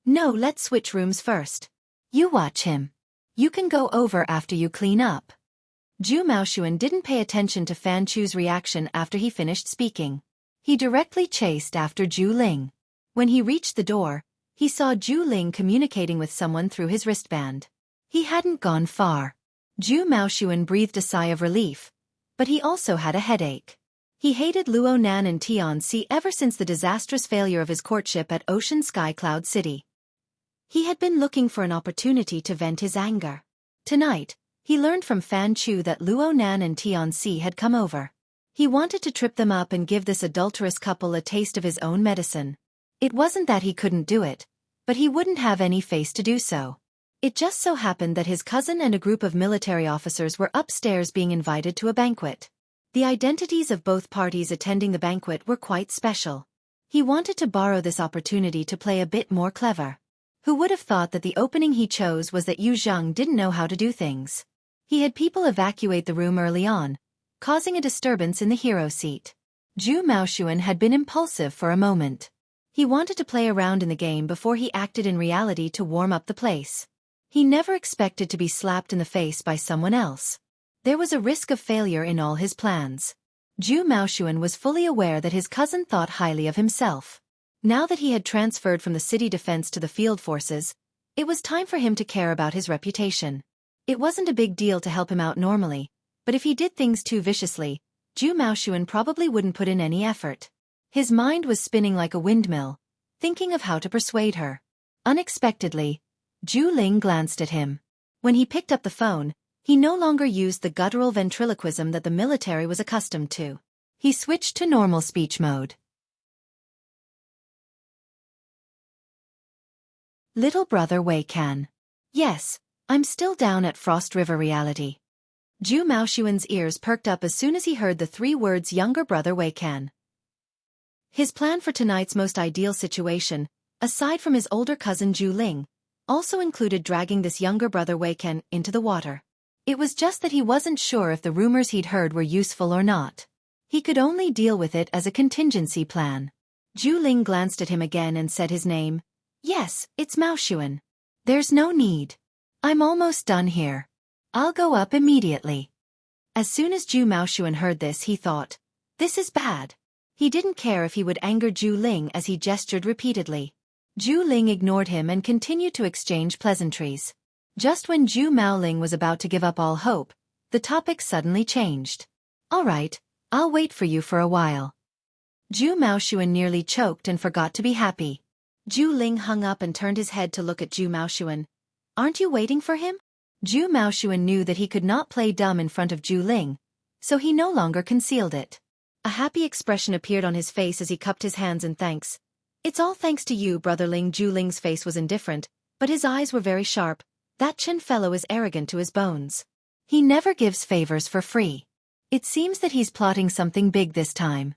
No, let's switch rooms first. You watch him. You can go over after you clean up." Zhu Maoshuan didn't pay attention to Fan Chu's reaction after he finished speaking. He directly chased after Zhu Ling. When he reached the door, he saw Zhu Ling communicating with someone through his wristband. He hadn't gone far. Zhu Maoshuan breathed a sigh of relief, but he also had a headache. He hated Luo Nan and Tianxi ever since the disastrous failure of his courtship at Ocean Sky Cloud City. He had been looking for an opportunity to vent his anger. Tonight, he learned from Fan Chu that Luo Nan and Tianxi had come over. He wanted to trip them up and give this adulterous couple a taste of his own medicine. It wasn't that he couldn't do it, but he wouldn't have any face to do so. It just so happened that his cousin and a group of military officers were upstairs being invited to a banquet. The identities of both parties attending the banquet were quite special. He wanted to borrow this opportunity to play a bit more clever. Who would have thought that the opening he chose was that Yu Zhang didn't know how to do things? He had people evacuate the room early on, causing a disturbance in the hero seat. Zhu Maoshuan had been impulsive for a moment. He wanted to play around in the game before he acted in reality to warm up the place. He never expected to be slapped in the face by someone else. There was a risk of failure in all his plans. Zhu Maoshuan was fully aware that his cousin thought highly of himself. Now that he had transferred from the city defense to the field forces, it was time for him to care about his reputation. It wasn't a big deal to help him out normally, but if he did things too viciously, Zhu Maoshuan probably wouldn't put in any effort. His mind was spinning like a windmill, thinking of how to persuade her. Unexpectedly, Zhu Ling glanced at him. When he picked up the phone, he no longer used the guttural ventriloquism that the military was accustomed to. He switched to normal speech mode. "Little brother Wei Can." "Yes, I'm still down at Frost River Reality." Zhu Maoshuan's ears perked up as soon as he heard the 3 words younger brother Wei Can. His plan for tonight's most ideal situation, aside from his older cousin Zhu Ling, also included dragging this younger brother Wei Can into the water. It was just that he wasn't sure if the rumors he'd heard were useful or not. He could only deal with it as a contingency plan. Zhu Ling glanced at him again and said his name. "Yes, it's Maoshuan. There's no need. I'm almost done here. I'll go up immediately." As soon as Zhu Maoshuan heard this, he thought, "This is bad." He didn't care if he would anger Zhu Ling as he gestured repeatedly. Zhu Ling ignored him and continued to exchange pleasantries. Just when Zhu Maoling was about to give up all hope, the topic suddenly changed. "All right, I'll wait for you for a while." Zhu Maoshuan nearly choked and forgot to be happy. Zhu Ling hung up and turned his head to look at Zhu Maoshuan. "Aren't you waiting for him?" Zhu Maoshuan knew that he could not play dumb in front of Zhu Ling, so he no longer concealed it. A happy expression appeared on his face as he cupped his hands in thanks. "It's all thanks to you, brother Ling." Zhu Ling's face was indifferent, but his eyes were very sharp. "That Chen fellow is arrogant to his bones. He never gives favors for free. It seems that he's plotting something big this time."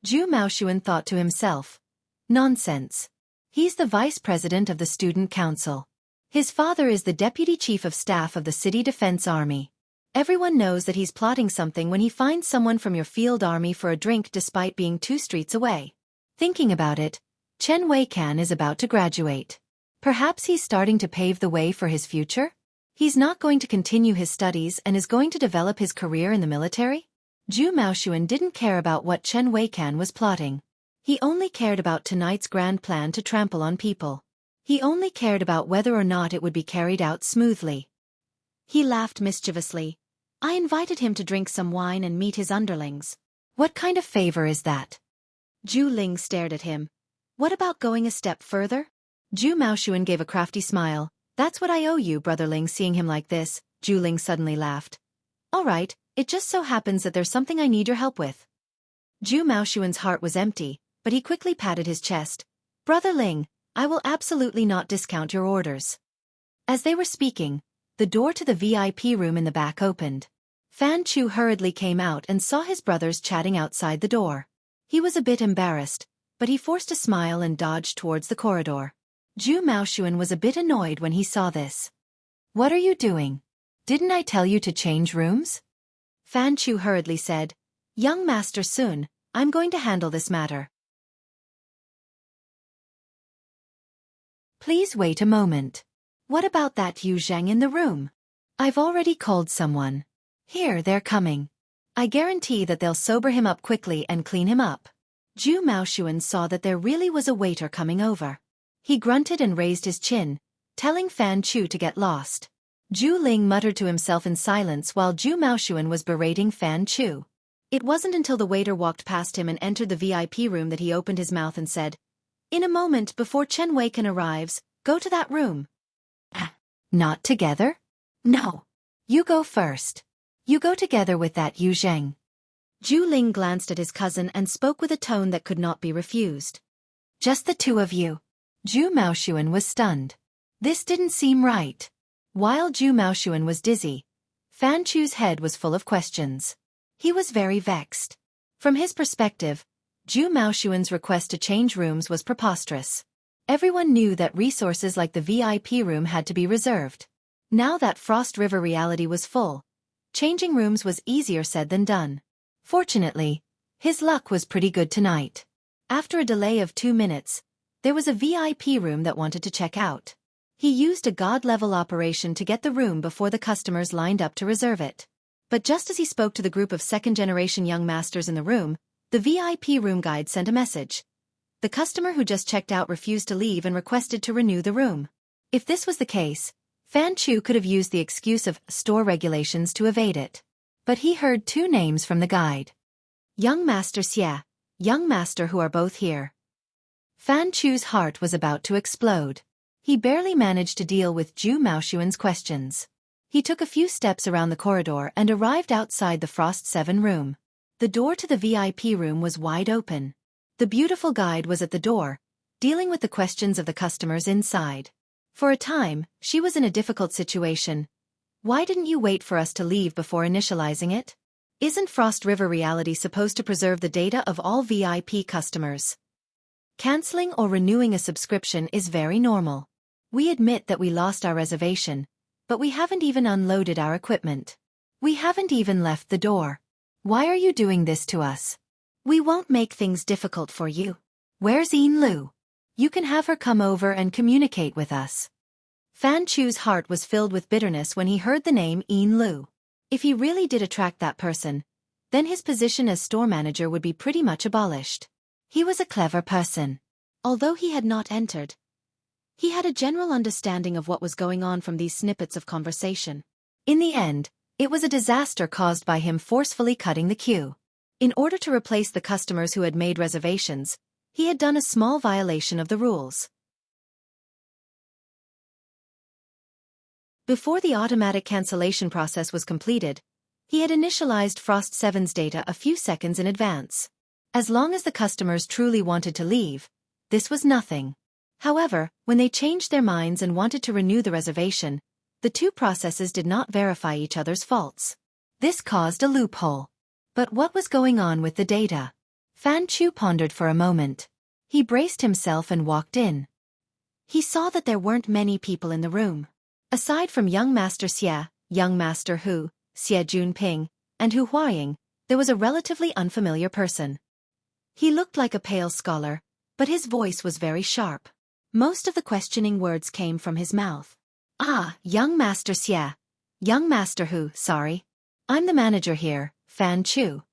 Zhu Maoshuan thought to himself. Nonsense. He's the vice president of the student council. His father is the deputy chief of staff of the city defense army. Everyone knows that he's plotting something when he finds someone from your field army for a drink despite being 2 streets away. Thinking about it, Chen Weican is about to graduate. Perhaps he's starting to pave the way for his future? He's not going to continue his studies and is going to develop his career in the military? Zhu Maoshuan didn't care about what Chen Weican was plotting. He only cared about tonight's grand plan to trample on people. He only cared about whether or not it would be carried out smoothly. He laughed mischievously. "I invited him to drink some wine and meet his underlings. What kind of favor is that?" Zhu Ling stared at him. "What about going a step further?" Zhu Maoshuan gave a crafty smile. "That's what I owe you, brother Ling." Seeing him like this, Zhu Ling suddenly laughed. "All right, it just so happens that there's something I need your help with." Zhu Maoshuan's heart was empty, but he quickly patted his chest. "Brother Ling, I will absolutely not discount your orders." As they were speaking, The door to the VIP room in the back opened. Fan Chu hurriedly came out and saw his brothers chatting outside the door. He was a bit embarrassed, but he forced a smile and dodged towards the corridor. Zhu Maoxuan was a bit annoyed when he saw this. "What are you doing? Didn't I tell you to change rooms?" Fan Chu hurriedly said, "Young Master Sun, I'm going to handle this matter. Please wait a moment. What about that Yu Zheng in the room? I've already called someone. Here, they're coming. I guarantee that they'll sober him up quickly and clean him up." Zhu Maoxuan saw that there really was a waiter coming over. He grunted and raised his chin, telling Fan Chu to get lost. Zhu Ling muttered to himself in silence while Zhu Maoxuan was berating Fan Chu. It wasn't until the waiter walked past him and entered the VIP room that he opened his mouth and said, "In a moment before Chen Weiken arrives, go to that room." "Not together? No. You go first. You go together with that Yu Zheng." Zhu Ling glanced at his cousin and spoke with a tone that could not be refused. "Just the two of you." Zhu Maoxuan was stunned. This didn't seem right. While Zhu Maoxuan was dizzy, Fan Chu's head was full of questions. He was very vexed. From his perspective, Zhu Maoxuan's request to change rooms was preposterous. Everyone knew that resources like the VIP room had to be reserved. Now that Frost River reality was full, changing rooms was easier said than done. Fortunately, his luck was pretty good tonight. After a delay of 2 minutes, there was a VIP room that wanted to check out. He used a god-level operation to get the room before the customers lined up to reserve it. But just as he spoke to the group of second-generation young masters in the room, the VIP room guide sent a message. The customer who just checked out refused to leave and requested to renew the room. If this was the case, Fan Chu could have used the excuse of store regulations to evade it. But he heard 2 names from the guide. Young Master Xie, Young Master who are both here. Fan Chu's heart was about to explode. He barely managed to deal with Zhu Maoxuan's questions. He took a few steps around the corridor and arrived outside the Frost 7 room. The door to the VIP room was wide open. The beautiful guide was at the door, dealing with the questions of the customers inside. For a time, she was in a difficult situation. "Why didn't you wait for us to leave before initializing it? Isn't Frost River Reality supposed to preserve the data of all VIP customers? Canceling or renewing a subscription is very normal. We admit that we lost our reservation, but we haven't even unloaded our equipment. We haven't even left the door. Why are you doing this to us? We won't make things difficult for you. Where's Yin Lu? You can have her come over and communicate with us." Fan Chu's heart was filled with bitterness when he heard the name Yin Lu. If he really did attract that person, then his position as store manager would be pretty much abolished. He was a clever person. Although he had not entered, he had a general understanding of what was going on from these snippets of conversation. In the end, it was a disaster caused by him forcefully cutting the queue. In order to replace the customers who had made reservations, he had done a small violation of the rules. Before the automatic cancellation process was completed, he had initialized Frost 7's data a few seconds in advance. As long as the customers truly wanted to leave, this was nothing. However, when they changed their minds and wanted to renew the reservation, the 2 processes did not verify each other's faults. This caused a loophole. But what was going on with the data? Fan Chu pondered for a moment. He braced himself and walked in. He saw that there weren't many people in the room. Aside from Young Master Xie, Young Master Hu, Xie Junping, and Hu Huaying, there was a relatively unfamiliar person. He looked like a pale scholar, but his voice was very sharp. Most of the questioning words came from his mouth. "Ah, Young Master Xie. Young Master Hu, sorry. I'm the manager here, Fan Chu.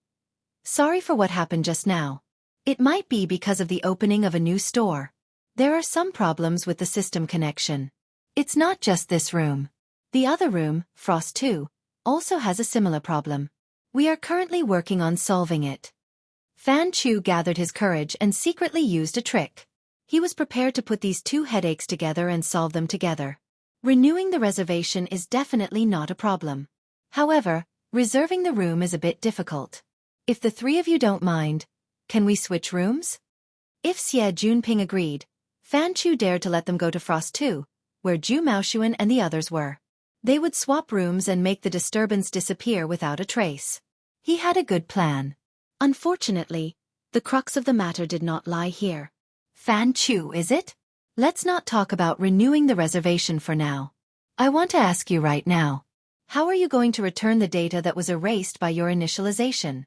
Sorry for what happened just now. It might be because of the opening of a new store. There are some problems with the system connection. It's not just this room. The other room, Frost 2, also has a similar problem. We are currently working on solving it." Fan Chu gathered his courage and secretly used a trick. He was prepared to put these 2 headaches together and solve them together. Renewing the reservation is definitely not a problem. However, reserving the room is a bit difficult. If the 3 of you don't mind, can we switch rooms? If Xie Junping agreed, Fan Chu dared to let them go to Frost 2, where Zhu Maoxuan and the others were. They would swap rooms and make the disturbance disappear without a trace. He had a good plan. Unfortunately, the crux of the matter did not lie here. Fan Chu, is it? Let's not talk about renewing the reservation for now. I want to ask you right now. How are you going to return the data that was erased by your initialization?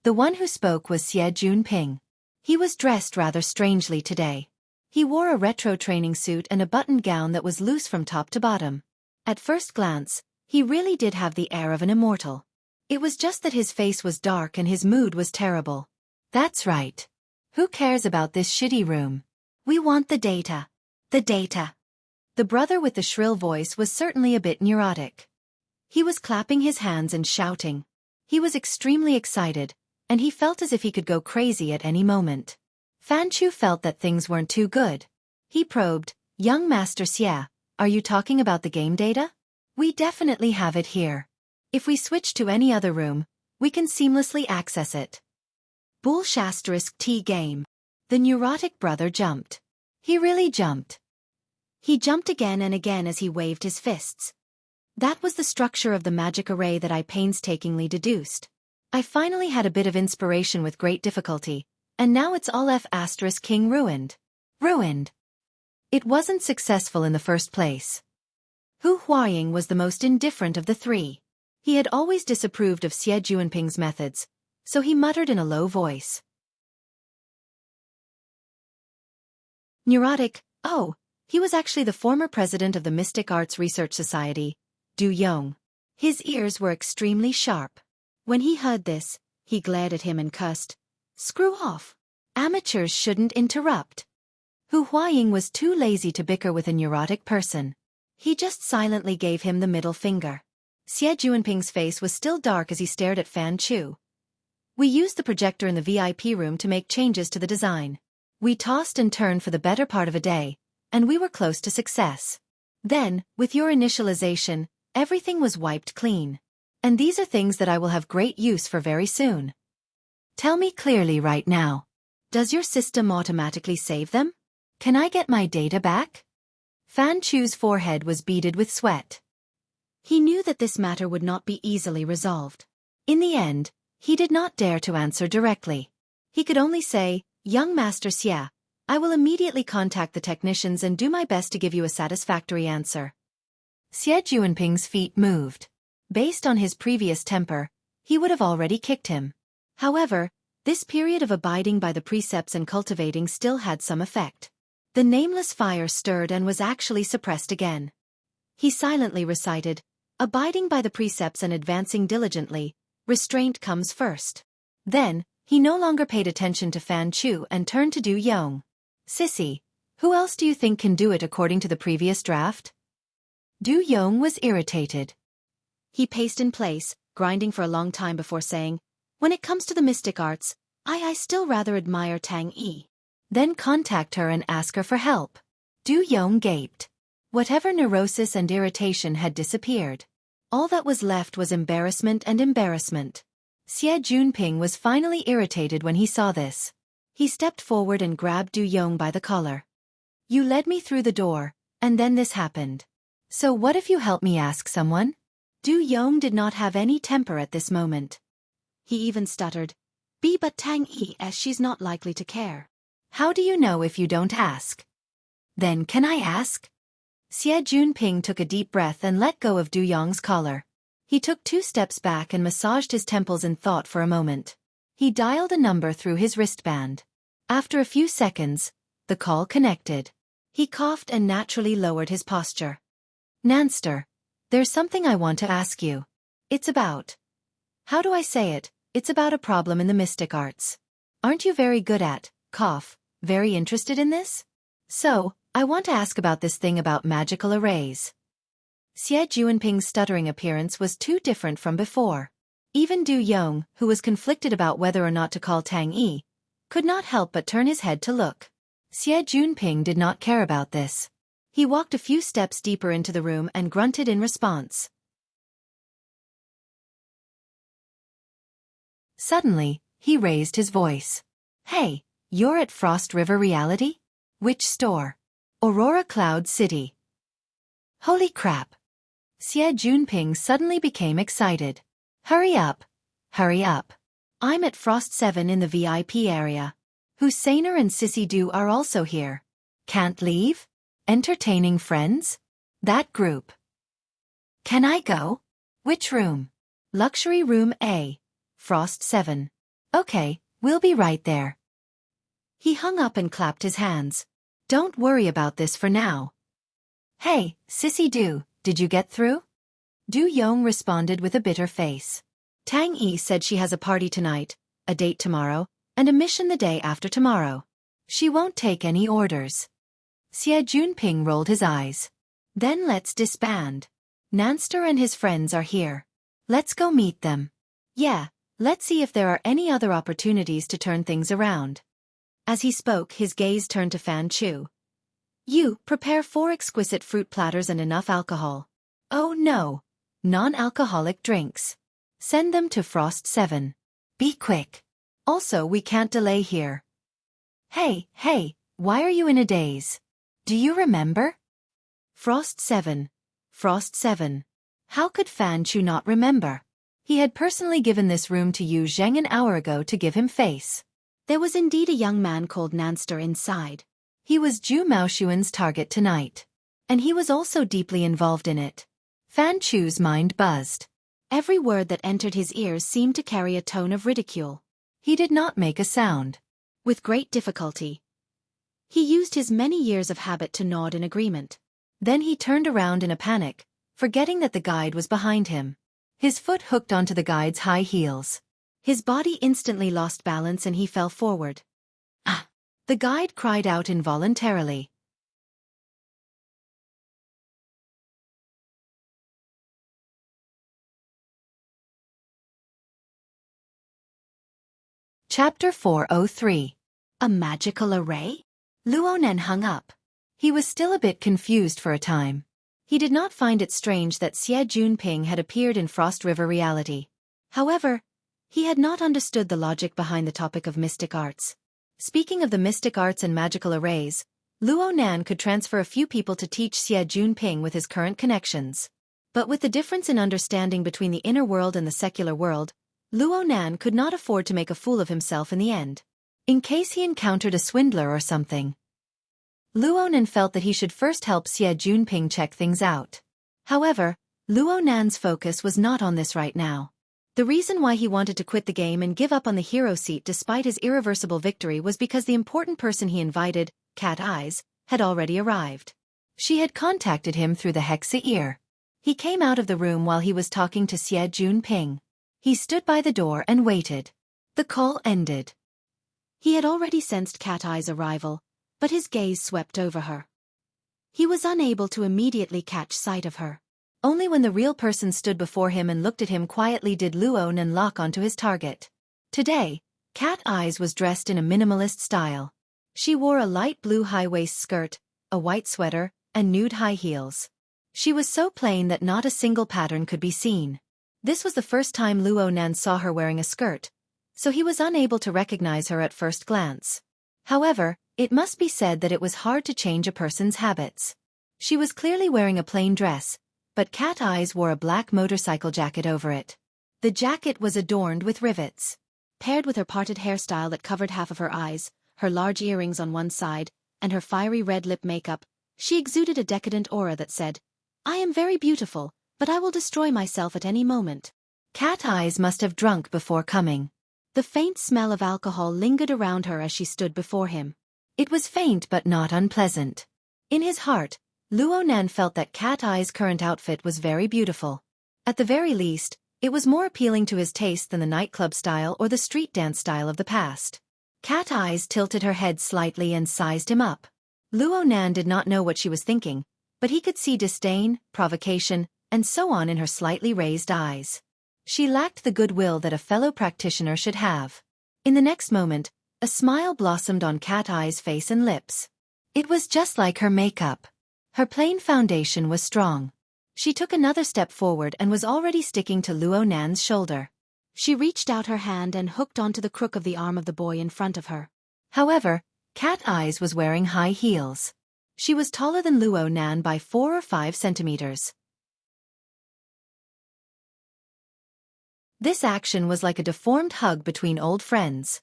The one who spoke was Xie Junping. He was dressed rather strangely today. He wore a retro training suit and a buttoned gown that was loose from top to bottom. At first glance, he really did have the air of an immortal. It was just that his face was dark and his mood was terrible. That's right. Who cares about this shitty room? We want the data. The data. The brother with the shrill voice was certainly a bit neurotic. He was clapping his hands and shouting. He was extremely excited, and he felt as if he could go crazy at any moment. Fan Chu felt that things weren't too good. He probed, "Young Master Xia, are you talking about the game data? We definitely have it here. If we switch to any other room, we can seamlessly access it." Bull**T game. The neurotic brother jumped. He really jumped. He jumped again and again as he waved his fists. That was the structure of the magic array that I painstakingly deduced. I finally had a bit of inspiration with great difficulty, and now it's all F***king ruined. Ruined. It wasn't successful in the first place. Hu Huaying was the most indifferent of the three. He had always disapproved of Xie Junping's methods, so he muttered in a low voice. Neurotic, oh, he was actually the former president of the Mystic Arts Research Society, Du Yong. His ears were extremely sharp. When he heard this, he glared at him and cussed, "Screw off. Amateurs shouldn't interrupt." Hu Huaying was too lazy to bicker with a neurotic person. He just silently gave him the middle finger. Xie Junping's face was still dark as he stared at Fan Chu. We used the projector in the VIP room to make changes to the design. We tossed and turned for the better part of a day, and we were close to success. Then, with your initialization, everything was wiped clean. And these are things that I will have great use for very soon. Tell me clearly right now. Does your system automatically save them? Can I get my data back? Fan Chu's forehead was beaded with sweat. He knew that this matter would not be easily resolved. In the end, he did not dare to answer directly. He could only say, "Young Master Xia, I will immediately contact the technicians and do my best to give you a satisfactory answer." Xie Junping's feet moved. Based on his previous temper, he would have already kicked him. However, this period of abiding by the precepts and cultivating still had some effect. The nameless fire stirred and was actually suppressed again. He silently recited, "Abiding by the precepts and advancing diligently, restraint comes first." Then, he no longer paid attention to Fan Chu and turned to Du Yong. "Sissy, who else do you think can do it according to the previous draft?" Du Yong was irritated. He paced in place, grinding for a long time before saying, "When it comes to the mystic arts, I still rather admire Tang Yi." "Then contact her and ask her for help." Du Yong gaped. Whatever neurosis and irritation had disappeared. All that was left was embarrassment and embarrassment. Xie Junping was finally irritated when he saw this. He stepped forward and grabbed Du Yong by the collar. "You led me through the door, and then this happened. So what if you help me ask someone?" Du Yong did not have any temper at this moment. He even stuttered, But Tang Yi, as she's not likely to care." "How do you know if you don't ask?" "Then can I ask?" Xie Junping took a deep breath and let go of Du Yong's collar. He took 2 steps back and massaged his temples in thought for a moment. He dialed a number through his wristband. After a few seconds, the call connected. He coughed and naturally lowered his posture. "Nanster, there's something I want to ask you. It's about... How do I say it? It's about a problem in the mystic arts. Aren't you very good at, very interested in this? So, I want to ask about this thing about magical arrays." Xie Junping's stuttering appearance was too different from before. Even Du Yong, who was conflicted about whether or not to call Tang Yi, could not help but turn his head to look. Xie Junping did not care about this. He walked a few steps deeper into the room and grunted in response. Suddenly, he raised his voice. "Hey, you're at Frost River Reality? Which store?" "Aurora Cloud City." "Holy crap. Xie Junping suddenly became excited. Hurry up. Hurry up. I'm at Frost 7 in the VIP area. Husseiner and Sissy Do are also here. Can't leave? Entertaining friends? That group. Can I go? Which room? Luxury room A. Frost 7. Okay, we'll be right there. He hung up and clapped his hands. Don't worry about this for now. Hey, Sissy Do, did you get through? Du Yong responded with a bitter face. Tang Yi said she has a party tonight, a date tomorrow, and a mission the day after tomorrow. She won't take any orders. Xie Junping rolled his eyes. Then let's disband. Nanster and his friends are here. Let's go meet them. Yeah, let's see if there are any other opportunities to turn things around. As he spoke, his gaze turned to Fan Chu. You, prepare 4 exquisite fruit platters and enough alcohol. Oh no. Non-alcoholic drinks. Send them to Frost 7. Be quick. Also, we can't delay here. Hey, why are you in a daze? Do you remember? Frost 7. Frost 7. How could Fan Chu not remember? He had personally given this room to Yu Zheng an hour ago to give him face. There was indeed a young man called Nanster inside. He was Zhu Maoshuan's target tonight. And he was also deeply involved in it. Fan Chu's mind buzzed. Every word that entered his ears seemed to carry a tone of ridicule. He did not make a sound. With great difficulty, he used his many years of habit to nod in agreement. Then he turned around in a panic, forgetting that the guide was behind him. His foot hooked onto the guide's high heels. His body instantly lost balance and he fell forward. Ah! The guide cried out involuntarily. Chapter 403. A magical array? Luonen hung up. He was still a bit confused for a time. He did not find it strange that Xie Junping had appeared in Frost River reality. However, he had not understood the logic behind the topic of mystic arts. Speaking of the mystic arts and magical arrays, Luo Nan could transfer a few people to teach Xie Junping with his current connections. But with the difference in understanding between the inner world and the secular world, Luo Nan could not afford to make a fool of himself in the end. In case he encountered a swindler or something. Luo Nan felt that he should first help Xie Junping check things out. However, Luo Nan's focus was not on this right now. The reason why he wanted to quit the game and give up on the hero seat despite his irreversible victory was because the important person he invited, Cat Eyes, had already arrived. She had contacted him through the Hexa ear. He came out of the room while he was talking to Xie Junping. He stood by the door and waited. The call ended. He had already sensed Cat Eye's arrival, but his gaze swept over her. He was unable to immediately catch sight of her. Only when the real person stood before him and looked at him quietly did Luo Nan lock onto his target. Today, Cat Eyes was dressed in a minimalist style. She wore a light blue high-waist skirt, a white sweater, and nude high heels. She was so plain that not a single pattern could be seen. This was the first time Luo Nan saw her wearing a skirt, so he was unable to recognize her at first glance. However, it must be said that it was hard to change a person's habits. She was clearly wearing a plain dress, but Cat Eyes wore a black motorcycle jacket over it. The jacket was adorned with rivets. Paired with her parted hairstyle that covered half of her eyes, her large earrings on one side, and her fiery red lip makeup, she exuded a decadent aura that said, "I am very beautiful, but I will destroy myself at any moment." Cat Eyes must have drunk before coming. The faint smell of alcohol lingered around her as she stood before him. It was faint but not unpleasant. In his heart, Luo Nan felt that Cat Eye's current outfit was very beautiful. At the very least, it was more appealing to his taste than the nightclub style or the street dance style of the past. Cat Eyes tilted her head slightly and sized him up. Luo Nan did not know what she was thinking, but he could see disdain, provocation, and so on in her slightly raised eyes. She lacked the goodwill that a fellow practitioner should have. In the next moment, a smile blossomed on Cat Eye's face and lips. It was just like her makeup. Her plain foundation was strong. She took another step forward and was already sticking to Luo Nan's shoulder. She reached out her hand and hooked onto the crook of the arm of the boy in front of her. However, Cat Eyes was wearing high heels. She was taller than Luo Nan by 4 or 5 centimeters. This action was like a deformed hug between old friends.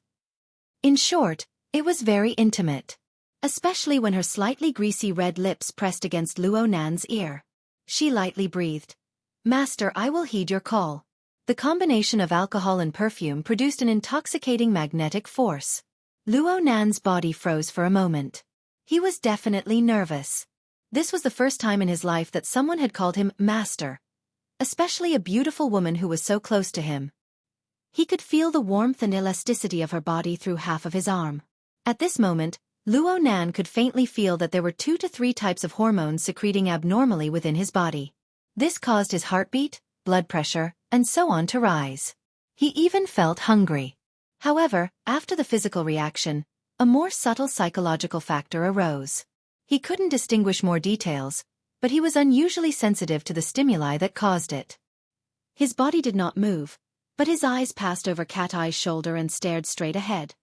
In short, it was very intimate. Especially when her slightly greasy red lips pressed against Luo Nan's ear. She lightly breathed. "Master, I will heed your call." The combination of alcohol and perfume produced an intoxicating magnetic force. Luo Nan's body froze for a moment. He was definitely nervous. This was the first time in his life that someone had called him master. Especially a beautiful woman who was so close to him. He could feel the warmth and elasticity of her body through half of his arm. At this moment, Luo Nan could faintly feel that there were 2 to 3 types of hormones secreting abnormally within his body. This caused his heartbeat, blood pressure, and so on to rise. He even felt hungry. However, after the physical reaction, a more subtle psychological factor arose. He couldn't distinguish more details, but he was unusually sensitive to the stimuli that caused it. His body did not move, but his eyes passed over Cat Eye's shoulder and stared straight ahead.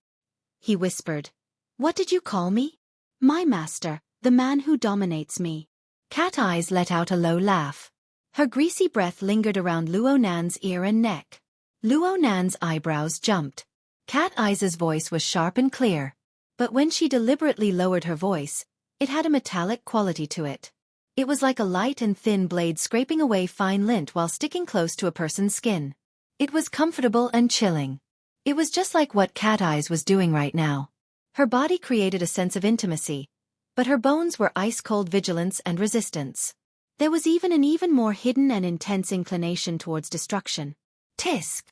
He whispered, "What did you call me?" "My master, the man who dominates me." Cat Eyes let out a low laugh. Her greasy breath lingered around Luo Nan's ear and neck. Luo Nan's eyebrows jumped. Cat Eyes' voice was sharp and clear, but when she deliberately lowered her voice, it had a metallic quality to it. It was like a light and thin blade scraping away fine lint while sticking close to a person's skin. It was comfortable and chilling. It was just like what Cat Eyes was doing right now. Her body created a sense of intimacy, but her bones were ice-cold vigilance and resistance. There was even an even more hidden and intense inclination towards destruction. Tisk!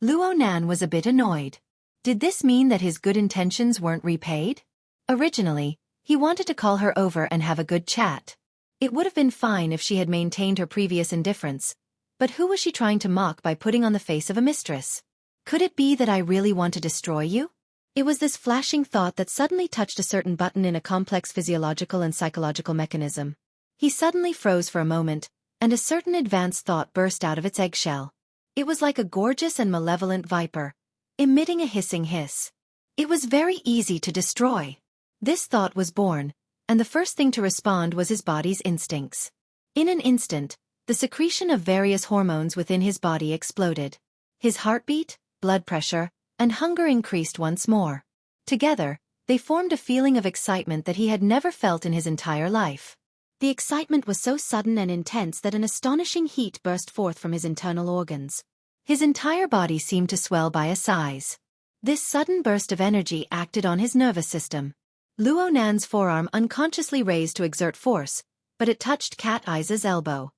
Luo Nan was a bit annoyed. Did this mean that his good intentions weren't repaid? Originally, he wanted to call her over and have a good chat. It would have been fine if she had maintained her previous indifference, but who was she trying to mock by putting on the face of a mistress? Could it be that I really want to destroy you? It was this flashing thought that suddenly touched a certain button in a complex physiological and psychological mechanism. He suddenly froze for a moment, and a certain advanced thought burst out of its eggshell. It was like a gorgeous and malevolent viper, emitting a hissing hiss. It was very easy to destroy. This thought was born, and the first thing to respond was his body's instincts. In an instant, the secretion of various hormones within his body exploded. His heartbeat, blood pressure, and hunger increased once more. Together, they formed a feeling of excitement that he had never felt in his entire life. The excitement was so sudden and intense that an astonishing heat burst forth from his internal organs. His entire body seemed to swell by a size. This sudden burst of energy acted on his nervous system. Luo Nan's forearm unconsciously raised to exert force, but it touched Cat Eyes' elbow.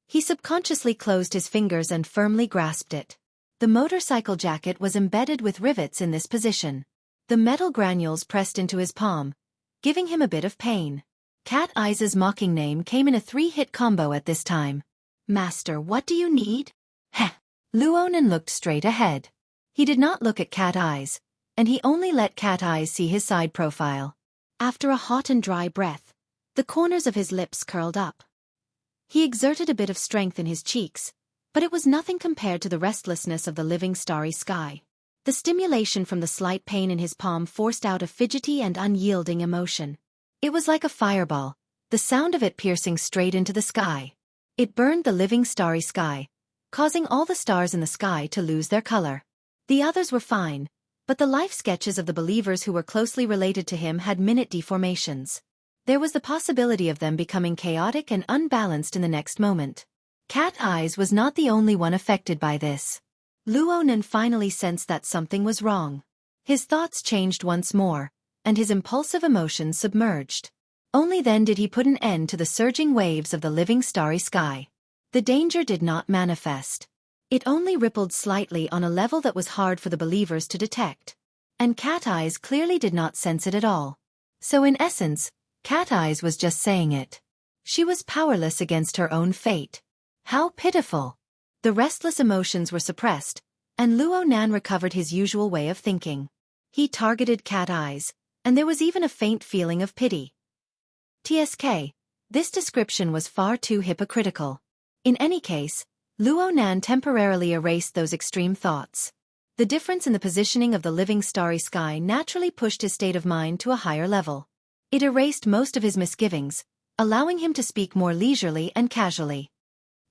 He subconsciously closed his fingers and firmly grasped it. The motorcycle jacket was embedded with rivets in this position. The metal granules pressed into his palm, giving him a bit of pain. Cat Eyes' mocking name came in a 3-hit combo at this time. "Master, what do you need?" Heh. Luo Nan looked straight ahead. He did not look at Cat Eyes, and he only let Cat Eyes see his side profile. After a hot and dry breath, the corners of his lips curled up. He exerted a bit of strength in his cheeks, but it was nothing compared to the restlessness of the living starry sky. The stimulation from the slight pain in his palm forced out a fidgety and unyielding emotion. It was like a fireball, the sound of it piercing straight into the sky. It burned the living starry sky, causing all the stars in the sky to lose their color. The others were fine, but the life sketches of the believers who were closely related to him had minute deformations. There was the possibility of them becoming chaotic and unbalanced in the next moment. Cat Eyes was not the only one affected by this. Luo Nan finally sensed that something was wrong. His thoughts changed once more, and his impulsive emotions submerged. Only then did he put an end to the surging waves of the living starry sky. The danger did not manifest. It only rippled slightly on a level that was hard for the believers to detect. And Cat Eyes clearly did not sense it at all. So in essence, Cat Eyes was just saying it. She was powerless against her own fate. How pitiful! The restless emotions were suppressed, and Luo Nan recovered his usual way of thinking. He targeted Cat Eyes, and there was even a faint feeling of pity. TSK, this description was far too hypocritical. In any case, Luo Nan temporarily erased those extreme thoughts. The difference in the positioning of the living starry sky naturally pushed his state of mind to a higher level. It erased most of his misgivings, allowing him to speak more leisurely and casually.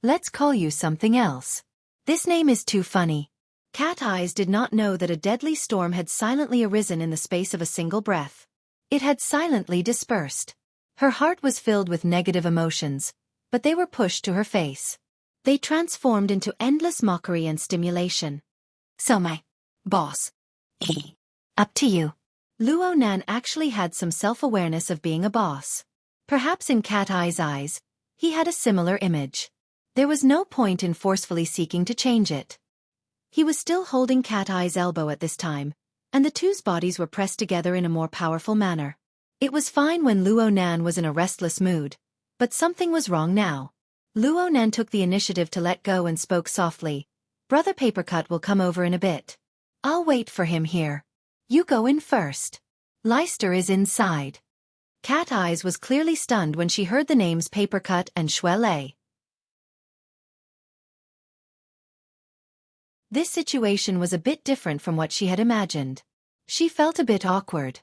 Let's call you something else. This name is too funny. Cat Eyes did not know that a deadly storm had silently arisen in the space of a single breath. It had silently dispersed. Her heart was filled with negative emotions, but they were pushed to her face. They transformed into endless mockery and stimulation. So my boss. Up to you. Luo Nan actually had some self-awareness of being a boss. Perhaps in Cat Eye's eyes, he had a similar image. There was no point in forcefully seeking to change it. He was still holding Cat Eye's elbow at this time, and the two's bodies were pressed together in a more powerful manner. It was fine when Luo Nan was in a restless mood, but something was wrong now. Luo Nan took the initiative to let go and spoke softly. Brother Papercut will come over in a bit. I'll wait for him here. You go in first. Leicester is inside. Cat Eyes was clearly stunned when she heard the names Papercut and Shui Lei. This situation was a bit different from what she had imagined. She felt a bit awkward.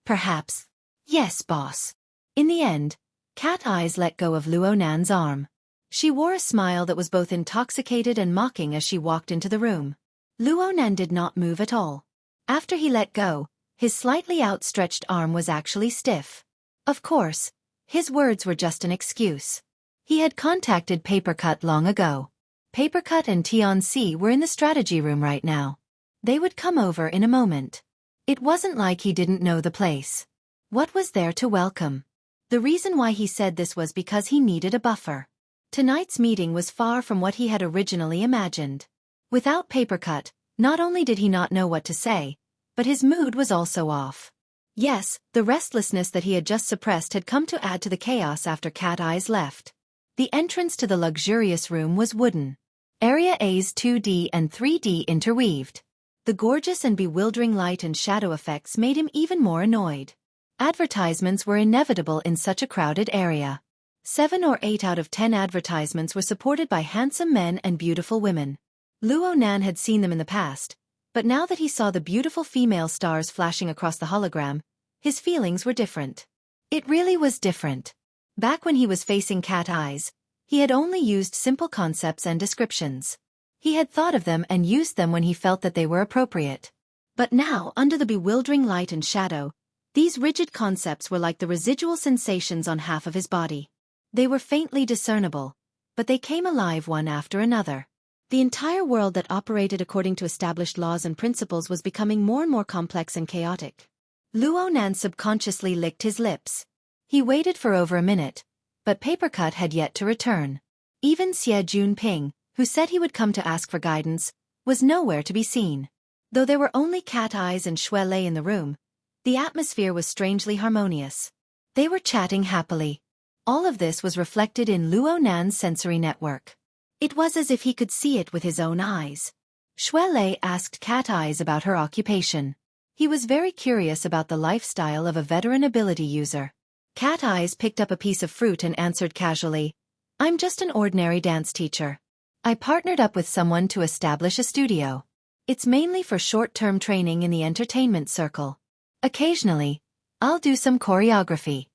Perhaps. Yes, boss. In the end, Cat Eyes let go of Luo Nan's arm. She wore a smile that was both intoxicated and mocking as she walked into the room. Luo Nan did not move at all. After he let go, his slightly outstretched arm was actually stiff. Of course, his words were just an excuse. He had contacted Papercut long ago. Papercut and Tianxi were in the strategy room right now. They would come over in a moment. It wasn't like he didn't know the place. What was there to welcome? The reason why he said this was because he needed a buffer. Tonight's meeting was far from what he had originally imagined. Without Papercut, not only did he not know what to say, but his mood was also off. Yes, the restlessness that he had just suppressed had come to add to the chaos after Cat Eyes left. The entrance to the luxurious room was wooden. Area A's 2D and 3D interweaved. The gorgeous and bewildering light and shadow effects made him even more annoyed. Advertisements were inevitable in such a crowded area. 7 or 8 out of 10 advertisements were supported by handsome men and beautiful women. Luo Nan had seen them in the past, but now that he saw the beautiful female stars flashing across the hologram, his feelings were different. It really was different. Back when he was facing Cat Eyes, he had only used simple concepts and descriptions. He had thought of them and used them when he felt that they were appropriate. But now, under the bewildering light and shadow, these rigid concepts were like the residual sensations on half of his body. They were faintly discernible, but they came alive one after another. The entire world that operated according to established laws and principles was becoming more and more complex and chaotic. Luo Nan subconsciously licked his lips. He waited for over a minute, but Papercut had yet to return. Even Xie Junping, who said he would come to ask for guidance, was nowhere to be seen. Though there were only Cat Eyes and Shui Lei in the room, the atmosphere was strangely harmonious. They were chatting happily. All of this was reflected in Luo Nan's sensory network. It was as if he could see it with his own eyes. Shui Lei asked Cat Eyes about her occupation. He was very curious about the lifestyle of a veteran ability user. Cat Eyes picked up a piece of fruit and answered casually, "I'm just an ordinary dance teacher. I partnered up with someone to establish a studio. It's mainly for short-term training in the entertainment circle. Occasionally, I'll do some choreography."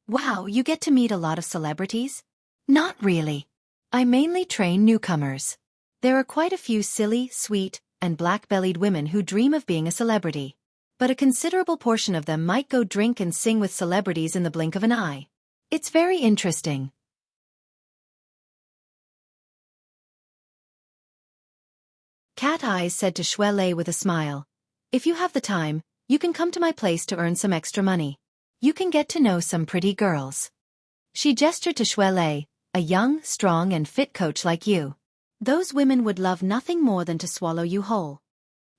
Wow, you get to meet a lot of celebrities? Not really. I mainly train newcomers. There are quite a few silly, sweet, and black-bellied women who dream of being a celebrity. But a considerable portion of them might go drink and sing with celebrities in the blink of an eye. It's very interesting. Cat Eyes said to Shui Lei with a smile, "If you have the time, you can come to my place to earn some extra money. You can get to know some pretty girls." She gestured to Shui Lei, "A young, strong and fit coach like you. Those women would love nothing more than to swallow you whole."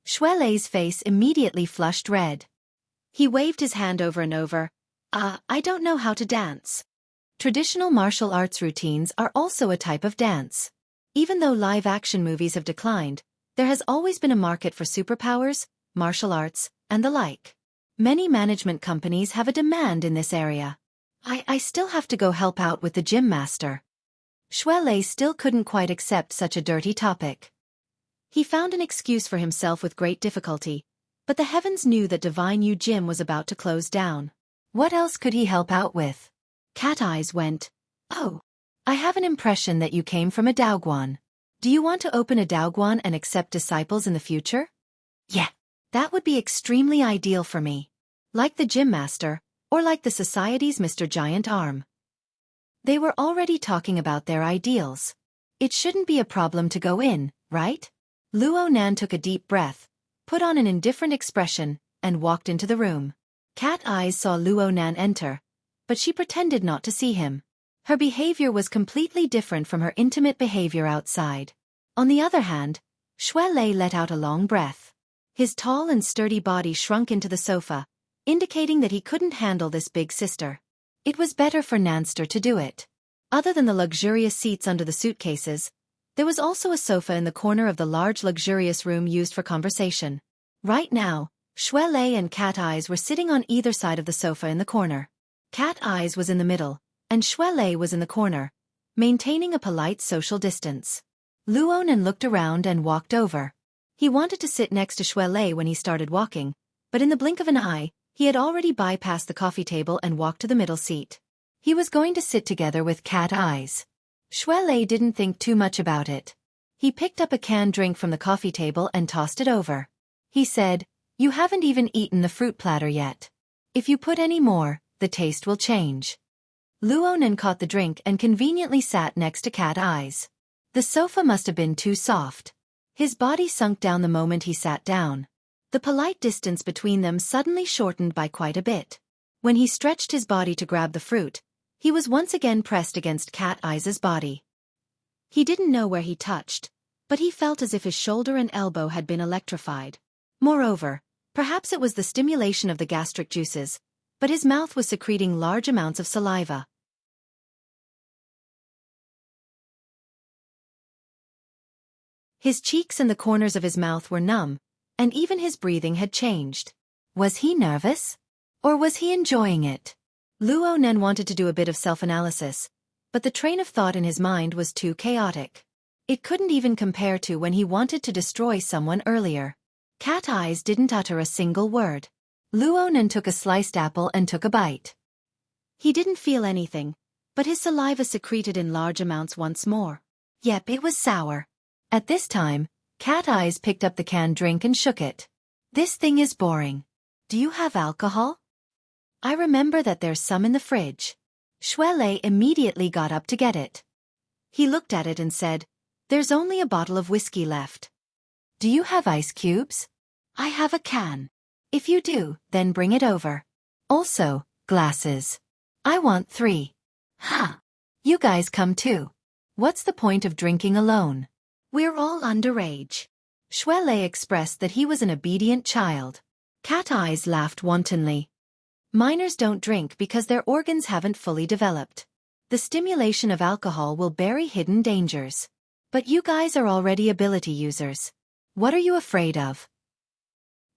Shui Lei's face immediately flushed red. He waved his hand over and over. I don't know how to dance." Traditional martial arts routines are also a type of dance. Even though live-action movies have declined, there has always been a market for superpowers, martial arts, and the like. Many management companies have a demand in this area. I still have to go help out with the gym master." Shui Lei still couldn't quite accept such a dirty topic. He found an excuse for himself with great difficulty, but the heavens knew that Divine Yu Gym was about to close down. What else could he help out with? Cat Eyes went, "Oh, I have an impression that you came from a Daoguan. Do you want to open a Daoguan and accept disciples in the future?" "Yeah, that would be extremely ideal for me. Like the gym master, or like the society's Mr. Giant Arm." They were already talking about their ideals. It shouldn't be a problem to go in, right? Luo Nan took a deep breath, put on an indifferent expression, and walked into the room. Cat Eyes saw Luo Nan enter, but she pretended not to see him. Her behavior was completely different from her intimate behavior outside. On the other hand, Xue Lei let out a long breath. His tall and sturdy body shrunk into the sofa, indicating that he couldn't handle this big sister. It was better for Nanster to do it. Other than the luxurious seats under the suitcases, there was also a sofa in the corner of the large luxurious room used for conversation. Right now, Xue Lei and Cat Eyes were sitting on either side of the sofa in the corner. Cat Eyes was in the middle, and Xue Lei was in the corner, maintaining a polite social distance. Luo Nan looked around and walked over. He wanted to sit next to Xue Lei when he started walking, but in the blink of an eye, he had already bypassed the coffee table and walked to the middle seat. He was going to sit together with Cat Eyes. Xue Lei didn't think too much about it. He picked up a canned drink from the coffee table and tossed it over. He said, "You haven't even eaten the fruit platter yet. If you put any more, the taste will change." Luo Nan caught the drink and conveniently sat next to Cat Eyes. The sofa must have been too soft. His body sunk down the moment he sat down. The polite distance between them suddenly shortened by quite a bit. When he stretched his body to grab the fruit, he was once again pressed against Cat Eyes' body. He didn't know where he touched, but he felt as if his shoulder and elbow had been electrified. Moreover, perhaps it was the stimulation of the gastric juices, but his mouth was secreting large amounts of saliva. His cheeks and the corners of his mouth were numb, and even his breathing had changed. Was he nervous? Or was he enjoying it? Luo Nan wanted to do a bit of self-analysis, but the train of thought in his mind was too chaotic. It couldn't even compare to when he wanted to destroy someone earlier. Cat Eyes didn't utter a single word. Luo Nan took a sliced apple and took a bite. He didn't feel anything, but his saliva secreted in large amounts once more. Yep, it was sour. At this time, Cat Eyes picked up the canned drink and shook it. "This thing is boring. Do you have alcohol?" "I remember that there's some in the fridge." Xue Lei immediately got up to get it. He looked at it and said, "There's only a bottle of whiskey left." "Do you have ice cubes?" "I have a can." "If you do, then bring it over. Also, glasses. I want 3. "Huh. You guys come too. What's the point of drinking alone? We're all underage." Xue Lei expressed that he was an obedient child. Cat Eyes laughed wantonly. "Minors don't drink because their organs haven't fully developed. The stimulation of alcohol will bury hidden dangers. But you guys are already ability users. What are you afraid of?"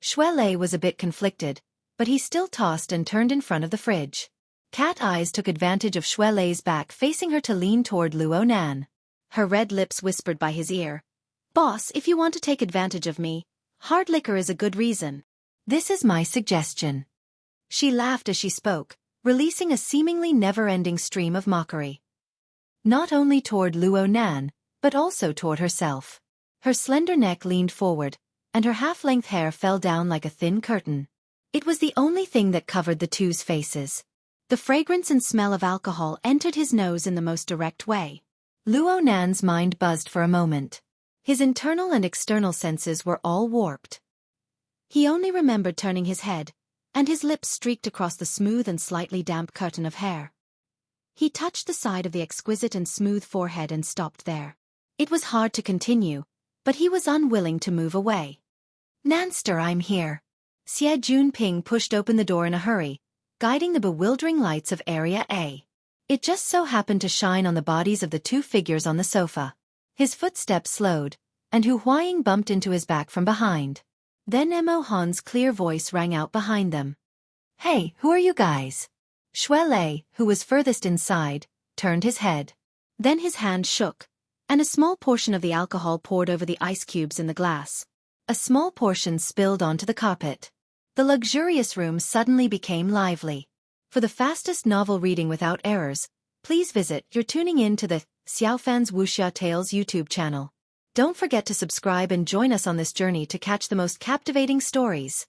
Xue Lei was a bit conflicted, but he still tossed and turned in front of the fridge. Cat Eyes took advantage of Xue Lei's back facing her to lean toward Luo Nan. Her red lips whispered by his ear, "Boss, if you want to take advantage of me, hard liquor is a good reason. This is my suggestion." She laughed as she spoke, releasing a seemingly never-ending stream of mockery. Not only toward Luo Nan, but also toward herself. Her slender neck leaned forward, and her half-length hair fell down like a thin curtain. It was the only thing that covered the two's faces. The fragrance and smell of alcohol entered his nose in the most direct way. Luo Nan's mind buzzed for a moment. His internal and external senses were all warped. He only remembered turning his head, and his lips streaked across the smooth and slightly damp curtain of hair. He touched the side of the exquisite and smooth forehead and stopped there. It was hard to continue, but he was unwilling to move away. "Nanster, I'm here." Xie Junping pushed open the door in a hurry, guiding the bewildering lights of Area A. It just so happened to shine on the bodies of the two figures on the sofa. His footsteps slowed, and Hu Huaying bumped into his back from behind. Then Mo Han's clear voice rang out behind them. "Hey, who are you guys?" Xue Lei, who was furthest inside, turned his head. Then his hand shook, and a small portion of the alcohol poured over the ice cubes in the glass. A small portion spilled onto the carpet. The luxurious room suddenly became lively. For the fastest novel reading without errors, please visit You're tuning in to the Xiaofan's Wuxia Tales YouTube channel. Don't forget to subscribe and join us on this journey to catch the most captivating stories.